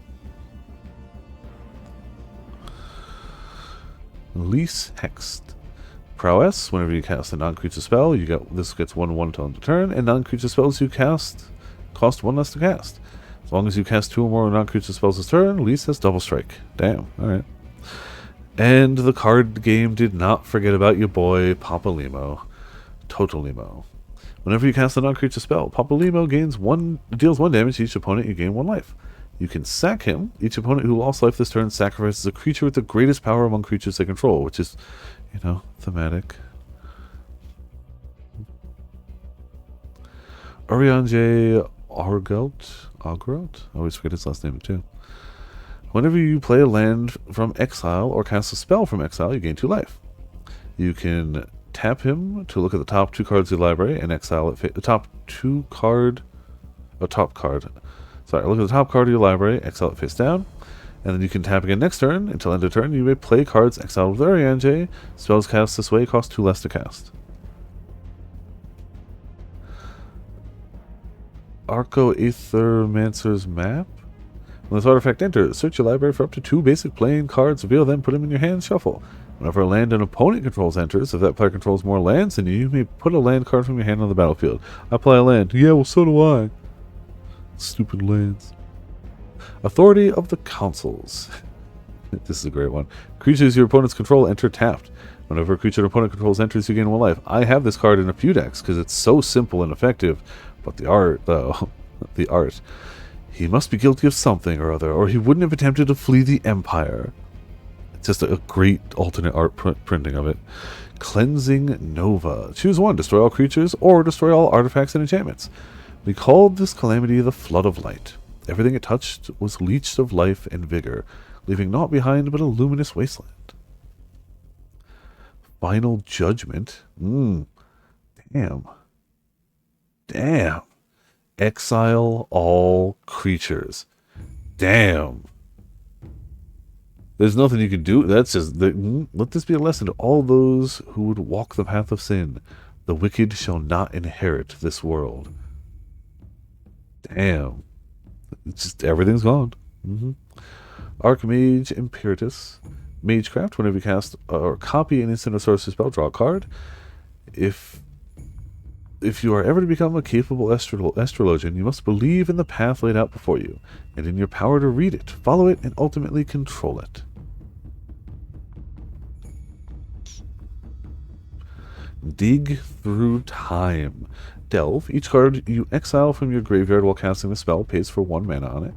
Lease Hext. Prowess. Whenever you cast a non-creature spell, this gets 1/1 until end of turn, and non-creature spells you cast cost 1 less to cast. As long as you cast 2 or more non-creature spells this turn, Lease has double strike. Damn, alright. And the card game did not forget about your boy, Papa Limo. Total Limo. Whenever you cast a non-creature spell, Papa Limo deals 1 damage to each opponent, you gain 1 life. You can sack him. Each opponent who lost life this turn sacrifices a creature with the greatest power among creatures they control, which is, you know, thematic. Urianger Argelt? I always forget his last name too. Whenever you play a land from exile or cast a spell from exile, you gain 2 life. You can tap him to look at the top 2 cards of your library and exile it. The top card. Sorry, look at the top card of your library, exile it face down, and then you can tap again next turn. Until end of turn, you may play cards exiled with Urianger. Spells cast this way cost 2 less to cast. Arco Aethermancer's Map. When this artifact enters, search your library for up to 2 basic playing cards, reveal them, put them in your hand, shuffle. Whenever a land an opponent controls enters, if that player controls more lands than you may put a land card from your hand on the battlefield. I play a land. Yeah, well, so do I. Stupid lands. Authority of the Councils. This is a great one. Creatures your opponents control enter tapped. Whenever a creature an opponent controls enters, you gain 1 life. I have this card in a few decks because it's so simple and effective. But the art, though, the art. He must be guilty of something or other, or he wouldn't have attempted to flee the Empire. It's just a great alternate art printing of it. Cleansing Nova. Choose 1, destroy all creatures, or destroy all artifacts and enchantments. We called this calamity the Flood of Light. Everything it touched was leached of life and vigor, leaving naught behind but a luminous wasteland. Final Judgment. Damn. Exile all creatures. Damn. There's nothing you can do. That's just... let this be a lesson to all those who would walk the path of sin. The wicked shall not inherit this world. Damn. It's just... everything's gone. Archmage Imperatus. Magecraft. Whenever you cast or copy an instant or sorcery spell, draw a card. If you are ever to become a capable astrologian, you must believe in the path laid out before you, and in your power to read it, follow it, and ultimately control it. Dig Through Time. Delve. Each card you exile from your graveyard while casting a spell pays for 1 mana on it.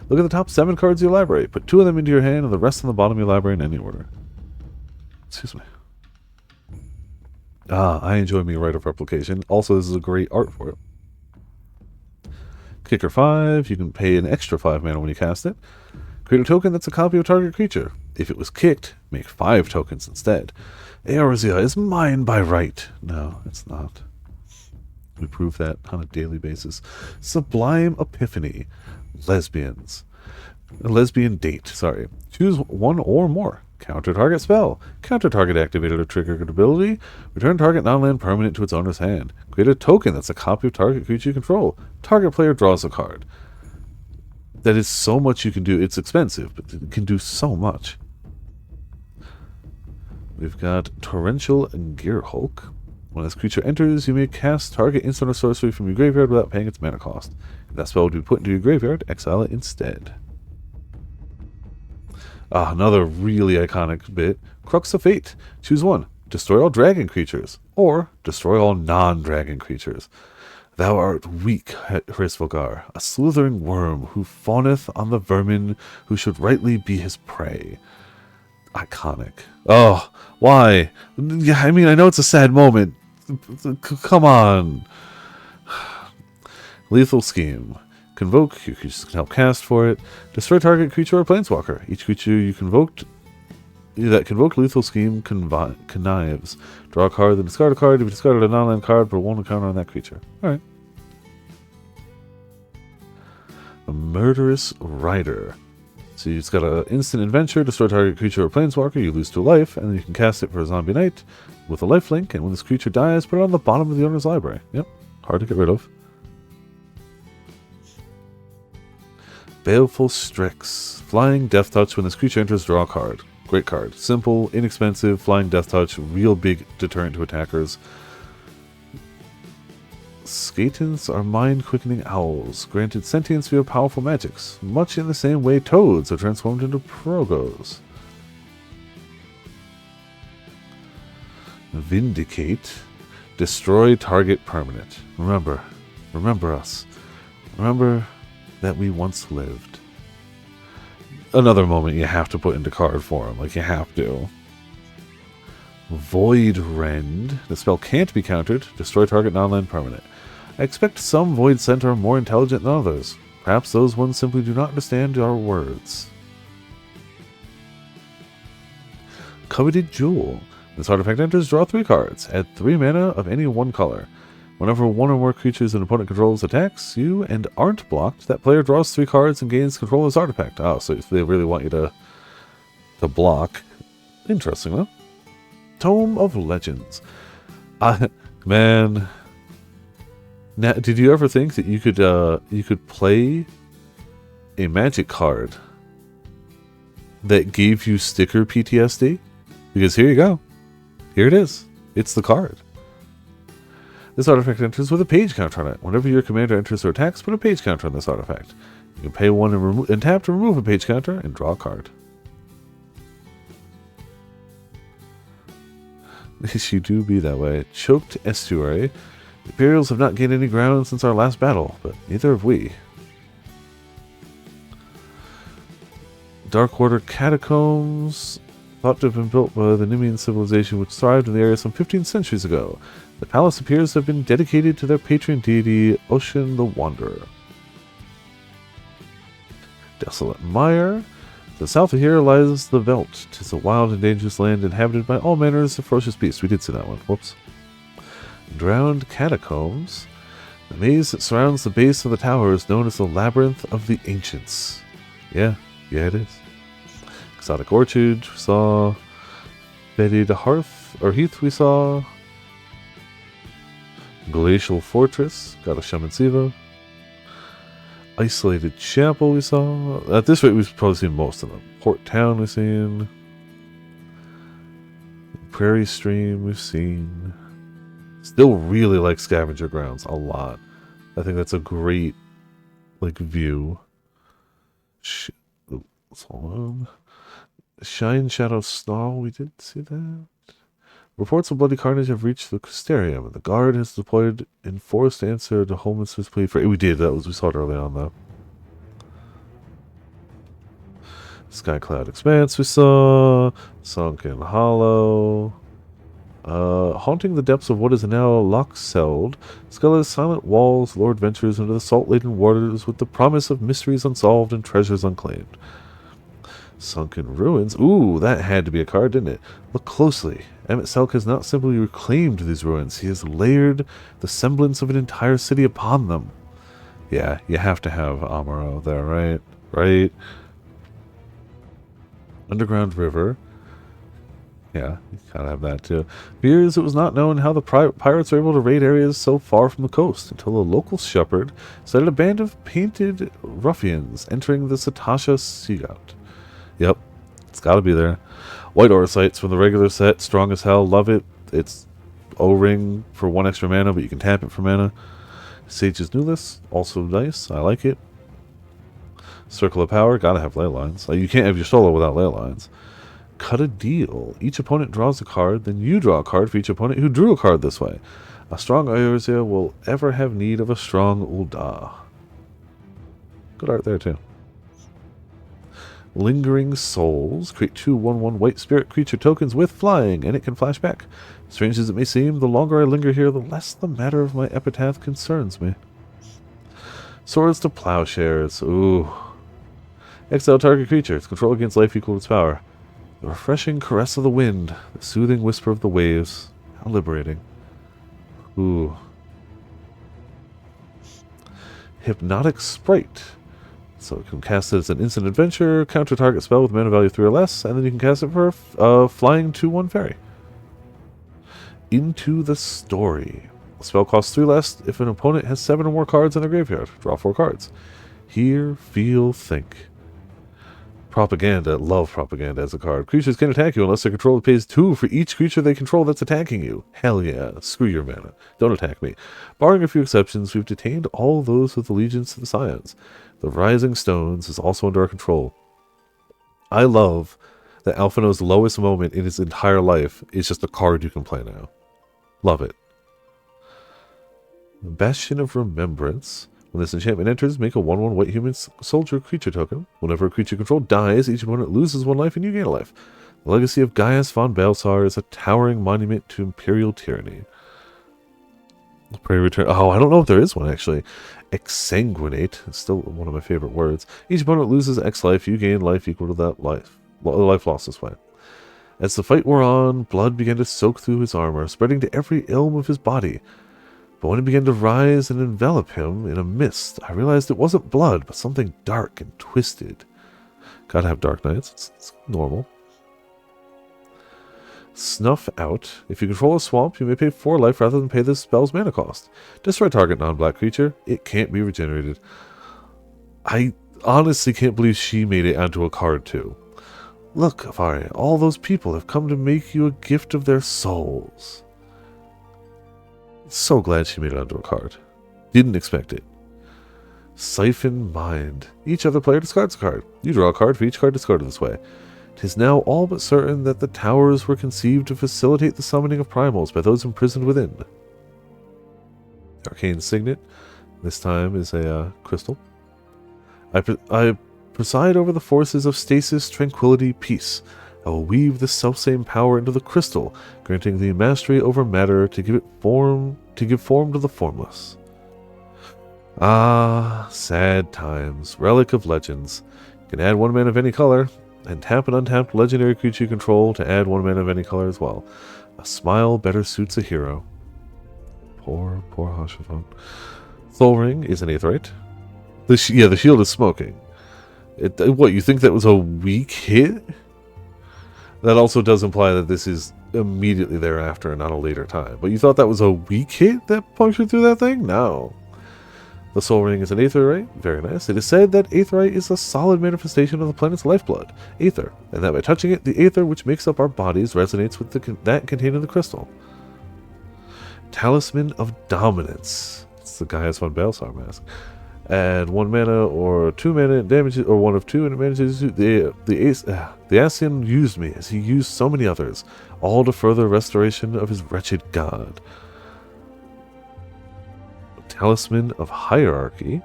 Look at the top 7 cards of your library. Put 2 of them into your hand and the rest on the bottom of your library in any order. Excuse me. I enjoy me Rite of Replication. Also, this is a great art for it. Kicker 5. You can pay an extra 5 mana when you cast it. Create a token that's a copy of target creature. If it was kicked, make 5 tokens instead. Eorzea is mine by right. No, it's not. We prove that on a daily basis. Sublime Epiphany. Lesbians. A lesbian date, sorry. Choose 1 or more. Counter target spell. Counter target activated or triggered ability. Return target non-land permanent to its owner's hand. Create a token that's a copy of target creature you control. Target player draws a card. That is so much you can do. It's expensive, but it can do so much. we've got Torrential Gearhulk. When this creature enters, you may cast target instant or sorcery from your graveyard without paying its mana cost. If that spell would be put into your graveyard, exile it instead. Another really iconic bit. Crux of Fate. Choose one. Destroy all dragon creatures, or destroy all non-dragon creatures. Thou art weak, Hrisvalgar, a slithering worm who fawneth on the vermin who should rightly be his prey. Iconic. Oh, why? Yeah, I mean, I know it's a sad moment. Come on. Lethal Scheme. Convoke. Your creatures can help cast for it. Destroy target creature or planeswalker. Each creature you convoked that convoked Lethal Scheme connives. Draw a card, then discard a card. If you discarded a non-land card, put one encounter on that creature. Alright. A Murderous Rider. So it's got an instant adventure, destroy target creature or planeswalker, you lose 2 life, and then you can cast it for a zombie knight with a lifelink, and when this creature dies, put it on the bottom of the owner's library. Yep, hard to get rid of. Baleful Strix. Flying Death Touch. When this creature enters, draw a card. Great card. Simple, inexpensive, flying Death Touch, real big deterrent to attackers. Skatons are mind-quickening owls, granted sentience via powerful magics, much in the same way toads are transformed into progos. Vindicate. Destroy target permanent. Remember us. Remember that we once lived. Another moment you have to put into card form, like you have to. Void Rend. The spell can't be countered. Destroy target non-land permanent. I expect some Void Center are more intelligent than others. Perhaps those ones simply do not understand our words. Coveted Jewel. This artifact enters, draw 3 cards. Add 3 mana of any one color. Whenever one or more creatures an opponent controls attacks you and aren't blocked, that player draws 3 cards and gains control of this artifact. Oh, so if they really want you to block. Interesting, though. Tome of Legends. Man. Now, did you ever think that you could play a Magic card that gave you sticker PTSD? Because here you go. Here it is. It's the card. This artifact enters with a page counter on it. Whenever your commander enters or attacks, put a page counter on this artifact. You can pay 1 and tap to remove a page counter and draw a card. You do be that way. Choked Estuary. The Imperials have not gained any ground since our last battle, but neither have we. Dark Order Catacombs. Thought to have been built by the Nemean civilization which thrived in the area some 15 centuries ago. The palace appears to have been dedicated to their patron deity, Ocean the Wanderer. Desolate Mire. To the south of here lies the Veldt. 'Tis a wild and dangerous land inhabited by all manners of ferocious beasts. We did see that one. Whoops. Drowned Catacombs. The maze that surrounds the base of the tower is known as the Labyrinth of the Ancients. Yeah, it is. Exotic Orchard, we saw. Bedied Hearth, or Heath, we saw. Glacial Fortress, got a Shaman Siva. Isolated Chapel, we saw. At this rate, we've probably seen most of them. Port Town, we've seen. Prairie Stream, we've seen. Still really like Scavenger Grounds a lot. I think that's a great, view. Hold on. Shine Shadow Snarl, we did see that. Reports of bloody carnage have reached the Crystarium, and the guard has deployed in force to answer to Holmes' plea for... We did, we saw it early on, though. Skycloud Expanse we saw. Sunken Hollow. Haunting the depths of what is now Lochseld, Skella's silent walls, Lord ventures into the salt-laden waters with the promise of mysteries unsolved and treasures unclaimed. Sunken Ruins. Ooh, that had to be a card, didn't it? Look closely. Emmett Selk has not simply reclaimed these ruins, he has layered the semblance of an entire city upon them. Yeah, you have to have Amaro there, right? Right? Underground River. Yeah, you gotta have that too. For years, it was not known how the pirates were able to raid areas so far from the coast until a local shepherd sighted a band of painted ruffians entering the Satasha Seagout. Yep, it's gotta be there. White Aura Sights from the regular set, strong as hell, love it. It's O-Ring for 1 extra mana, but you can tap it for mana. Sage's Newless, also nice, I like it. Circle of Power, gotta have ley lines. You can't have your solo without ley lines. Cut a Deal. Each opponent draws a card, then you draw a card for each opponent who drew a card this way. A strong Eorzea will ever have need of a strong Ul'dah. Good art there, too. Lingering Souls. Create 2 1/1 white spirit creature tokens with flying, and it can flash back. Strange as it may seem, the longer I linger here, the less the matter of my epitaph concerns me. Swords to Plowshares. Ooh. Exile target creature. Its control against life equal to its power. The refreshing caress of the wind. The soothing whisper of the waves. How liberating. Ooh. Hypnotic Sprite. So you can cast it as an instant adventure, counter target spell with mana value 3 or less, and then you can cast it for a flying 2/1 fairy. Into the Story. The spell costs 3 less if an opponent has 7 or more cards in their graveyard. Draw 4 cards. Hear, feel, think. Propaganda. Love Propaganda as a card. Creatures can attack you unless their controller pays 2 for each creature they control that's attacking you. Hell yeah. Screw your mana. Don't attack me. Barring a few exceptions, we've detained all those with allegiance to the Scions. The Rising Stones is also under our control. I love that Alphino's lowest moment in his entire life is just a card you can play now. Love it. Bastion of Remembrance. When this enchantment enters, make a 1/1 white human soldier creature token. Whenever a creature controlled dies, each opponent loses 1 life and you gain a life. The legacy of Gaius von Balsar is a towering monument to imperial tyranny. Pray return. Oh, I don't know if there is one, actually. Exsanguinate. It's still one of my favorite words. Each opponent loses X life. You gain life equal to that life. Life lost this way. As the fight wore on, blood began to soak through his armor, spreading to every ilm of his body. But when it began to rise and envelop him in a mist, I realized it wasn't blood, but something dark and twisted. Gotta have dark nights. It's normal. Snuff Out. If you control a swamp, you may pay 4 life rather than pay the spell's mana cost. Destroy target non-black creature. It can't be regenerated. I honestly can't believe she made it onto a card too. Look, Avari, all those people have come to make you a gift of their souls. So glad she made it onto a card. Didn't expect it. Siphon Mind. Each other player discards a card. You draw a card for each card discarded this way. 'Tis now all but certain that the towers were conceived to facilitate the summoning of primals by those imprisoned within. Arcane Signet. This time is a crystal. I preside over the forces of stasis, tranquility, peace. I will weave this selfsame power into the crystal, granting the mastery over matter to give form to the formless. Ah, sad times. Relic of Legends. You can add 1 mana of any color, and tap an untapped legendary creature you control to add 1 mana of any color as well. A smile better suits a hero. Poor Hashafon. Soul Ring is an Aetheryte. The shield is smoking. What, you think that was a weak hit? That also does imply that this is immediately thereafter and not a later time. But you thought that was a weak hit that punctured through that thing? No. The Soul Ring is an Aetheryte. Very nice. It is said that Aetheryte is a solid manifestation of the planet's lifeblood, Aether, and that by touching it, the Aether which makes up our bodies resonates with that contained in the crystal. Talisman of Dominance. It's the Gaius von Balsar mask. Add 1 mana or 2 mana and damages, or 1 of 2 and it manages the Ascian used me as he used so many others, all to further restoration of his wretched god. Talisman of Hierarchy.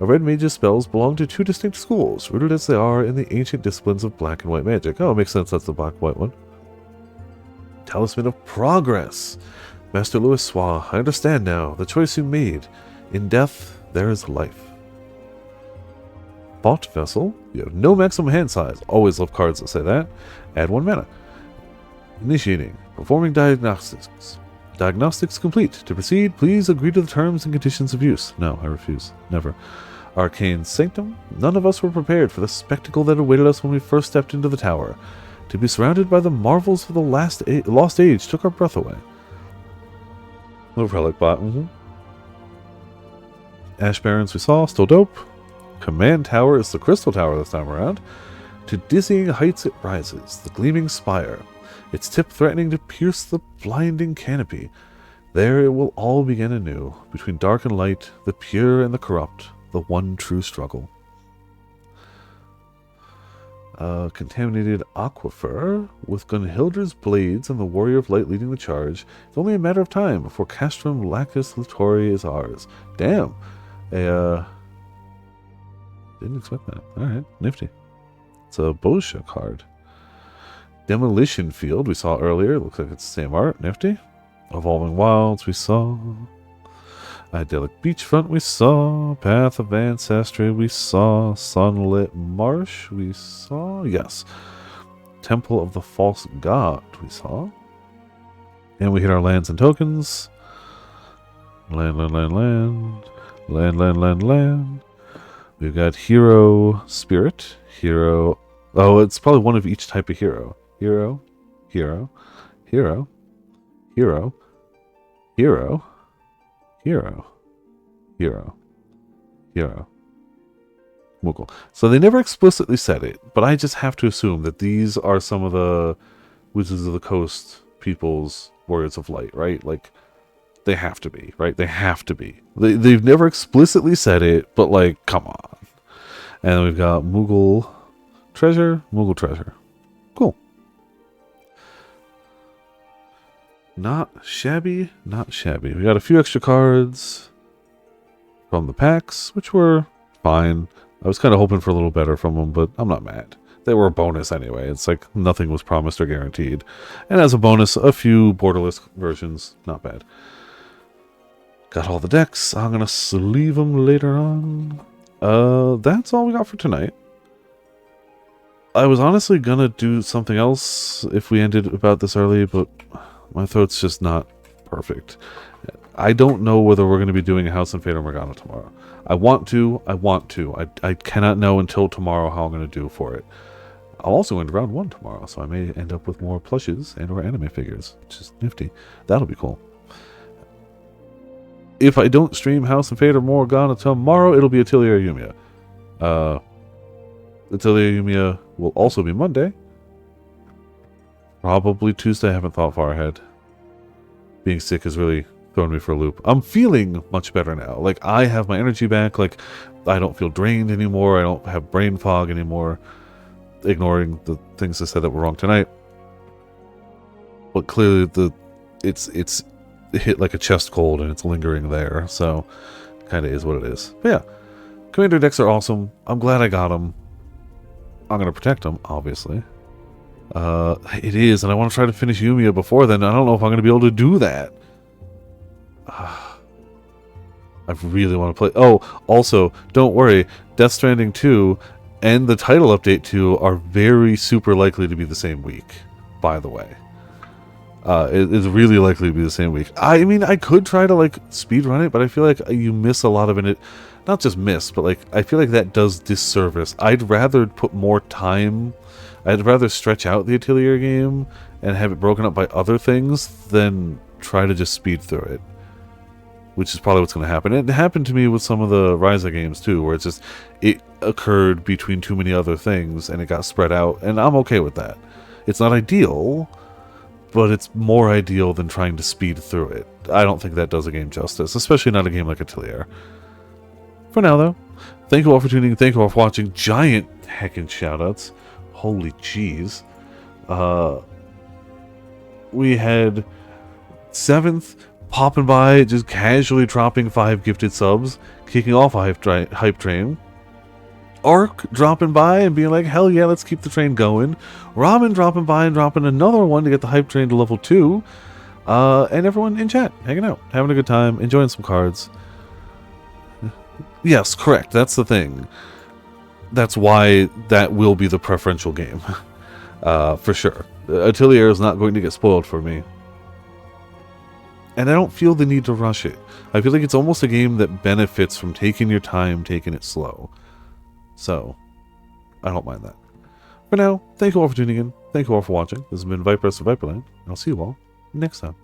A red mage's spells belong to 2 distinct schools, rooted as they are in the ancient disciplines of black and white magic. Oh, makes sense, that's the black-white one. Talisman of Progress. Master Louis Swa, I understand now, the choice you made. In death, there is life. Bought Vessel. You have no maximum hand size. Always love cards that say that. Add 1 mana. Initiating. Performing diagnostics. Diagnostics complete. To proceed, please agree to the terms and conditions of use. No, I refuse. Never. Arcane Sanctum. None of us were prepared for the spectacle that awaited us when we first stepped into the tower. To be surrounded by the marvels of the lost age took our breath away. The Relic Bot. Ash Barrens we saw, still dope. Command Tower is the Crystal Tower this time around. To dizzying heights it rises, the gleaming spire, its tip threatening to pierce the blinding canopy. There it will all begin anew, between dark and light, the pure and the corrupt, the one true struggle. Contaminated aquifer, with Gunhilder's blades and the Warrior of Light leading the charge. It's only a matter of time before Castrum Lacus Litori is ours. Damn. Didn't expect that. Alright, nifty. It's a Bosha card. Demolition Field we saw earlier. Looks like it's the same art. Nifty. Evolving Wilds we saw. Idyllic Beachfront we saw. Path of Ancestry we saw. Sunlit Marsh we saw. Yes. Temple of the False God we saw. And we hit our lands and tokens. Land. We've got Hero Spirit. Hero. Oh, it's probably one of each type of hero. Hero. Moogle. So they never explicitly said it, but I just have to assume that these are some of the Wizards of the Coast people's words of light, right? Like, they have to be, right? They have to be. They've never explicitly said it, but like, come on. And then we've got Moogle Treasure. Cool. Not shabby. We got a few extra cards from the packs, which were fine. I was kind of hoping for a little better from them, but I'm not mad. They were a bonus anyway. It's like nothing was promised or guaranteed. And as a bonus, a few borderless versions. Not bad. Got all the decks. I'm going to sleeve them later on. That's all we got for tonight. I was honestly going to do something else if we ended about this early, but my throat's just not perfect. I don't know whether we're going to be doing a House and Fata Morgana tomorrow. I want to. I cannot know until tomorrow how I'm going to do for it. I'll also end round 1 tomorrow, so I may end up with more plushes and or anime figures, which is nifty. That'll be cool. If I don't stream House and Fata Morgana tomorrow, it'll be Atelier Yumiya. Atelier Yumiya will also be Monday. Probably Tuesday. I haven't thought far ahead. Being sick has really thrown me for a loop. I'm feeling much better now. Like, I have my energy back. Like, I don't feel drained anymore. I don't have brain fog anymore. Ignoring the things I said that were wrong tonight. But clearly it's hit like a chest cold and it's lingering there. So, kind of is what it is. But yeah, Commander decks are awesome. I'm glad I got them. I'm going to protect them, obviously. It is, and I want to try to finish Yumiya before then. I don't know if I'm going to be able to do that. I really want to play. Oh, also, don't worry. Death Stranding 2 and the title update 2 are very super likely to be the same week, by the way. It is really likely to be the same week. I mean, I could try to, like, speed run it, but I feel like you miss a lot of it. Not just miss, but, like, I feel like that does disservice. I'd rather put more time. I'd rather stretch out the Atelier game and have it broken up by other things than try to just speed through it. Which is probably what's going to happen. It happened to me with some of the Ryza games too, where it's just, it occurred between too many other things and it got spread out, and I'm okay with that. It's not ideal, but it's more ideal than trying to speed through it. I don't think that does a game justice, especially not a game like Atelier. For now, though, thank you all for tuning in. Thank you all for watching. Giant heckin' shoutouts. Holy jeez. We had 7th popping by, just casually dropping 5 gifted subs, kicking off a hype train. Ark dropping by and being like, hell yeah, let's keep the train going. Ramen dropping by and dropping another one to get the hype train to level 2. And everyone in chat, hanging out, having a good time, enjoying some cards. Yes, correct, that's the thing. That's why that will be the preferential game. For sure. Atelier is not going to get spoiled for me. And I don't feel the need to rush it. I feel like it's almost a game that benefits from taking your time, taking it slow. So, I don't mind that. For now, thank you all for tuning in. Thank you all for watching. This has been Viper of Viperland. And I'll see you all next time.